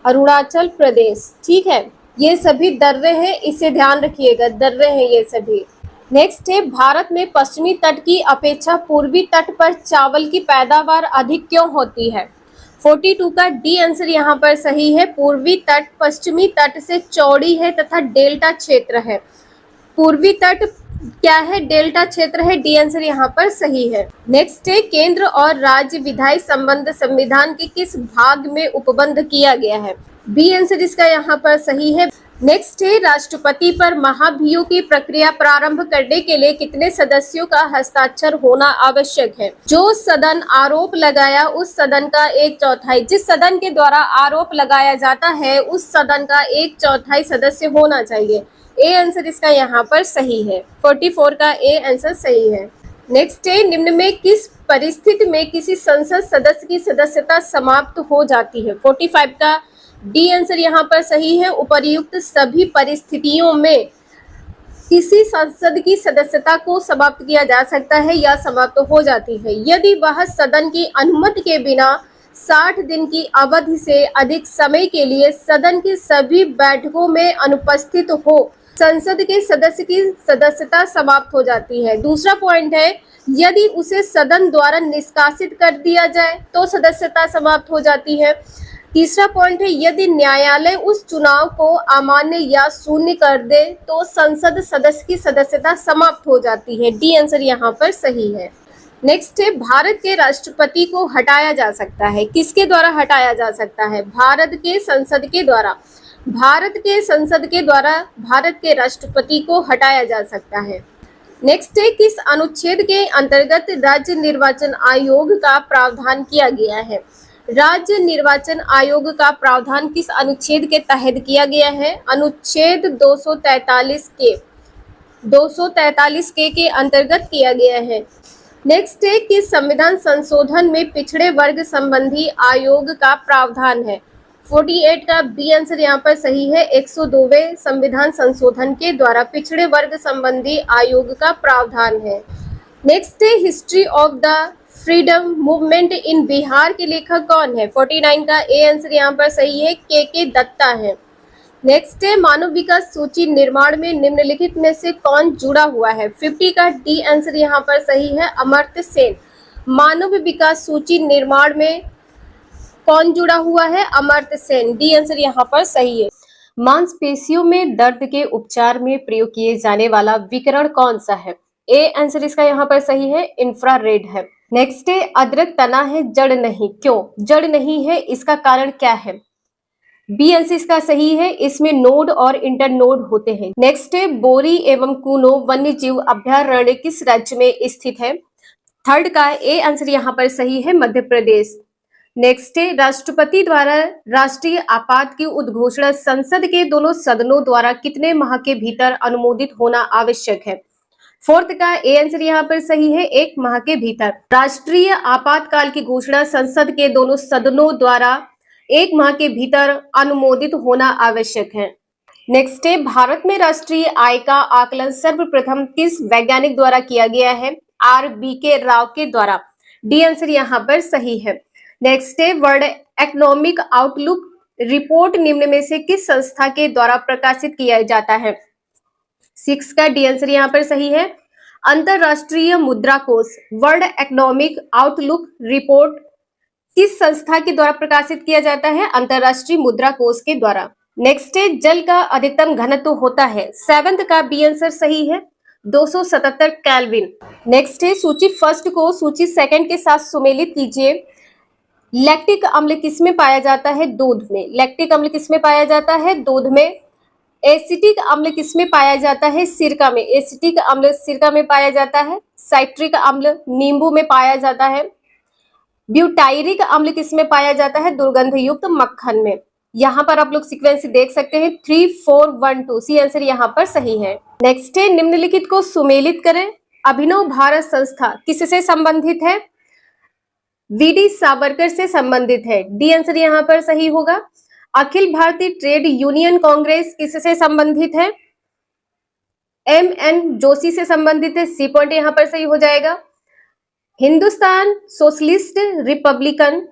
अरुणाचल प्रदेश, ठीक है। ये सभी दर्रे हैं, इसे ध्यान रखिएगा, दर्रे हैं ये सभी। नेक्स्ट है भारत में पश्चिमी तट की अपेक्षा पूर्वी तट पर चावल की पैदावार अधिक क्यों होती है? 42 का डी आंसर यहाँ पर सही है। पूर्वी तट पश्चिमी तट से चौड़ी है तथा डेल्टा क्षेत्र है। पूर्वी तट क्या है? डेल्टा क्षेत्र है। डी आंसर यहाँ पर सही है। नेक्स्ट है केंद्र और राज्य विधायी संबंध संविधान के किस भाग में उपबंध किया गया है? बी आंसर इसका यहाँ पर सही है। नेक्स्ट है राष्ट्रपति पर महाभियोग की प्रक्रिया प्रारंभ करने के लिए कितने सदस्यों का हस्ताक्षर होना आवश्यक है? जो सदन आरोप लगाया उस सदन का 1/4, जिस सदन के द्वारा आरोप लगाया जाता है उस सदन का 1/4 सदस्य होना चाहिए। ए आंसर इसका यहाँ पर सही है। 44 का ए आंसर सही है। नेक्स्ट है निम्न में किस परिस्थिति में किसी संसद सदस्य की सदस्यता समाप्त हो जाती है? 45 का डी आंसर यहाँ पर सही है। उपर्युक्त सभी परिस्थितियों में किसी संसद की सदस्यता को समाप्त किया जा सकता है या समाप्त हो जाती है यदि वह सदन की अनुमति के बिना 60 दिन की अवधि से अधिक समय के लिए सदन की सभी बैठकों में अनुपस्थित हो। संसद के सदस्य की सदस्यता समाप्त हो जाती है। दूसरा पॉइंट है यदि उसे सदन द्वारा निष्कासित कर दिया जाए तो सदस्यता समाप्त हो जाती है। तीसरा पॉइंट है, यदि न्यायालय उस चुनाव को अमान्य या शून्य कर दे तो संसद सदस्य की सदस्यता समाप्त हो जाती है। डी आंसर यहाँ पर सही है। नेक्स्ट है, भारत के राष्ट्रपति को हटाया जा सकता है। किसके द्वारा हटाया जा सकता है? भारत के संसद के द्वारा। भारत के संसद के द्वारा भारत के राष्ट्रपति को हटाया जा सकता है। नेक्स्ट है, किस अनुच्छेद के अंतर्गत राज्य निर्वाचन आयोग का प्रावधान किया गया है? राज्य निर्वाचन आयोग का प्रावधान किस अनुच्छेद के तहत किया गया है? अनुच्छेद 243 के अंतर्गत किया गया है। नेक्स्ट है, किस संविधान संशोधन में पिछड़े वर्ग संबंधी आयोग का प्रावधान है? 48 का बी आंसर यहाँ पर सही है। 102वें संविधान संशोधन के द्वारा पिछड़े वर्ग संबंधी आयोग का प्रावधान है। नेक्स्ट है, history of the freedom movement in Bihar के लेखक कौन है? 49 का ए आंसर यहाँ पर सही है। के दत्ता है। नेक्स्ट है, मानव विकास सूची निर्माण में निम्नलिखित में से कौन जुड़ा हुआ है? 50 का डी आंसर यहाँ पर सही है, अमर्त्य सेन। मानव विकास सूची निर्माण में कौन जुड़ा हुआ है? अमर्त्य सेन। डी आंसर यहाँ पर सही है। मांसपेशियों में दर्द के उपचार में प्रयोग किए जाने वाला विकिरण कौन सा है? ए आंसर इसका यहाँ पर सही है, इंफ्रारेड है। नेक्स्ट है, अदरक तना है जड़ नहीं, क्यों जड़ नहीं है, इसका कारण क्या है? बी आंसर इसका सही है, इसमें नोड और इंटरनोड होते हैं। नेक्स्ट है, बोरी एवं कूनो वन्य जीव अभयारण्य किस राज्य में स्थित है? थर्ड का ए आंसर यहाँ पर सही है, मध्य प्रदेश। नेक्स्ट है, राष्ट्रपति द्वारा राष्ट्रीय आपात की उद्घोषणा संसद के दोनों सदनों द्वारा कितने माह के भीतर अनुमोदित होना आवश्यक है? फोर्थ का ए आंसर यहाँ पर सही है, 1 माह के भीतर। राष्ट्रीय आपातकाल की घोषणा संसद के दोनों सदनों द्वारा 1 माह के भीतर अनुमोदित होना आवश्यक है। नेक्स्ट है, भारत में राष्ट्रीय आय का आकलन सर्वप्रथम किस वैज्ञानिक द्वारा किया गया है? RBK राव के द्वारा। डी आंसर यहाँ पर सही है। नेक्स्ट है, वर्ल्ड इकोनॉमिक आउटलुक रिपोर्ट निम्न में से किस संस्था के द्वारा प्रकाशित किया जाता है? 6 का डी आंसर यहाँ पर सही है, अंतरराष्ट्रीय मुद्रा कोष। वर्ल्ड इकोनॉमिक आउटलुक रिपोर्ट किस संस्था के द्वारा प्रकाशित किया जाता है? अंतरराष्ट्रीय मुद्रा कोष के द्वारा। नेक्स्ट है, जल का अधिकतम घनत्व होता है? 7 का बी आंसर सही है, 277 केल्विन। नेक्स्ट है, सूची फर्स्ट को सूची सेकंड के साथ सुमेलित कीजिए। लैक्टिक अम्ल किसमें पाया जाता है? दूध में। लैक्टिक अम्ल किसमें पाया जाता है? दूध में। एसिटिक अम्ल किसमें पाया जाता है? सिरका में। एसिटिक अम्ल सिरका में पाया जाता है। साइट्रिक अम्ल नींबू में पाया जाता है। ब्यूटायरिक अम्ल किसमें पाया जाता है? दुर्गंध युक्त मक्खन में। यहाँ पर आप लोग सीक्वेंस देख सकते हैं, 3 4 1 2। सी आंसर यहाँ पर सही है। नेक्स्ट है, निम्नलिखित को सुमेलित करें। अभिनव भारत संस्था किससे संबंधित है? वीडी सावरकर से संबंधित है। डी आंसर यहाँ पर सही होगा। अखिल भारतीय ट्रेड यूनियन कांग्रेस किससे संबंधित है? MN जोशी से संबंधित है। सी पॉइंट यहाँ पर सही हो जाएगा। हिंदुस्तान सोशलिस्ट रिपब्लिकन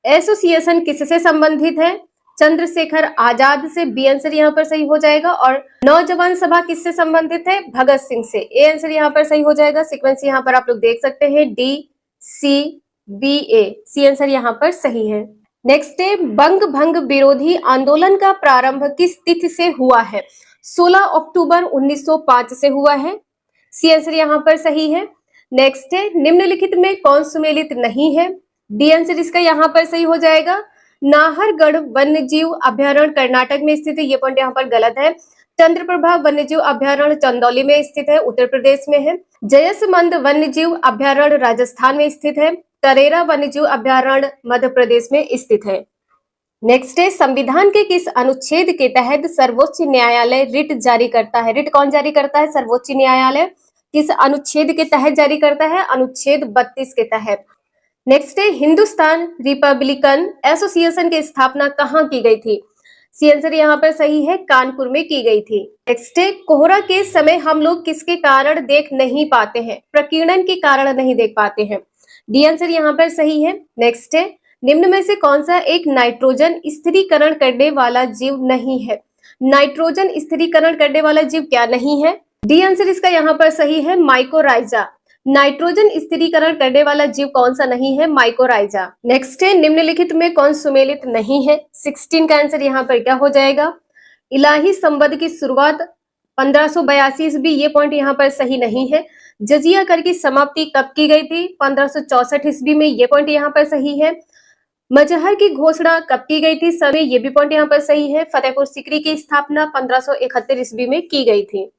एसोसिएशन किससे संबंधित है? चंद्रशेखर आजाद से। बी आंसर यहाँ पर सही हो जाएगा। और नौजवान सभा किससे संबंधित है? भगत सिंह से। ए आंसर यहाँ पर सही हो जाएगा। सीक्वेंस यहाँ पर आप लोग देख सकते हैं, DCBA। सी आंसर यहाँ पर सही है। नेक्स्ट है, बंग भंग विरोधी आंदोलन का प्रारंभ किस तिथि से हुआ है? 16 अक्टूबर 1905 से हुआ है। सी आंसर यहाँ पर सही है। नेक्स्ट है, निम्नलिखित में कौन सुमेलित नहीं है? डी आंसर इसका यहाँ पर सही हो जाएगा। नाहरगढ़ वन्यजीव अभयारण्य कर्नाटक में स्थित है, ये पॉइंट यहाँ पर गलत है। चंद्रप्रभा वन्यजीव अभयारण्य चंदौली में स्थित है, उत्तर प्रदेश में है। जयसमंद वन्यजीव अभयारण्य राजस्थान में स्थित है। तरेरा वन्यजीव अभयारण्य मध्य प्रदेश में स्थित है। नेक्स्ट है, संविधान के किस अनुच्छेद के तहत सर्वोच्च न्यायालय रिट जारी करता है? रिट कौन जारी करता है? सर्वोच्च न्यायालय। किस अनुच्छेद के तहत जारी करता है? अनुच्छेद 32 के तहत। नेक्स्ट है, हिंदुस्तान रिपब्लिकन एसोसिएशन की स्थापना कहाँ की गई थी? सी आंसर यहाँ पर सही है, कानपुर में की गई थी। नेक्स्ट है, कोहरा के समय हम लोग किसके कारण देख नहीं पाते हैं? प्रकीर्णन के कारण नहीं देख पाते हैं। डी आंसर यहाँ पर सही है। नेक्स्ट है, निम्न में से कौन सा एक नाइट्रोजन स्थिरीकरण करने वाला जीव नहीं है? नाइट्रोजन स्थिरीकरण करने वाला जीव क्या नहीं है? डी आंसर इसका यहाँ पर सही है, माइकोराइजा। नाइट्रोजन स्थिरीकरण करने वाला जीव कौन सा नहीं है? माइकोराइजा। नेक्स्ट है, निम्नलिखित में कौन सुमेलित नहीं है? 16 का आंसर यहाँ पर क्या हो जाएगा? इलाही संवद की शुरुआत 1582 ईस्वी, ये पॉइंट यहाँ पर सही नहीं है। जजिया कर की समाप्ति कब की गई थी? 1564 ईस्वी में, ये पॉइंट यहाँ पर सही है। मजहर की घोषणा कब की गई थी? समय, ये भी पॉइंट यहाँ पर सही है। फतेहपुर सीकरी की स्थापना 1571 ईस्वी में की गई थी।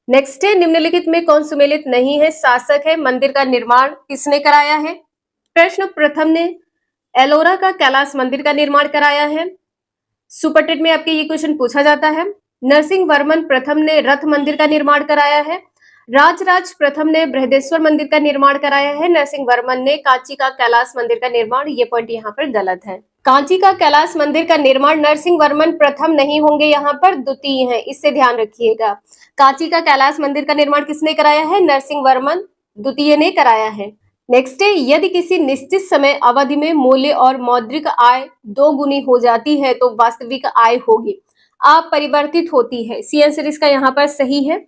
नेक्स्ट है, निम्नलिखित में कौन सुमेलित नहीं है? शासक है। मंदिर का निर्माण किसने कराया है? प्रश्न प्रथम ने एलोरा का कैलाश मंदिर का निर्माण कराया है। सुपरटेट में आपके ये क्वेश्चन पूछा जाता है। नरसिंह वर्मन प्रथम ने रथ मंदिर का निर्माण कराया है। राजराज प्रथम ने बृहदेश्वर मंदिर का निर्माण कराया है। नरसिंह वर्मन ने कांची का कैलाश मंदिर का निर्माण, ये पॉइंट यहाँ पर गलत है। कांची का कैलाश मंदिर का निर्माण नरसिंह वर्मन प्रथम नहीं होंगे, यहाँ पर द्वितीय है, इससे ध्यान रखिएगा। कांची का कैलाश मंदिर का निर्माण किसने कराया है? नरसिंह वर्मन द्वितीय ने कराया है। नेक्स्ट है, यदि किसी निश्चित समय अवधि में मूल्य और मौद्रिक आय दो गुनी हो जाती है तो वास्तविक आय होगी, अपरिवर्तित होती है। सी आंसर इसका यहाँ पर सही है।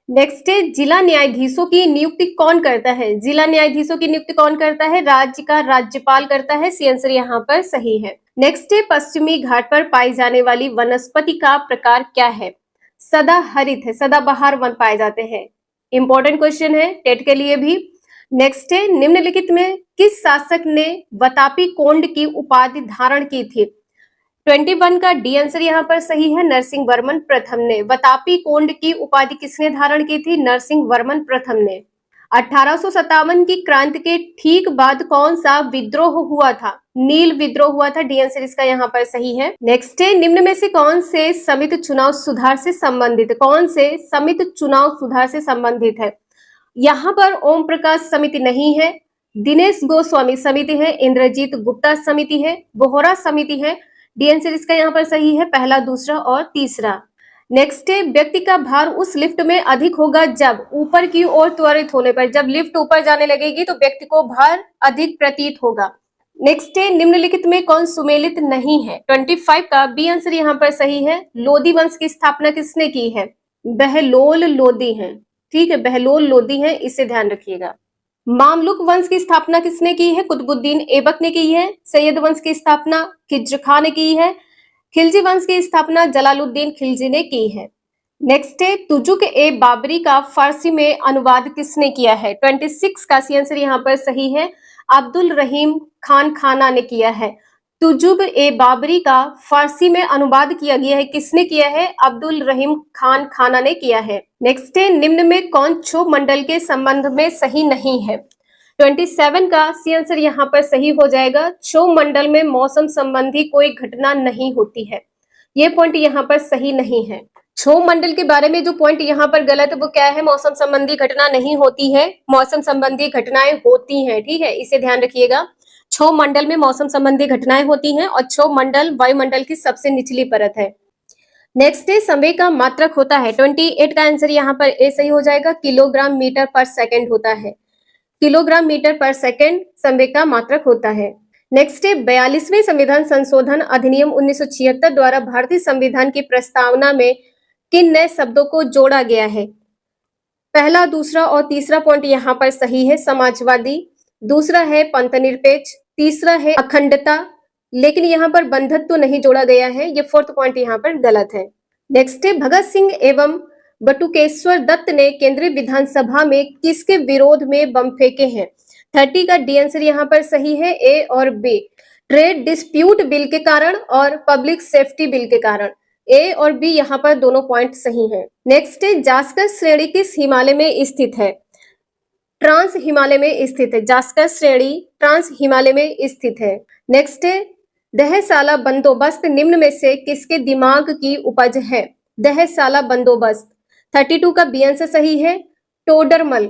नेक्स्ट है, जिला न्यायाधीशों की नियुक्ति कौन करता है? जिला न्यायाधीशों की नियुक्ति कौन करता है? राज्य का राज्यपाल करता है। सी आंसर यहाँ पर सही है। नेक्स्ट है, पश्चिमी घाट पर पाई जाने वाली वनस्पति का प्रकार क्या है? सदाहरित है, सदाबहार वन पाए जाते हैं। इंपॉर्टेंट क्वेश्चन है टेट के लिए भी। नेक्स्ट है, निम्नलिखित में किस शासक ने वतापी कोंड की उपाधि धारण की थी? 21 का डी आंसर यहाँ पर सही है। नरसिंह वर्मन प्रथम ने। वतापी कोंड की उपाधि किसने धारण की थी? नरसिंह वर्मन प्रथम ने। 1857 की क्रांति के ठीक बाद कौन सा विद्रोह हुआ था? नील विद्रोह हुआ था। डी आंसर इसका यहाँ पर सही है। नेक्स्ट है, निम्न में से कौन से समिति चुनाव सुधार से संबंधित? कौन से समिति चुनाव सुधार से संबंधित है? यहाँ पर ओम प्रकाश समिति नहीं है, दिनेश गोस्वामी समिति है, इंद्रजीत गुप्ता समिति है, बोहरा समिति है। डी आंसर इसका यहाँ पर सही है, पहला, दूसरा और तीसरा। नेक्स्ट है, व्यक्ति का भार उस लिफ्ट में अधिक होगा जब ऊपर की ओर त्वरित होने पर। जब लिफ्ट ऊपर जाने लगेगी तो व्यक्ति को भार अधिक प्रतीत होगा। नेक्स्ट है, निम्नलिखित में कौन सुमेलित नहीं है? 25 का बी आंसर यहाँ पर सही है। लोधी वंश की स्थापना किसने की है? बहलोल लोधी है। ठीक है, बहलोल लोधी है, इसे ध्यान रखिएगा। मामलुक वंश की स्थापना किसने की है? कुतुबुद्दीन ऐबक ने की है। सैयद वंश की स्थापना खिज्र खां ने की है। खिलजी वंश की स्थापना जलालुद्दीन खिलजी ने की है। नेक्स्ट है, तुजुक ए बाबरी का फारसी में अनुवाद किसने किया है? 26 का सी आंसर यहाँ पर सही है। अब्दुल रहीम खान खाना ने किया है। तुजुब ए बाबरी का फारसी में अनुवाद किया गया है, किसने किया है? अब्दुल रहीम खान खाना ने किया है। नेक्स्ट है, निम्न में कौन क्षोभ मंडल के संबंध में सही नहीं है? 27 का सी आंसर यहाँ पर सही हो जाएगा। क्षोभ मंडल में मौसम संबंधी कोई घटना नहीं होती है, ये पॉइंट यहाँ पर सही नहीं है। क्षोभ मंडल के बारे में जो पॉइंट यहाँ पर गलत है वो क्या है? मौसम संबंधी घटना नहीं होती है, मौसम संबंधी घटनाएं होती हैं। ठीक है, इसे ध्यान रखिएगा। क्षोभ मंडल में मौसम संबंधी घटनाएं होती हैं और क्षोभ मंडल वायुमंडल की सबसे निचली परत है। नेक्स्ट है, संवेग का मात्रक होता है। 28 का आंसर यहाँ पर ए सही हो जाएगा। किलोग्राम मीटर पर सेकंड होता है। किलोग्राम मीटर पर सेकंड संवेग का मात्रक होता है। नेक्स्ट है, 42वें संविधान संशोधन अधिनियम 1976 द्वारा भारतीय संविधान की प्रस्तावना में किन नए शब्दों को जोड़ा गया है? पहला, दूसरा और तीसरा पॉइंट यहाँ पर सही है। समाजवादी, दूसरा है पंथनिरपेक्ष, तीसरा है अखंडता, लेकिन यहाँ पर बंधत्व नहीं जोड़ा गया है, ये फोर्थ पॉइंट यहाँ पर गलत है। नेक्स्ट है, भगत सिंह एवं बटुकेश्वर दत्त ने केंद्रीय विधानसभा में किसके विरोध में बम फेंके हैं? 30 का डी आंसर यहाँ पर सही है, ए और बी। ट्रेड डिस्प्यूट बिल के कारण और पब्लिक सेफ्टी बिल के कारण। ए और बी यहाँ पर दोनों पॉइंट सही हैं। नेक्स्ट है, जास्कर श्रेणी किस हिमालय में स्थित है? ट्रांस हिमालय में स्थित है। जास्कर श्रेणी ट्रांस हिमालय में स्थित है। नेक्स्ट है, दहसाला बंदोबस्त निम्न में से किसके दिमाग की उपज है? दहसाला बंदोबस्त। 32 का बी आंसर सही है, टोडरमल।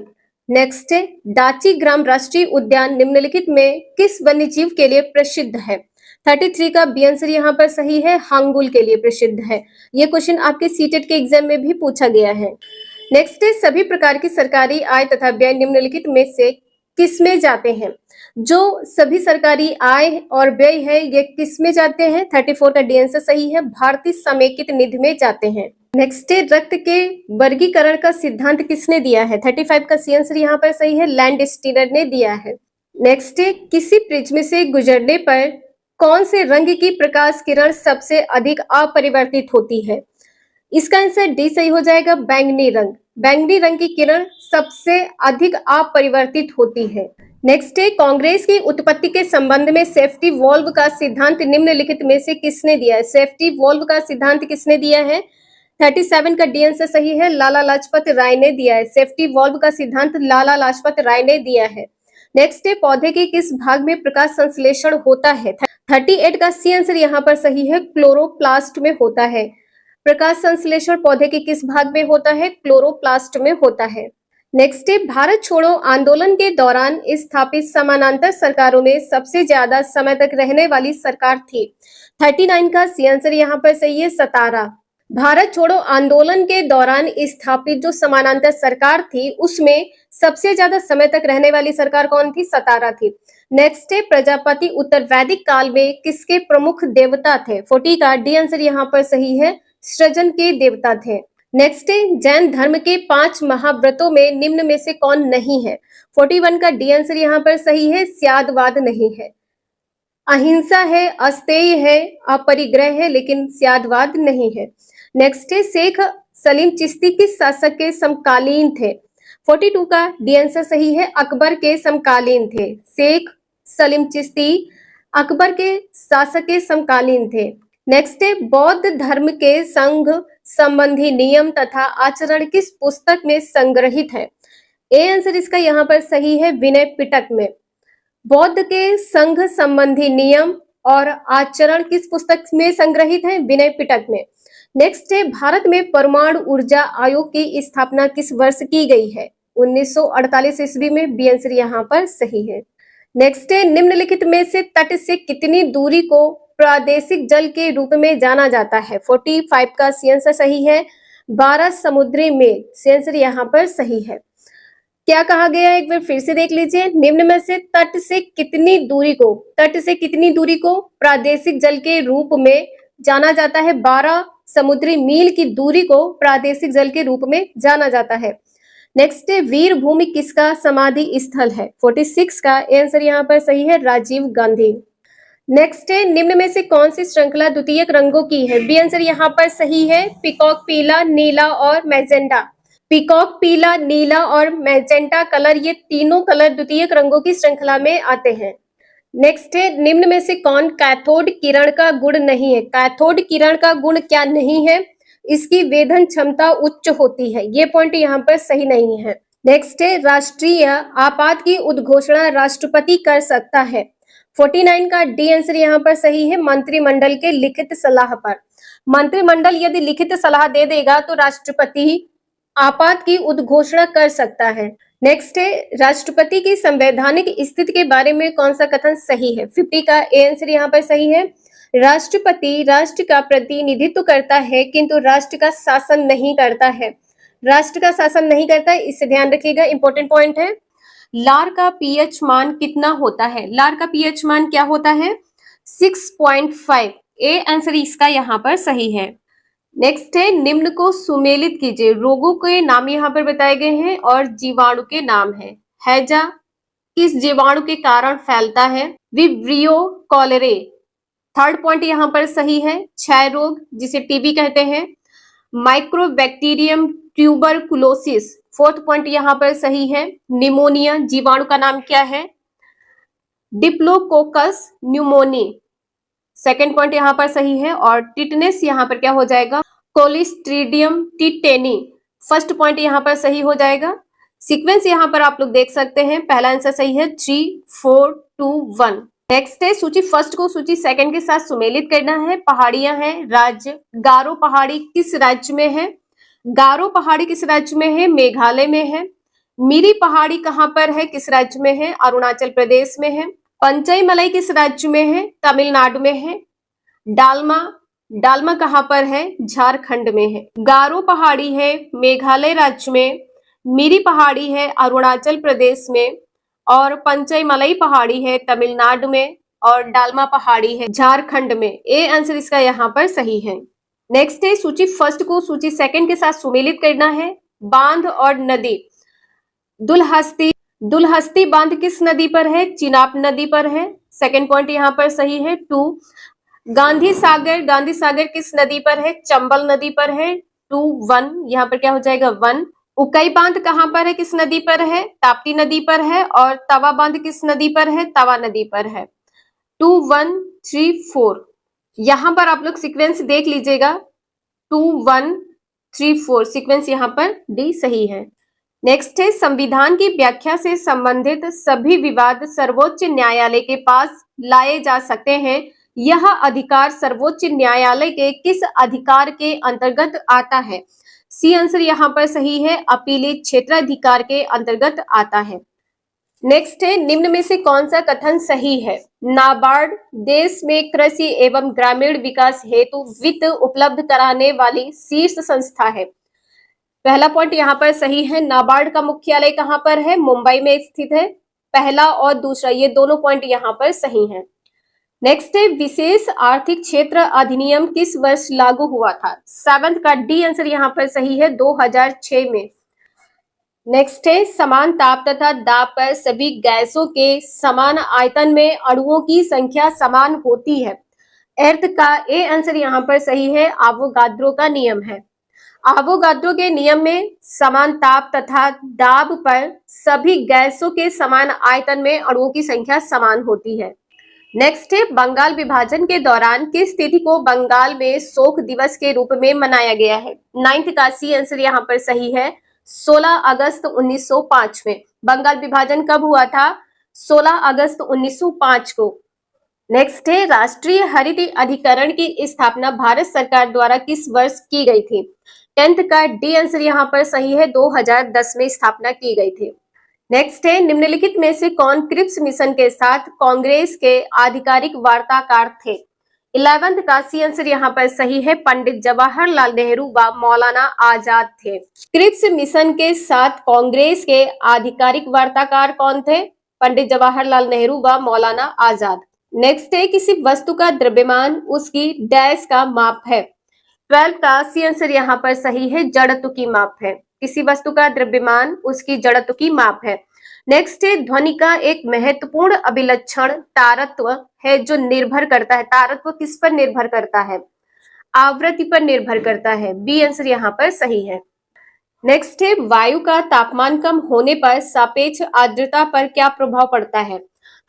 नेक्स्ट है, दाची ग्राम राष्ट्रीय उद्यान निम्नलिखित में किस वन्यजीव के लिए प्रसिद्ध है? 33 का बी आंसर यहाँ पर सही है, हांगुल के लिए प्रसिद्ध है। ये क्वेश्चन आपके सीटेट के एग्जाम में भी पूछा गया है। नेक्स्ट है, सभी प्रकार की सरकारी आय तथा व्यय निम्नलिखित में से किस में जाते हैं? जो सभी सरकारी आय और व्यय है ये किस में जाते हैं? 34 का डी आंसर सही है, भारतीय समेकित निधि में जाते हैं। नेक्स्ट है, रक्त के वर्गीकरण का सिद्धांत किसने दिया है? 35 का सी आंसर यहाँ पर सही है, लैंडस्टीनर ने दिया है। नेक्स्ट है, किसी प्रिज्म से गुजरने पर कौन से रंग की प्रकाश किरण सबसे अधिक अपरिवर्तित होती है? इसका आंसर डी सही हो जाएगा, बैंगनी रंग। बैंगनी रंग की किरण सबसे अधिक अपरिवर्तित होती है। नेक्स्ट है, कांग्रेस की उत्पत्ति के संबंध में सेफ्टी वॉल्व का सिद्धांत निम्नलिखित में से किसने दिया है? सेफ्टी वॉल्व का सिद्धांत किसने दिया है? 37 का डी आंसर सही है, लाला लाजपत राय ने दिया है। सेफ्टी वॉल्व का सिद्धांत लाला लाजपत राय ने दिया है। नेक्स्ट है, पौधे के किस भाग में प्रकाश संश्लेषण होता है? 38 का सी आंसर यहाँ पर सही है, क्लोरोप्लास्ट में होता है। प्रकाश संश्लेषण पौधे के किस भाग में होता है? क्लोरोप्लास्ट में होता है। नेक्स्ट है, भारत छोड़ो आंदोलन के दौरान स्थापित समानांतर सरकारों में सबसे ज्यादा समय तक रहने वाली सरकार थी? 39 का सी आंसर यहाँ पर सही है, सतारा। भारत छोड़ो आंदोलन के दौरान स्थापित जो समानांतर सरकार थी उसमें सबसे ज्यादा समय तक रहने वाली सरकार कौन थी? सतारा थी। नेक्स्ट है, प्रजापति उत्तर वैदिक काल में किसके प्रमुख देवता थे? 40 का डी आंसर यहाँ पर सही है, सृजन के देवता थे। नेक्स्ट है, जैन धर्म के 5 महाव्रतों में निम्न में से कौन नहीं है? 41 का डी आंसर यहाँ पर सही है, स्यादवाद नहीं है। अहिंसा है, अस्तेय है, अपरिग्रह है, लेकिन स्यादवाद नहीं है। नेक्स्ट है, शेख सलीम चिश्ती किस शासक के समकालीन थे? 42 का डी आंसर सही है, अकबर के समकालीन थे। शेख सलीम चिश्ती अकबर के शासक के समकालीन थे। नेक्स्ट है, बौद्ध धर्म के संघ संबंधी नियम तथा आचरण किस पुस्तक में संग्रहित है? ए आंसर इसका यहाँ पर सही है, विनय पिटक में। बौद्ध के संघ संबंधी नियम और आचरण किस पुस्तक में संग्रहित है? विनय पिटक में। नेक्स्ट है, भारत में परमाणु ऊर्जा आयोग की स्थापना किस वर्ष की गई है? 1948 ईस्वी में। बी आंसर यहाँ पर सही है। नेक्स्ट है, निम्नलिखित में से तट से कितनी दूरी को प्रादेशिक जल के रूप में जाना जाता है? 45 का सी आंसर सही है, 12 समुद्री मील। सी आंसर यहाँ पर सही है। क्या कहा गया है एक बार फिर से देख लीजिए, निम्न में से तट से कितनी दूरी को प्रादेशिक जल के रूप में जाना जाता है? 12 समुद्री मील की दूरी को प्रादेशिक जल के रूप में जाना जाता है। नेक्स्ट है, वीर भूमि किसका समाधि स्थल है? 46 का आंसर यहाँ पर सही है, राजीव गांधी। नेक्स्ट है, निम्न में से कौन सी श्रृंखला द्वितीयक रंगों की है? बी आंसर यहाँ पर सही है, पीकॉक पीला, नीला और मैजेंटा। पीकॉक पीला, नीला और मैजेंटा कलर, ये तीनों कलर द्वितीयक रंगों की श्रृंखला में आते हैं। नेक्स्ट है, निम्न में से कौन कैथोड किरण का गुण नहीं है? कैथोड किरण का गुण क्या नहीं है? इसकी वेधन क्षमता उच्च होती है। ये पॉइंट यहाँ पर सही नहीं है। नेक्स्ट है, राष्ट्रीय आपात की उद्घोषणा राष्ट्रपति कर सकता है? 49 का डी आंसर यहाँ पर सही है, मंत्रिमंडल के लिखित सलाह पर। मंत्रिमंडल यदि लिखित सलाह दे देगा तो राष्ट्रपति आपात की उद्घोषणा कर सकता है। नेक्स्ट है, राष्ट्रपति की संवैधानिक स्थिति के बारे में कौन सा कथन सही है? 50 का ए आंसर यहाँ पर सही है, राष्ट्रपति राष्ट्र का प्रतिनिधित्व करता है किंतु राष्ट्र का शासन नहीं करता है। राष्ट्र का शासन नहीं करता है, इससे ध्यान रखिएगा, इंपॉर्टेंट पॉइंट है। लार का पीएच मान कितना होता है? लार का पीएच मान क्या होता है? 6.5। ए आंसर इसका यहाँ पर सही है। नेक्स्ट है, निम्न को सुमेलित कीजिए। रोगों के नाम यहाँ पर बताए गए हैं और जीवाणु के नाम है। हैजा किस जीवाणु के कारण फैलता है? विब्रियो कॉलेरे। थर्ड पॉइंट यहाँ पर सही है, क्षय रोग जिसे टीबी कहते हैं। माइक्रोबैक्टीरियम ट्यूबरकुलोसिस, फोर्थ पॉइंट यहाँ पर सही है। निमोनिया जीवाणु का नाम क्या है? डिप्लोकोकस न्यूमोनी, सेकेंड पॉइंट यहाँ पर सही है। और टिटनेस यहाँ पर क्या हो जाएगा? कोलिस्ट्रीडियम टिटेनी, फर्स्ट पॉइंट यहाँ पर सही हो जाएगा। सीक्वेंस यहाँ पर आप लोग देख सकते हैं, पहला आंसर सही है 3, 4, 2, 1। नेक्स्ट है, सूची फर्स्ट को सूची सेकंड के साथ सुमेलित करना है। पहाड़ियां हैं, राज्य। गारो पहाड़ी किस राज्य में है? गारो पहाड़ी किस राज्य में है? मेघालय में है। मिरी पहाड़ी कहाँ पर है? किस राज्य में है? अरुणाचल प्रदेश में है। पंचई मलाई किस राज्य में है? तमिलनाडु में है। डालमा कहाँ पर है? झारखंड में है। गारो पहाड़ी है मेघालय राज्य में, मिरी पहाड़ी है अरुणाचल प्रदेश में और पंचईमलई पहाड़ी है तमिलनाडु में और डालमा पहाड़ी है झारखंड में। ए आंसर इसका यहाँ पर सही है। नेक्स्ट है सूची फर्स्ट को सूची सेकंड के साथ सुमेलित करना है। बांध और नदी, दुलहस्ती दुलहस्ती बांध किस नदी पर है? चिनाब नदी पर है। सेकंड पॉइंट यहाँ पर सही है। 2 गांधी सागर किस नदी पर है? चंबल नदी पर है। 2 1 यहाँ पर क्या हो जाएगा 1। उकई बांध कहाँ पर है, किस नदी पर है? ताप्ती नदी पर है। और तवा बांध किस नदी पर है? तवा नदी पर है। 2 1 3 4 यहाँ पर आप लोग सीक्वेंस देख लीजिएगा। 2 1 3 4 सीक्वेंस यहाँ पर डी सही है। नेक्स्ट है संविधान की व्याख्या से संबंधित सभी विवाद सर्वोच्च न्यायालय के पास लाए जा सकते हैं। यह अधिकार सर्वोच्च न्यायालय के किस अधिकार के अंतर्गत आता है? सी आंसर यहाँ पर सही है, अपीलीत क्षेत्राधिकार के अंतर्गत आता है। नेक्स्ट है निम्न में से कौन सा कथन सही है? नाबार्ड देश में कृषि एवं ग्रामीण विकास हेतु वित्त उपलब्ध कराने वाली शीर्ष संस्था है। पहला पॉइंट यहाँ पर सही है। नाबार्ड का मुख्यालय कहाँ पर है? मुंबई में स्थित है। पहला और दूसरा ये दोनों पॉइंट यहाँ पर सही हैं। नेक्स्ट है विशेष आर्थिक क्षेत्र अधिनियम किस वर्ष लागू हुआ था? 7th का डी आंसर यहाँ पर सही है, 2006 में। नेक्स्ट है समान ताप तथा दाब पर सभी गैसों के समान आयतन में अणुओं की संख्या समान होती है। अर्थ का ए आंसर यहाँ पर सही है, आवोगाद्रो का नियम है। आवोगाद्रो के नियम में समान ताप तथा दाब पर सभी गैसों के समान आयतन में अणुओं की संख्या समान होती है। नेक्स्ट है बंगाल विभाजन के दौरान किस तिथि को बंगाल में शोक दिवस के रूप में मनाया गया है? 9th का सी आंसर यहाँ पर सही है, 16 अगस्त 1905 में। बंगाल विभाजन कब हुआ था? 16 अगस्त 1905 को। नेक्स्ट है राष्ट्रीय हरित अधिकरण की स्थापना भारत सरकार द्वारा किस वर्ष की गई थी? 10th का डी आंसर यहाँ पर सही है, 2010 में स्थापना की गई थी। नेक्स्ट है निम्नलिखित में से कौन क्रिप्स मिशन के साथ कांग्रेस के आधिकारिक वार्ताकार थे? 11th का सी आंसर यहाँ पर सही है, पंडित जवाहरलाल नेहरू व मौलाना आजाद थे। क्रिप्स मिशन के साथ कांग्रेस के आधिकारिक वार्ताकार कौन थे? पंडित जवाहरलाल नेहरू व मौलाना आजाद। नेक्स्ट है किसी वस्तु का द्रव्यमान उसकी डैश का माप है। 12 का सी आंसर यहाँ पर सही है, जड़त्व की माप है। किसी वस्तु का द्रव्यमान उसकी जड़त्व की माप है। नेक्स्ट है ध्वनि का एक महत्वपूर्ण अभिलक्षण तारत्व है जो निर्भर करता है। तारत्व किस पर निर्भर करता है? आवृत्ति पर निर्भर करता है। बी आंसर यहाँ पर सही है। नेक्स्ट है वायु का तापमान कम होने पर सापेक्ष आर्द्रता पर क्या प्रभाव पड़ता है?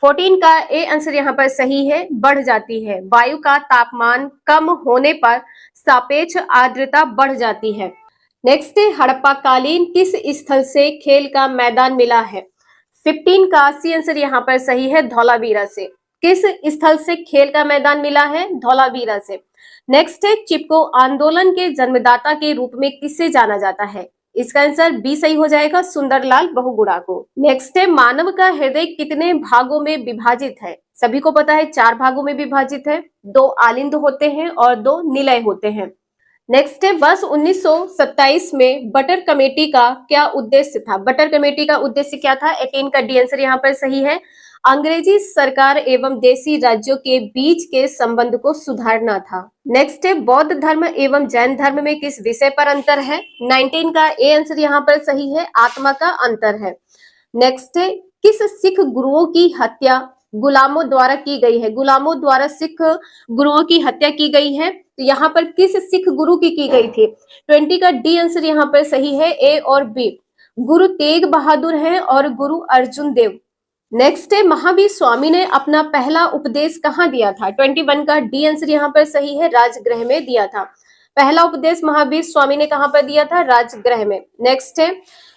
14 का ए आंसर यहाँ पर सही है, बढ़ जाती है। वायु का तापमान कम होने पर सापेक्ष आर्द्रता बढ़ जाती है। नेक्स्ट है हड़प्पा कालीन किस स्थल से खेल का मैदान मिला है? 15 का सी आंसर यहाँ पर सही है, धौलावीरा से। किस स्थल से खेल का मैदान मिला है? धौलावीरा से। नेक्स्ट है चिपको आंदोलन के जन्मदाता के रूप में किसे जाना जाता है? इसका आंसर बी सही हो जाएगा, सुंदरलाल बहुगुणा को। नेक्स्ट है मानव का हृदय कितने भागों में विभाजित है? सभी को पता है 4 भागों में विभाजित है। 2 आलिंद होते हैं और 2 निलय होते हैं। नेक्स्ट है वर्ष 1927 में बटर कमेटी का क्या उद्देश्य था? बटर कमेटी का उद्देश्य क्या था? 18 का डी आंसर यहाँ पर सही है, अंग्रेजी सरकार एवं देशी राज्यों के बीच के संबंध को सुधारना था। नेक्स्ट है बौद्ध धर्म एवं जैन धर्म में किस विषय पर अंतर है? 19 का ए आंसर यहाँ पर सही है, आत्मा का अंतर है। नेक्स्ट है किस सिख गुरुओं की हत्या गुलामों द्वारा की गई है? गुलामों द्वारा सिख गुरुओं की हत्या की गई है, तो यहाँ पर किस सिख गुरु की गई थी? 20 का डी आंसर यहाँ पर सही है, ए और बी। गुरु तेग बहादुर है और गुरु अर्जुन देव। नेक्स्ट है महावीर स्वामी ने अपना पहला उपदेश कहाँ दिया था? 21 का डी आंसर यहाँ पर सही है, राजगृह में दिया था। पहला उपदेश महावीर स्वामी ने कहाँ पर दिया था? राजगृह में। नेक्स्ट है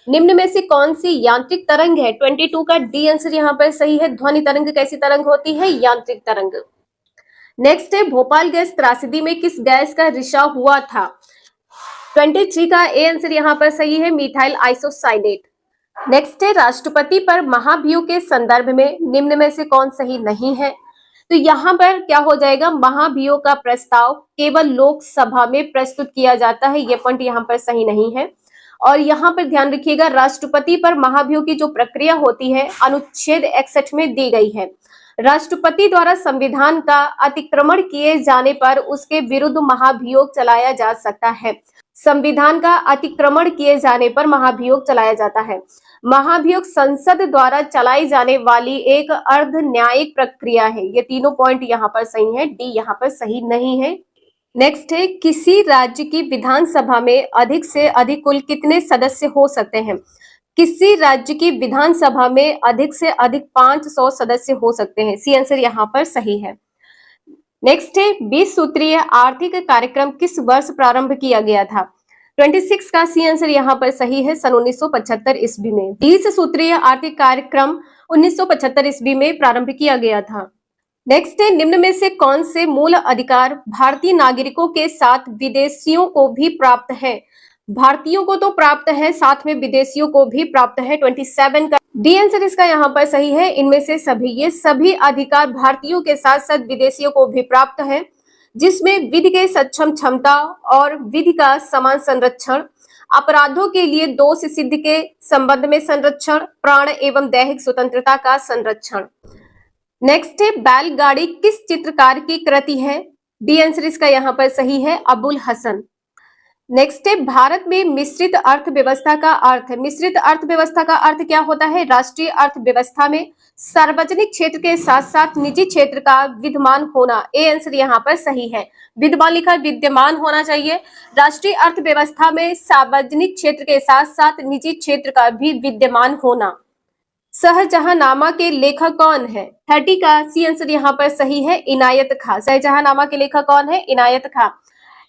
निम्न में से कौन सी यांत्रिक तरंग है? 22 का डी आंसर यहाँ पर सही है, ध्वनि तरंग कैसी तरंग होती है? यांत्रिक तरंग। नेक्स्ट है भोपाल गैस त्रासदी में किस गैस का रिसाव हुआ था? 23 का ए आंसर यहाँ पर सही है, मिथाइल आइसोसाइनेट। नेक्स्ट है राष्ट्रपति पर महाभियोग के संदर्भ में निम्न में से कौन सही नहीं है? तो यहाँ पर क्या हो जाएगा? महाभियोग का प्रस्ताव केवल लोकसभा में प्रस्तुत किया जाता है, यह पॉइंट यहाँ पर सही नहीं है। और यहाँ पर ध्यान रखिएगा, राष्ट्रपति पर महाभियोग की जो प्रक्रिया होती है अनुच्छेद 61 में दी गई है। राष्ट्रपति द्वारा संविधान का अतिक्रमण किए जाने पर उसके विरुद्ध महाभियोग चलाया जा सकता है। संविधान का अतिक्रमण किए जाने पर महाभियोग चलाया जाता है। महाभियोग संसद द्वारा चलाई जाने वाली एक अर्ध न्यायिक प्रक्रिया है। ये तीनों पॉइंट यहाँ पर सही है, डी यहाँ पर सही नहीं है। नेक्स्ट है, किसी राज्य की विधानसभा में अधिक से अधिक कुल कितने सदस्य हो सकते हैं? किसी राज्य की विधानसभा में अधिक से अधिक 500 सदस्य हो सकते हैं। सी आंसर यहाँ पर सही है। नेक्स्ट है, 20 सूत्रीय आर्थिक कार्यक्रम किस वर्ष प्रारंभ किया गया था? 26 का सी आंसर यहाँ पर सही है, सन 1975 ईस्वी में 20 सूत्रीय आर्थिक कार्यक्रम 1975 ईस्वी में प्रारंभ किया गया था। नेक्स्ट है, निम्न में से कौन से मूल अधिकार भारतीय नागरिकों के साथ विदेशियों को भी प्राप्त है? भारतीयों को तो प्राप्त है, साथ में विदेशियों को भी प्राप्त है। 27 का डी आंसर इसका यहाँ पर सही है। इनमें से सभी, ये सभी अधिकार भारतीयों के साथ साथ विदेशियों को भी प्राप्त है, जिसमें विधि के सक्षम क्षमता और विधि का समान संरक्षण, अपराधों के लिए दोष सिद्ध के संबंध में संरक्षण, प्राण एवं दैहिक स्वतंत्रता का संरक्षण। नेक्स्ट है, बैलगाड़ी किस चित्रकार की कृति है? डी आंसर इसका यहाँ पर सही है, अबुल हसन। नेक्स्ट है, भारत में मिश्रित अर्थव्यवस्था का अर्थ है। मिश्रित अर्थव्यवस्था का अर्थ क्या होता है? राष्ट्रीय अर्थव्यवस्था में सार्वजनिक क्षेत्र के साथ साथ निजी क्षेत्र का विद्यमान होना। ए आंसर यहाँ पर सही है, विद्यमान लिखा, विद्यमान होना चाहिए। राष्ट्रीय अर्थव्यवस्था में सार्वजनिक क्षेत्र के साथ साथ निजी क्षेत्र का भी विद्यमान होना। शाहजहांनामा के लेखक कौन है? 30 का सी आंसर यहाँ पर सही है, इनायत खां। शाहजहांनामा के लेखक कौन है? इनायत खां।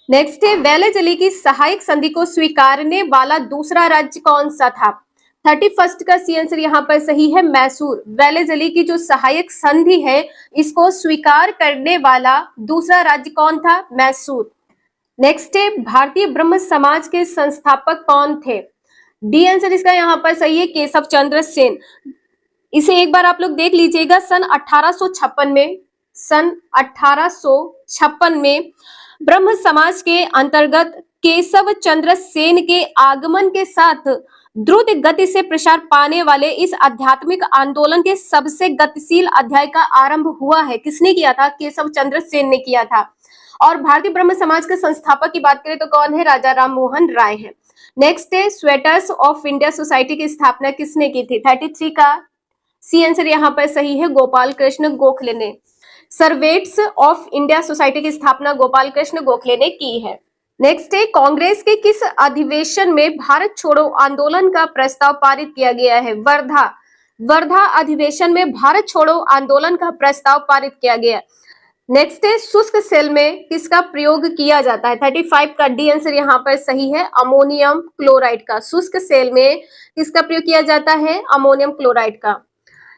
नेक्स्ट है, वेलेजली की सहायक संधि को स्वीकारने वाला दूसरा राज्य कौन सा था? 31 का सी आंसर यहाँ पर सही है, मैसूर। वेलेजली की जो सहायक संधि है इसको स्वीकार करने वाला दूसरा राज्य कौन था? मैसूर। नेक्स्ट है, भारतीय ब्रह्म समाज के संस्थापक कौन थे? डी आंसर इसका यहाँ पर सही है, केशव चंद्र सेन। इसे एक बार आप लोग देख लीजिएगा, सन 1856 में ब्रह्म समाज के अंतर्गत केशव चंद्र सेन के आगमन के साथ द्रुत गति से प्रसार पाने वाले इस आध्यात्मिक आंदोलन के सबसे गतिशील अध्याय का आरंभ हुआ है। किसने किया था? केशव चंद्र सेन ने किया था। और भारतीय ब्रह्म समाज के संस्थापक की बात करें तो कौन है? राजा राम मोहन राय है। नेक्स्ट है, स्वेटर्स ऑफ इंडिया सोसाइटी की स्थापना किसने की थी? 33 का सी आंसर यहाँ पर सही है, गोपाल कृष्ण गोखले ने। सर्वेट्स ऑफ इंडिया सोसाइटी की स्थापना गोपाल कृष्ण गोखले ने की है। नेक्स्ट है, कांग्रेस के किस अधिवेशन में भारत छोड़ो आंदोलन का प्रस्ताव पारित किया गया है? वर्धा अधिवेशन में भारत छोड़ो आंदोलन का प्रस्ताव पारित किया गया। नेक्स्ट है, शुष्क सेल में किसका प्रयोग किया जाता है? 35 का डी आंसर यहाँ पर सही है, अमोनियम क्लोराइड का। शुष्क सेल में किसका प्रयोग किया जाता है? अमोनियम क्लोराइड का।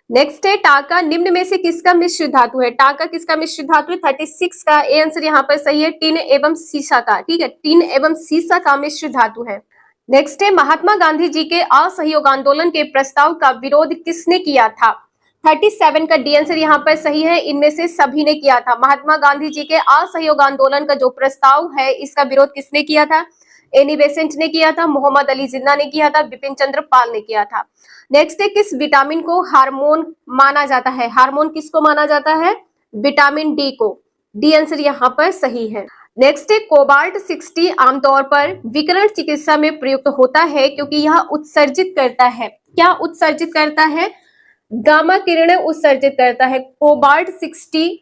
नेक्स्ट है, टाका निम्न में से किसका मिश्र धातु है? टाका किसका मिश्र धातु है? 36 का ए आंसर यहाँ पर सही है, टिन एवं सीसा का। ठीक है, टिन एवं सीसा का मिश्र धातु है। नेक्स्ट है, महात्मा गांधी जी के असहयोग आंदोलन के प्रस्ताव का विरोध किसने किया था? 37 का डी आंसर यहाँ पर सही है, इनमें से सभी ने किया था। महात्मा गांधी जी के असहयोग आंदोलन का जो प्रस्ताव है इसका विरोध किसने किया था? एनी बेसेंट ने किया था, मोहम्मद अली जिन्ना ने किया था, बिपिन चंद्र पाल ने किया था। नेक्स्ट है, किस विटामिन को हार्मोन माना जाता है? हार्मोन किसको माना जाता है? विटामिन डी को। डी आंसर यहाँ पर सही है। नेक्स्ट है, कोबाल्ट 60 आमतौर पर विकिरण चिकित्सा में प्रयुक्त होता है क्योंकि यह उत्सर्जित करता है। क्या उत्सर्जित करता है? गामा किरणें उत्सर्जित करता है। कोबाल्ट 60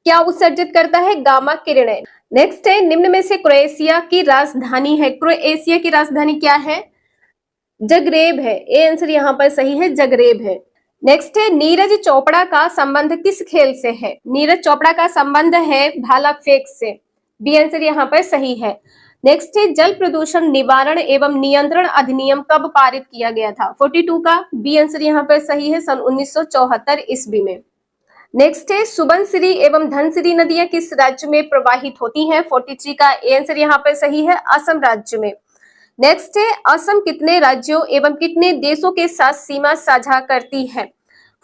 क्या उत्सर्जित करता है? गामा किरणें। नेक्स्ट है, निम्न में से क्रोएशिया की राजधानी है। क्रोएशिया की राजधानी क्या है? जगरेब है। ए आंसर यहाँ पर सही है, जगरेब है। नेक्स्ट है, नीरज चोपड़ा का संबंध किस खेल से है? नीरज चोपड़ा का संबंध है भाला फेंक से। बी आंसर यहाँ पर सही है। नेक्स्ट है, जल प्रदूषण निवारण एवं नियंत्रण अधिनियम कब पारित किया गया था? 42 का बी आंसर यहाँ पर सही है, सन 1974 ईस्वी में। नेक्स्ट है, सुबनसिरी एवं धनसिरी नदियां किस राज्य में प्रवाहित होती हैं? 43 का ए आंसर यहाँ पर सही है, असम राज्य में। नेक्स्ट है, असम कितने राज्यों एवं कितने देशों के साथ सीमा साझा करती है?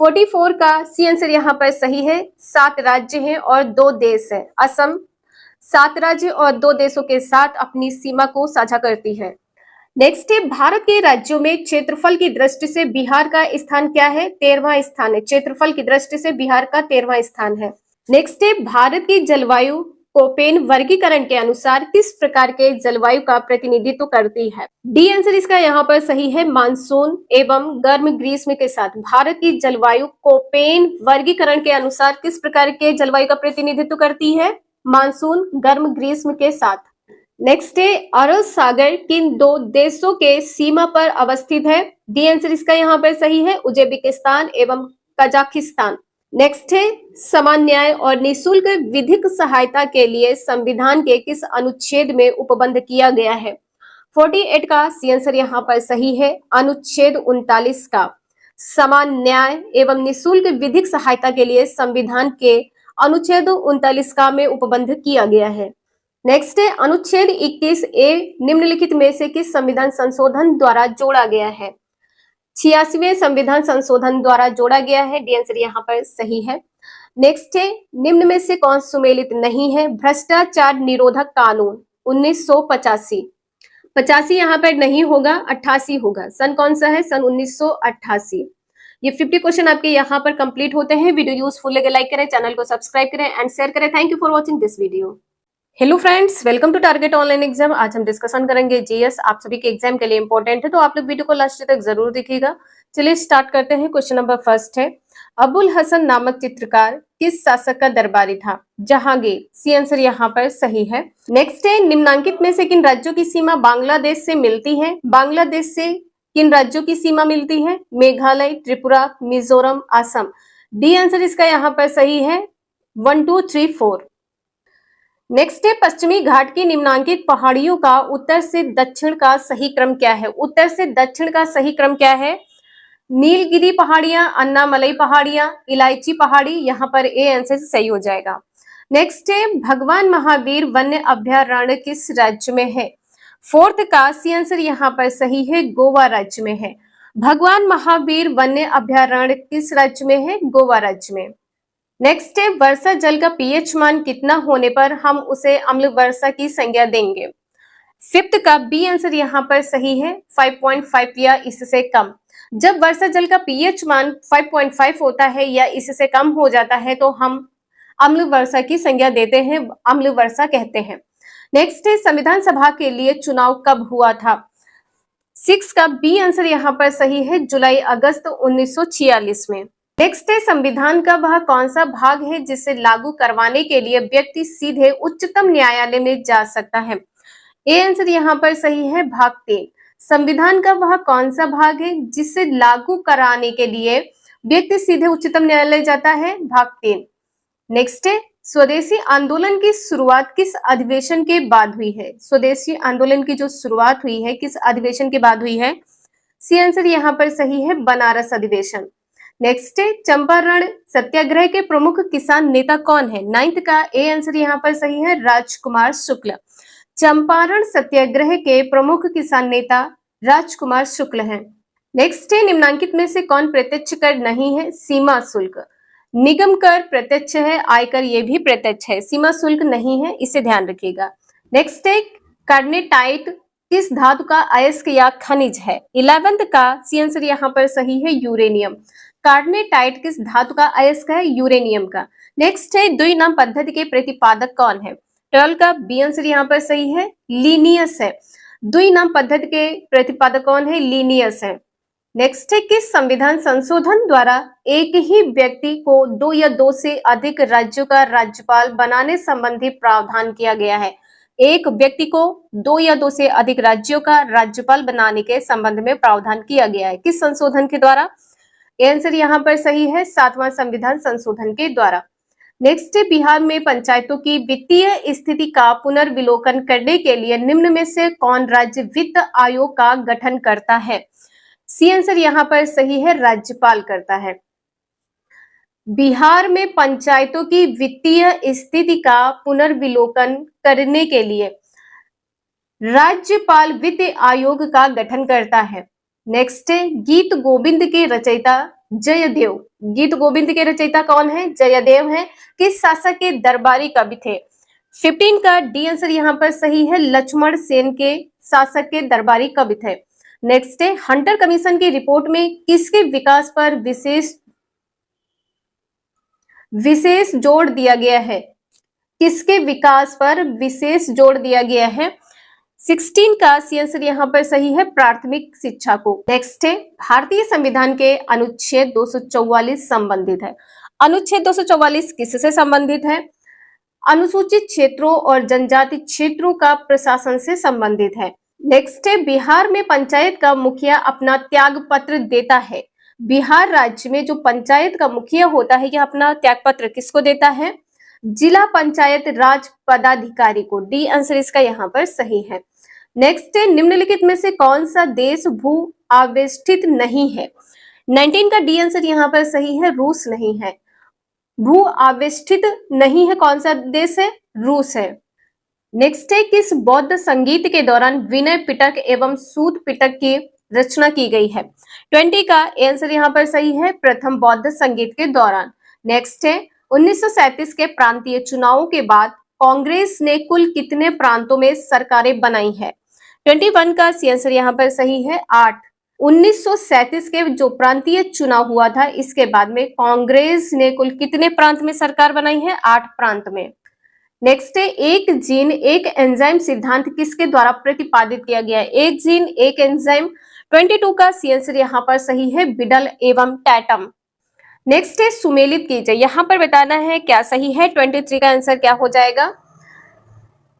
44 का सी आंसर यहाँ पर सही है, 7 राज्य हैं और 2 देश है। असम 7 राज्य और 2 देशों के साथ अपनी सीमा को साझा करती है। नेक्स्ट है, भारत के राज्यों में क्षेत्रफल की दृष्टि से बिहार का स्थान क्या है? 13वां स्थान है। क्षेत्रफल की दृष्टि से बिहार का 13वां स्थान है। नेक्स्ट है, भारत की जलवायु कोपेन वर्गीकरण के अनुसार किस प्रकार के जलवायु का प्रतिनिधित्व करती है? डी आंसर इसका यहाँ पर सही है, मानसून एवं गर्म ग्रीष्म के साथ। भारत की जलवायु कोपेन वर्गीकरण के अनुसार किस प्रकार के जलवायु का प्रतिनिधित्व करती है? मानसून गर्म ग्रीष्म के साथ। नेक्स्ट है, अरब सागर किन दो देशों के सीमा पर अवस्थित है? डी आंसर इसका यहाँ पर सही है, उज्बेकिस्तान एवं कजाकिस्तान। नेक्स्ट है, समान न्याय और निःशुल्क विधिक सहायता के लिए संविधान के किस अनुच्छेद में उपबंध किया गया है? 48 का सी आंसर यहाँ पर सही है, अनुच्छेद 39 का। समान न्याय एवं निःशुल्क विधिक सहायता के लिए संविधान के अनुच्छेद 39 का में उपबंध किया गया है। नेक्स्ट है, अनुच्छेद 21 ए निम्नलिखित में से किस संविधान संशोधन द्वारा जोड़ा गया है? 86वें संविधान संशोधन द्वारा जोड़ा गया है। डी आंसर यहाँ पर सही है। नेक्स्ट है, निम्न में से कौन सुमेलित नहीं है? भ्रष्टाचार निरोधक कानून 1985। 85 यहाँ पर नहीं होगा, 88 होगा। सन कौन सा है? सन 1988। ये 50 क्वेश्चन आपके यहाँ पर कंप्लीट होते हैं। वीडियो यूजफुल लगे लाइक करें, चैनल को सब्सक्राइब करें एंड शेयर करें। Thank you for watching this video. Hello friends, welcome to target online exam. आज हम डिस्कशन करेंगे जीएस। आप सभी के एग्जाम के लिए इंपॉर्टेंट है, तो आप लोग वीडियो को लास्ट तक जरूर देखिएगा। चलिए स्टार्ट करते हैं। क्वेश्चन नंबर फर्स्ट है, अबुल हसन नामक चित्रकार किस शासक का दरबारी था? जहांगीर। सी आंसर यहाँ पर सही है। नेक्स्ट है, निम्नांकित में से किन राज्यों की सीमा बांग्लादेश से मिलती है? बांग्लादेश से किन राज्यों की सीमा मिलती है? मेघालय, त्रिपुरा, मिजोरम, असम। डी आंसर इसका यहाँ पर सही है, 1 2 3 4। नेक्स्ट है, पश्चिमी घाट की निम्नांकित पहाड़ियों का उत्तर से दक्षिण का सही क्रम क्या है? उत्तर से दक्षिण का सही क्रम क्या है? नीलगिरी पहाड़ियां, अन्नामलई पहाड़ियां, इलायची पहाड़ी। यहाँ पर ए आंसर सही हो जाएगा। नेक्स्ट है, भगवान महावीर वन्य अभयारण्य किस राज्य में है? फोर्थ का सी आंसर यहाँ पर सही है, गोवा राज्य में है। भगवान महावीर वन्य अभयारण्य किस राज्य में है? गोवा राज्य में। नेक्स्ट है, वर्षा जल का पीएच मान कितना होने पर हम उसे अम्ल वर्षा की संज्ञा देंगे? फिफ्थ का बी आंसर यहाँ पर सही है, 5.5 या इससे कम। जब वर्षा जल का पीएच मान 5.5 होता है या इससे कम हो जाता है तो हम अम्ल वर्षा की संज्ञा देते हैं, अम्ल वर्षा कहते हैं। नेक्स्ट है, संविधान सभा के लिए चुनाव कब हुआ था? 6 का बी आंसर यहाँ पर सही है, जुलाई अगस्त 1946 में। नेक्स्ट है, संविधान का वह कौन सा भाग है जिसे लागू करवाने के लिए व्यक्ति सीधे उच्चतम न्यायालय में जा सकता है? ए आंसर यहाँ पर सही है, भाग 3। संविधान का वह कौन सा भाग है जिसे लागू कराने के लिए व्यक्ति सीधे उच्चतम न्यायालय जाता है? भाग 3। नेक्स्ट है, स्वदेशी आंदोलन की शुरुआत किस अधिवेशन के बाद हुई है? स्वदेशी आंदोलन की जो शुरुआत हुई है किस अधिवेशन के बाद हुई है? सी आंसर यहाँ पर सही है, बनारस अधिवेशन। नेक्स्ट है, चंपारण सत्याग्रह के प्रमुख किसान नेता कौन है? 9th का ए आंसर यहाँ पर सही है, राजकुमार शुक्ल। चंपारण सत्याग्रह के प्रमुख किसान नेता राजकुमार शुक्ल हैं। नेक्स्ट है, निम्नांकित में से कौन प्रत्यक्ष कर नहीं है? सीमा शुल्क। निगम कर प्रत्यक्ष है, आयकर ये भी प्रत्यक्ष है, सीमा शुल्क नहीं है, इसे ध्यान रखिएगा। नेक्स्ट है, कार्नेटाइट किस धातु का अयस्क या खनिज है? 11th का सी आंसर यहाँ पर सही है, यूरेनियम। कार्नेटाइट किस धातु का अयस्क है? यूरेनियम का। नेक्स्ट है, द्विनाम पद्धति के प्रतिपादक कौन है? 12 का बी आंसर यहाँ पर सही है, लीनियस है। द्विनाम पद्धति के प्रतिपादक कौन है? लीनियस है। नेक्स्ट है, किस संविधान संशोधन द्वारा एक ही व्यक्ति को 2 या 2 से अधिक राज्यों का राज्यपाल बनाने संबंधी प्रावधान किया गया है? एक व्यक्ति को 2 या 2 से अधिक राज्यों का राज्यपाल बनाने के संबंध में प्रावधान किया गया है, किस संशोधन के द्वारा? आंसर यहाँ पर सही है, 7वां संविधान संशोधन के द्वारा। नेक्स्ट है, बिहार में पंचायतों की वित्तीय स्थिति का पुनर्विलोकन करने के लिए निम्न में से कौन राज्य वित्त आयोग का गठन करता है? सी आंसर यहाँ पर सही है, राज्यपाल करता है। बिहार में पंचायतों की वित्तीय स्थिति का पुनर्विलोकन करने के लिए राज्यपाल वित्त आयोग का गठन करता है। नेक्स्ट है, गीत गोविंद के रचयिता जयदेव। गीत गोविंद के रचयिता कौन है? जयदेव है। किस शासक के दरबारी कवि थे? 15 का डी आंसर यहाँ पर सही है, लक्ष्मण सेन के शासक के दरबारी कवि थे। नेक्स्ट है, हंटर कमीशन की रिपोर्ट में किसके विकास पर विशेष जोर दिया गया है? किसके विकास पर विशेष जोर दिया गया है? 16 का सी आंसर यहाँ पर सही है, प्राथमिक शिक्षा को। नेक्स्ट है, भारतीय संविधान के अनुच्छेद 244 संबंधित है। अनुच्छेद 244 किससे संबंधित है? अनुसूचित क्षेत्रों और जनजाति क्षेत्रों का प्रशासन से संबंधित है। नेक्स्ट है, बिहार में पंचायत का मुखिया अपना त्याग पत्र देता है। बिहार राज्य में जो पंचायत का मुखिया होता है यह अपना त्याग पत्र किसको देता है? जिला पंचायत राज पदाधिकारी को। डी आंसर इसका यहाँ पर सही है। नेक्स्ट है, निम्नलिखित में से कौन सा देश भू आवेष्टित नहीं है? 19 का डी आंसर यहाँ पर सही है, रूस नहीं है। भू आवेष्टित नहीं है कौन सा देश है? रूस है। नेक्स्ट है, किस बौद्ध संगीत के दौरान विनय पिटक एवं सूत पिटक की रचना की गई है? 20 का आंसर यहाँ पर सही है, प्रथम बौद्ध संगीत के दौरान। नेक्स्ट है, 1937 के प्रांतीय चुनावों के बाद कांग्रेस ने कुल कितने प्रांतों में सरकारें बनाई है? 21 का सी आंसर यहाँ पर सही है, 8। 1937 के जो प्रांतीय चुनाव हुआ था इसके बाद में कांग्रेस ने कुल कितने प्रांत में सरकार बनाई है? 8 प्रांत में। नेक्स्ट है, एक जीन एक एंजाइम सिद्धांत किसके द्वारा प्रतिपादित किया गया है? एक जीन एक एंजाइम। 22 का सी आंसर यहाँ पर सही है, बिडल एवं टैटम। नेक्स्ट है, सुमेलित कीजिए, यहाँ पर बताना है क्या सही है। 23 का आंसर क्या हो जाएगा?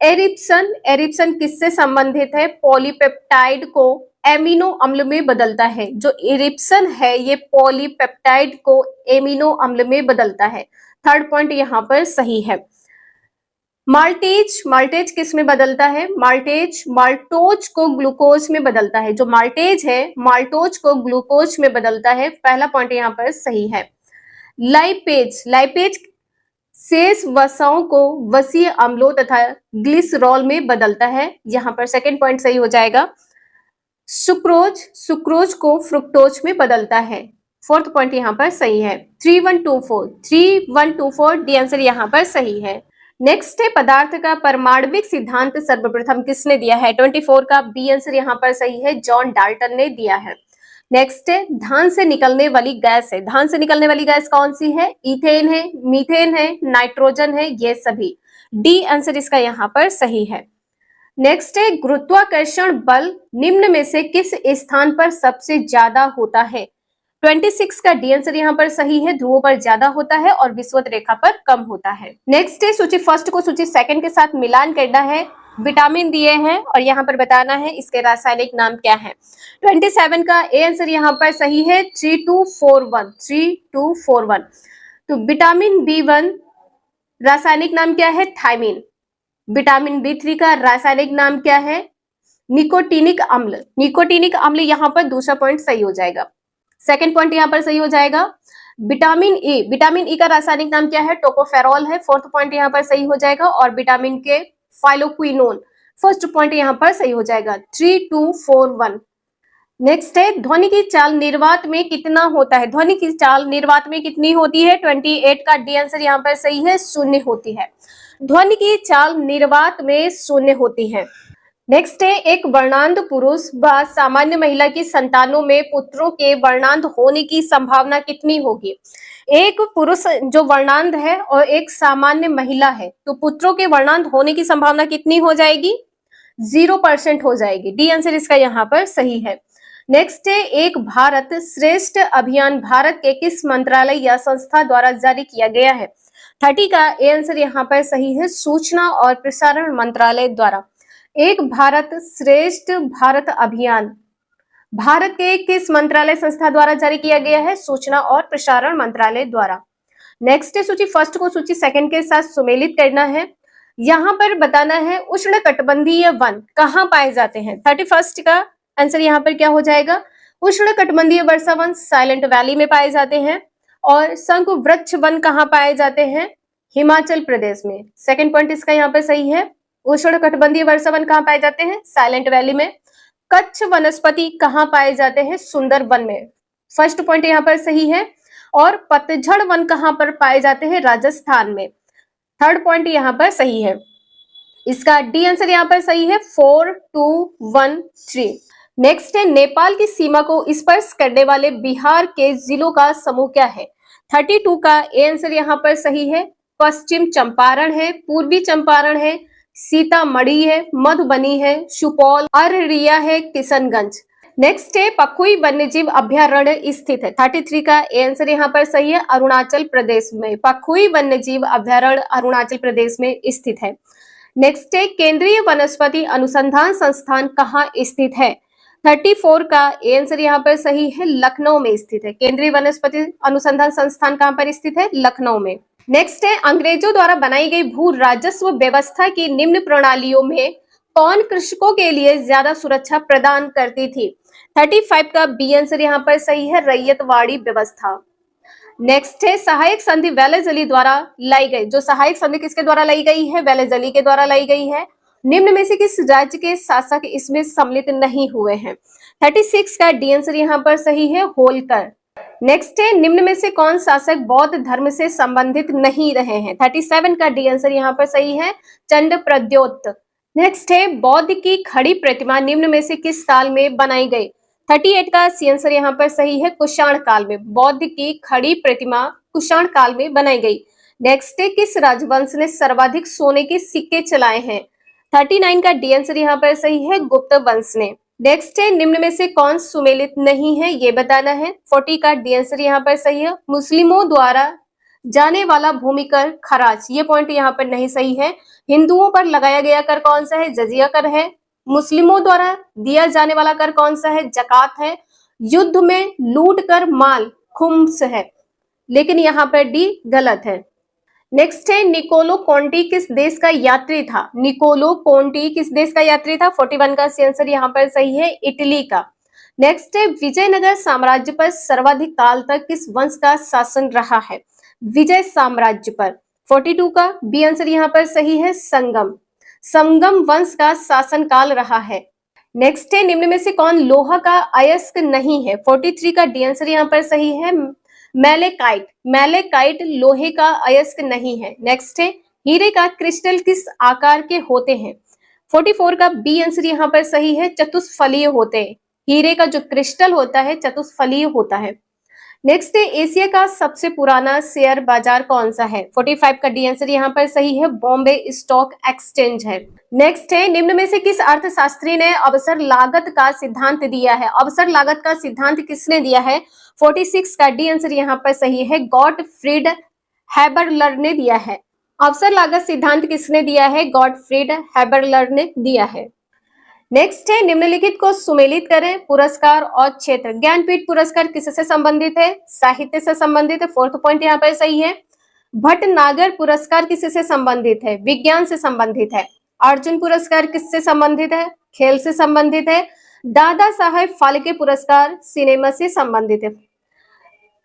एरिप्सन। एरिप्सन किससे संबंधित है? पॉलीपेप्टाइड को एमिनो अम्ल में बदलता है। जो एरिप्सन है ये पॉलीपेप्टाइड को एमिनो अम्ल में बदलता है। थर्ड पॉइंट यहाँ पर सही है। माल्टेज। माल्टेज किस में बदलता है? माल्टेज माल्टोज को ग्लूकोज में बदलता है। जो माल्टेज है माल्टोज को ग्लूकोज में बदलता है। पहला पॉइंट यहाँ पर सही है। लाइपेज। लाइपेज शेष वसाओं को वसीय अम्लों तथा ग्लिसरॉल में बदलता है। यहाँ पर सेकंड पॉइंट सही हो जाएगा। सुक्रोज। सुक्रोज को फ्रुक्टोज में बदलता है। फोर्थ पॉइंट यहाँ पर सही है। 3124 3124 डी आंसर यहाँ पर सही है। नेक्स्ट है, पदार्थ का परमाणविक सिद्धांत सर्वप्रथम किसने दिया है? 24 का बी आंसर यहाँ पर सही है, जॉन डाल्टन ने दिया है। नेक्स्ट है, धान से निकलने वाली गैस है। धान से निकलने वाली गैस कौन सी है? इथेन है, मीथेन है, नाइट्रोजन है, ये सभी। डी आंसर इसका यहाँ पर सही है। नेक्स्ट है, गुरुत्वाकर्षण बल निम्न में से किस स्थान पर सबसे ज्यादा होता है? 26 का डी आंसर यहाँ पर सही है, ध्रुवों पर ज्यादा होता है और विषुवत रेखा पर कम होता है। नेक्स्ट है, सूची फर्स्ट को सूची सेकंड के साथ मिलान करना है। विटामिन दिए हैं और यहाँ पर बताना है इसके रासायनिक नाम क्या है। 27 का ए आंसर यहाँ पर सही है, 3241 3241। तो विटामिन B1 रासायनिक नाम क्या है? थायमिन। विटामिन B3 का रासायनिक नाम क्या है? निकोटीनिक अम्ल। निकोटीनिक अम्ल यहाँ पर दूसरा पॉइंट सही हो जाएगा। सेकंड पॉइंट यहाँ पर सही हो जाएगा। Vitamin E. विटामिन ई का रासायनिक नाम क्या है? टोकोफेरॉल है। फोर्थ पॉइंट यहाँ पर सही हो जाएगा। और विटामिन के फाइलोक्विनोन। फर्स्ट पॉइंट यहाँ पर सही हो जाएगा, 3241। नेक्स्ट है, ध्वनि की चाल निर्वात में कितना होता है? ध्वनि की चाल निर्वात में कितनी होती है? 28 का डी आंसर यहाँ पर सही है, 0 होती है। ध्वनि की चाल निर्वात में 0 होती है। नेक्स्ट है, एक वर्णांध पुरुष व सामान्य महिला की संतानों में पुत्रों के वर्णांध होने की संभावना कितनी होगी? एक पुरुष जो वर्णांध है और एक सामान्य महिला है तो पुत्रों के वर्णांध होने की संभावना कितनी हो जाएगी? 0% हो जाएगी। डी आंसर इसका यहाँ पर सही है। नेक्स्ट है, एक भारत श्रेष्ठ अभियान भारत के किस मंत्रालय या संस्था द्वारा जारी किया गया है? 30 का ए आंसर यहाँ पर सही है, सूचना और प्रसारण मंत्रालय द्वारा। एक भारत श्रेष्ठ भारत अभियान भारत के किस मंत्रालय संस्था द्वारा जारी किया गया है? सूचना और प्रसारण मंत्रालय द्वारा। नेक्स्ट है, सूची फर्स्ट को सूची सेकंड के साथ सुमेलित करना है। यहाँ पर बताना है उष्णकटिबंधीय वन कहाँ पाए जाते हैं? 31 का आंसर यहाँ पर क्या हो जाएगा? उष्णकटिबंधीय वर्षा वन साइलेंट वैली में पाए जाते हैं। और शंकु वृक्ष वन कहाँ पाए जाते हैं? हिमाचल प्रदेश में। सेकंड पॉइंट इसका यहाँ पर सही है। उष्णकटिबंधीय वर्षा वन कहाँ पाए जाते हैं? साइलेंट वैली में। कच्छ वनस्पति कहाँ पाए जाते हैं? सुंदर वन में। फर्स्ट पॉइंट यहाँ पर सही है। और पतझड़ वन कहाँ पर पाए जाते हैं? राजस्थान में। थर्ड पॉइंट यहाँ पर सही है। इसका डी आंसर यहाँ पर सही है 4213। नेक्स्ट है नेपाल की सीमा को स्पर्श करने वाले बिहार के जिलों का समूह क्या है? 32 का ए आंसर यहाँ पर सही है। पश्चिम चंपारण है, पूर्वी चंपारण है, सीतामढ़ी है, मधुबनी है, सुपौल, अररिया है, किशनगंज। नेक्स्ट है पखुई वन्यजीव अभ्यारण्य स्थित है। 33 का ए आंसर यहाँ पर सही है, अरुणाचल प्रदेश में। पखुई वन्यजीव अभ्यारण्य अरुणाचल प्रदेश में स्थित है। नेक्स्ट है केंद्रीय वनस्पति अनुसंधान संस्थान कहाँ स्थित है? 34 का ए आंसर यहाँ पर सही है, लखनऊ में स्थित है। केंद्रीय वनस्पति अनुसंधान संस्थान कहाँ पर स्थित है? लखनऊ में। नेक्स्ट है अंग्रेजों द्वारा बनाई गई भू राजस्व व्यवस्था की निम्न प्रणालियों में कौन कृषकों के लिए ज्यादा सुरक्षा प्रदान करती थी? 35 का बी आंसर यहाँ पर सही है, रैयतवाड़ी व्यवस्था। नेक्स्ट है सहायक संधि वेलेजली द्वारा लाई गई। जो सहायक संधि किसके द्वारा लाई गई है? वेलेजली के द्वारा लाई गई है। निम्न में से किस राज्य के शासक इसमें सम्मिलित नहीं हुए हैं? 36 का डी आंसर यहाँ पर सही है, होलकर। नेक्स्ट है निम्न में से कौन शासक बौद्ध धर्म से संबंधित नहीं रहे हैं? 37 का डी आंसर यहाँ पर सही है, चंड प्रद्योत। नेक्स्ट है बौद्ध की खड़ी प्रतिमा निम्न में से किस काल में बनाई गई? 38 का सी आंसर यहाँ पर सही है, कुषाण काल में। बौद्ध की खड़ी प्रतिमा कुषाण काल में बनाई गई। नेक्स्ट है किस राजवंश ने सर्वाधिक सोने के सिक्के चलाए हैं? 39 का डी आंसर यहाँ पर सही है, गुप्त वंश ने। नेक्स्ट है निम्न में से कौन सुमेलित नहीं है, ये बताना है। 40 का डी आंसर यहाँ पर सही है, मुस्लिमों द्वारा जाने वाला भूमि कर खराज। ये पॉइंट यहाँ पर नहीं सही है। हिंदुओं पर लगाया गया कर कौन सा है? जजिया कर है। मुस्लिमों द्वारा दिया जाने वाला कर कौन सा है? जकात है। युद्ध में लूट कर माल खुम्स है, लेकिन यहाँ पर डी गलत है। नेक्स्ट है निकोलो कोंटी किस देश का यात्री था? निकोलो कोंटी किस देश का यात्री था? 41 का सी आंसर यहाँ पर सही है, इटली का। नेक्स्ट है विजयनगर साम्राज्य पर सर्वाधिक काल तक किस वंश का शासन रहा है? विजय साम्राज्य पर। 42 का बी आंसर यहाँ पर सही है, संगम। संगम वंश का शासन काल रहा है। नेक्स्ट है निम्न में से कौन लोहा का अयस्क नहीं है? 43 का डी आंसर यहाँ पर सही है, मैलेकाइट। मैलेकाइट लोहे का अयस्क नहीं है। नेक्स्ट है हीरे का क्रिस्टल किस आकार के होते हैं? 44 का बी आंसर यहाँ पर सही है, चतुष्फलीय होते हैं। हीरे का जो क्रिस्टल होता है चतुष्फलीय होता है। नेक्स्ट है एशिया का सबसे पुराना शेयर बाजार कौन सा है? 45 का डी आंसर यहाँ पर सही है, बॉम्बे स्टॉक एक्सचेंज है। नेक्स्ट है निम्न में से किस अर्थशास्त्री ने अवसर लागत का सिद्धांत दिया है? अवसर लागत का सिद्धांत किसने दिया है? 46 का डी आंसर यहाँ पर सही है, गॉटफ्रीड हैबरलर ने दिया है। अवसर लागत सिद्धांत किसने दिया है? गॉटफ्रीड हैबरलर ने दिया है। नेक्स्ट है निम्नलिखित को सुमेलित करें। पुरस्कार और क्षेत्र। ज्ञानपीठ पुरस्कार किससे संबंधित है? साहित्य से संबंधित है। 4th पॉइंट यहाँ पर सही है। भटनागर पुरस्कार किससे संबंधित है? विज्ञान से संबंधित है। अर्जुन पुरस्कार किससे संबंधित है? खेल से संबंधित है। दादा साहेब फाल्के पुरस्कार सिनेमा से संबंधित है।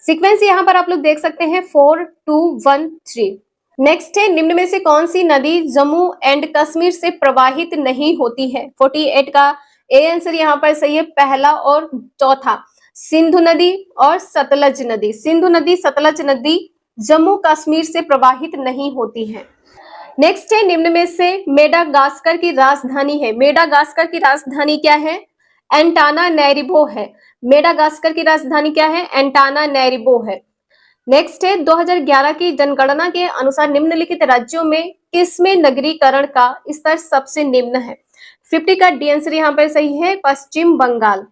सीक्वेंस यहाँ पर आप लोग देख सकते हैं, 4, 2, 1, 3। नेक्स्ट है निम्न में से कौन सी नदी जम्मू एंड कश्मीर से प्रवाहित नहीं होती है? 48 का ए आंसर यहाँ पर सही है, पहला और चौथा। सिंधु नदी और सतलज नदी। सिंधु नदी, सतलज नदी जम्मू कश्मीर से प्रवाहित नहीं होती है। नेक्स्ट है निम्न में से मेडागास्कर की राजधानी है। मेडागास्कर की राजधानी क्या है? एंटानानैरिवो है। मेडागास्कर की राजधानी क्या है? एंटानानैरिवो है। नेक्स्ट है 2011 की जनगणना के अनुसार निम्नलिखित राज्यों में किसमें नगरीकरण का स्तर सबसे निम्न है? 50 का डी आंसर यहाँ पर सही है, पश्चिम बंगाल।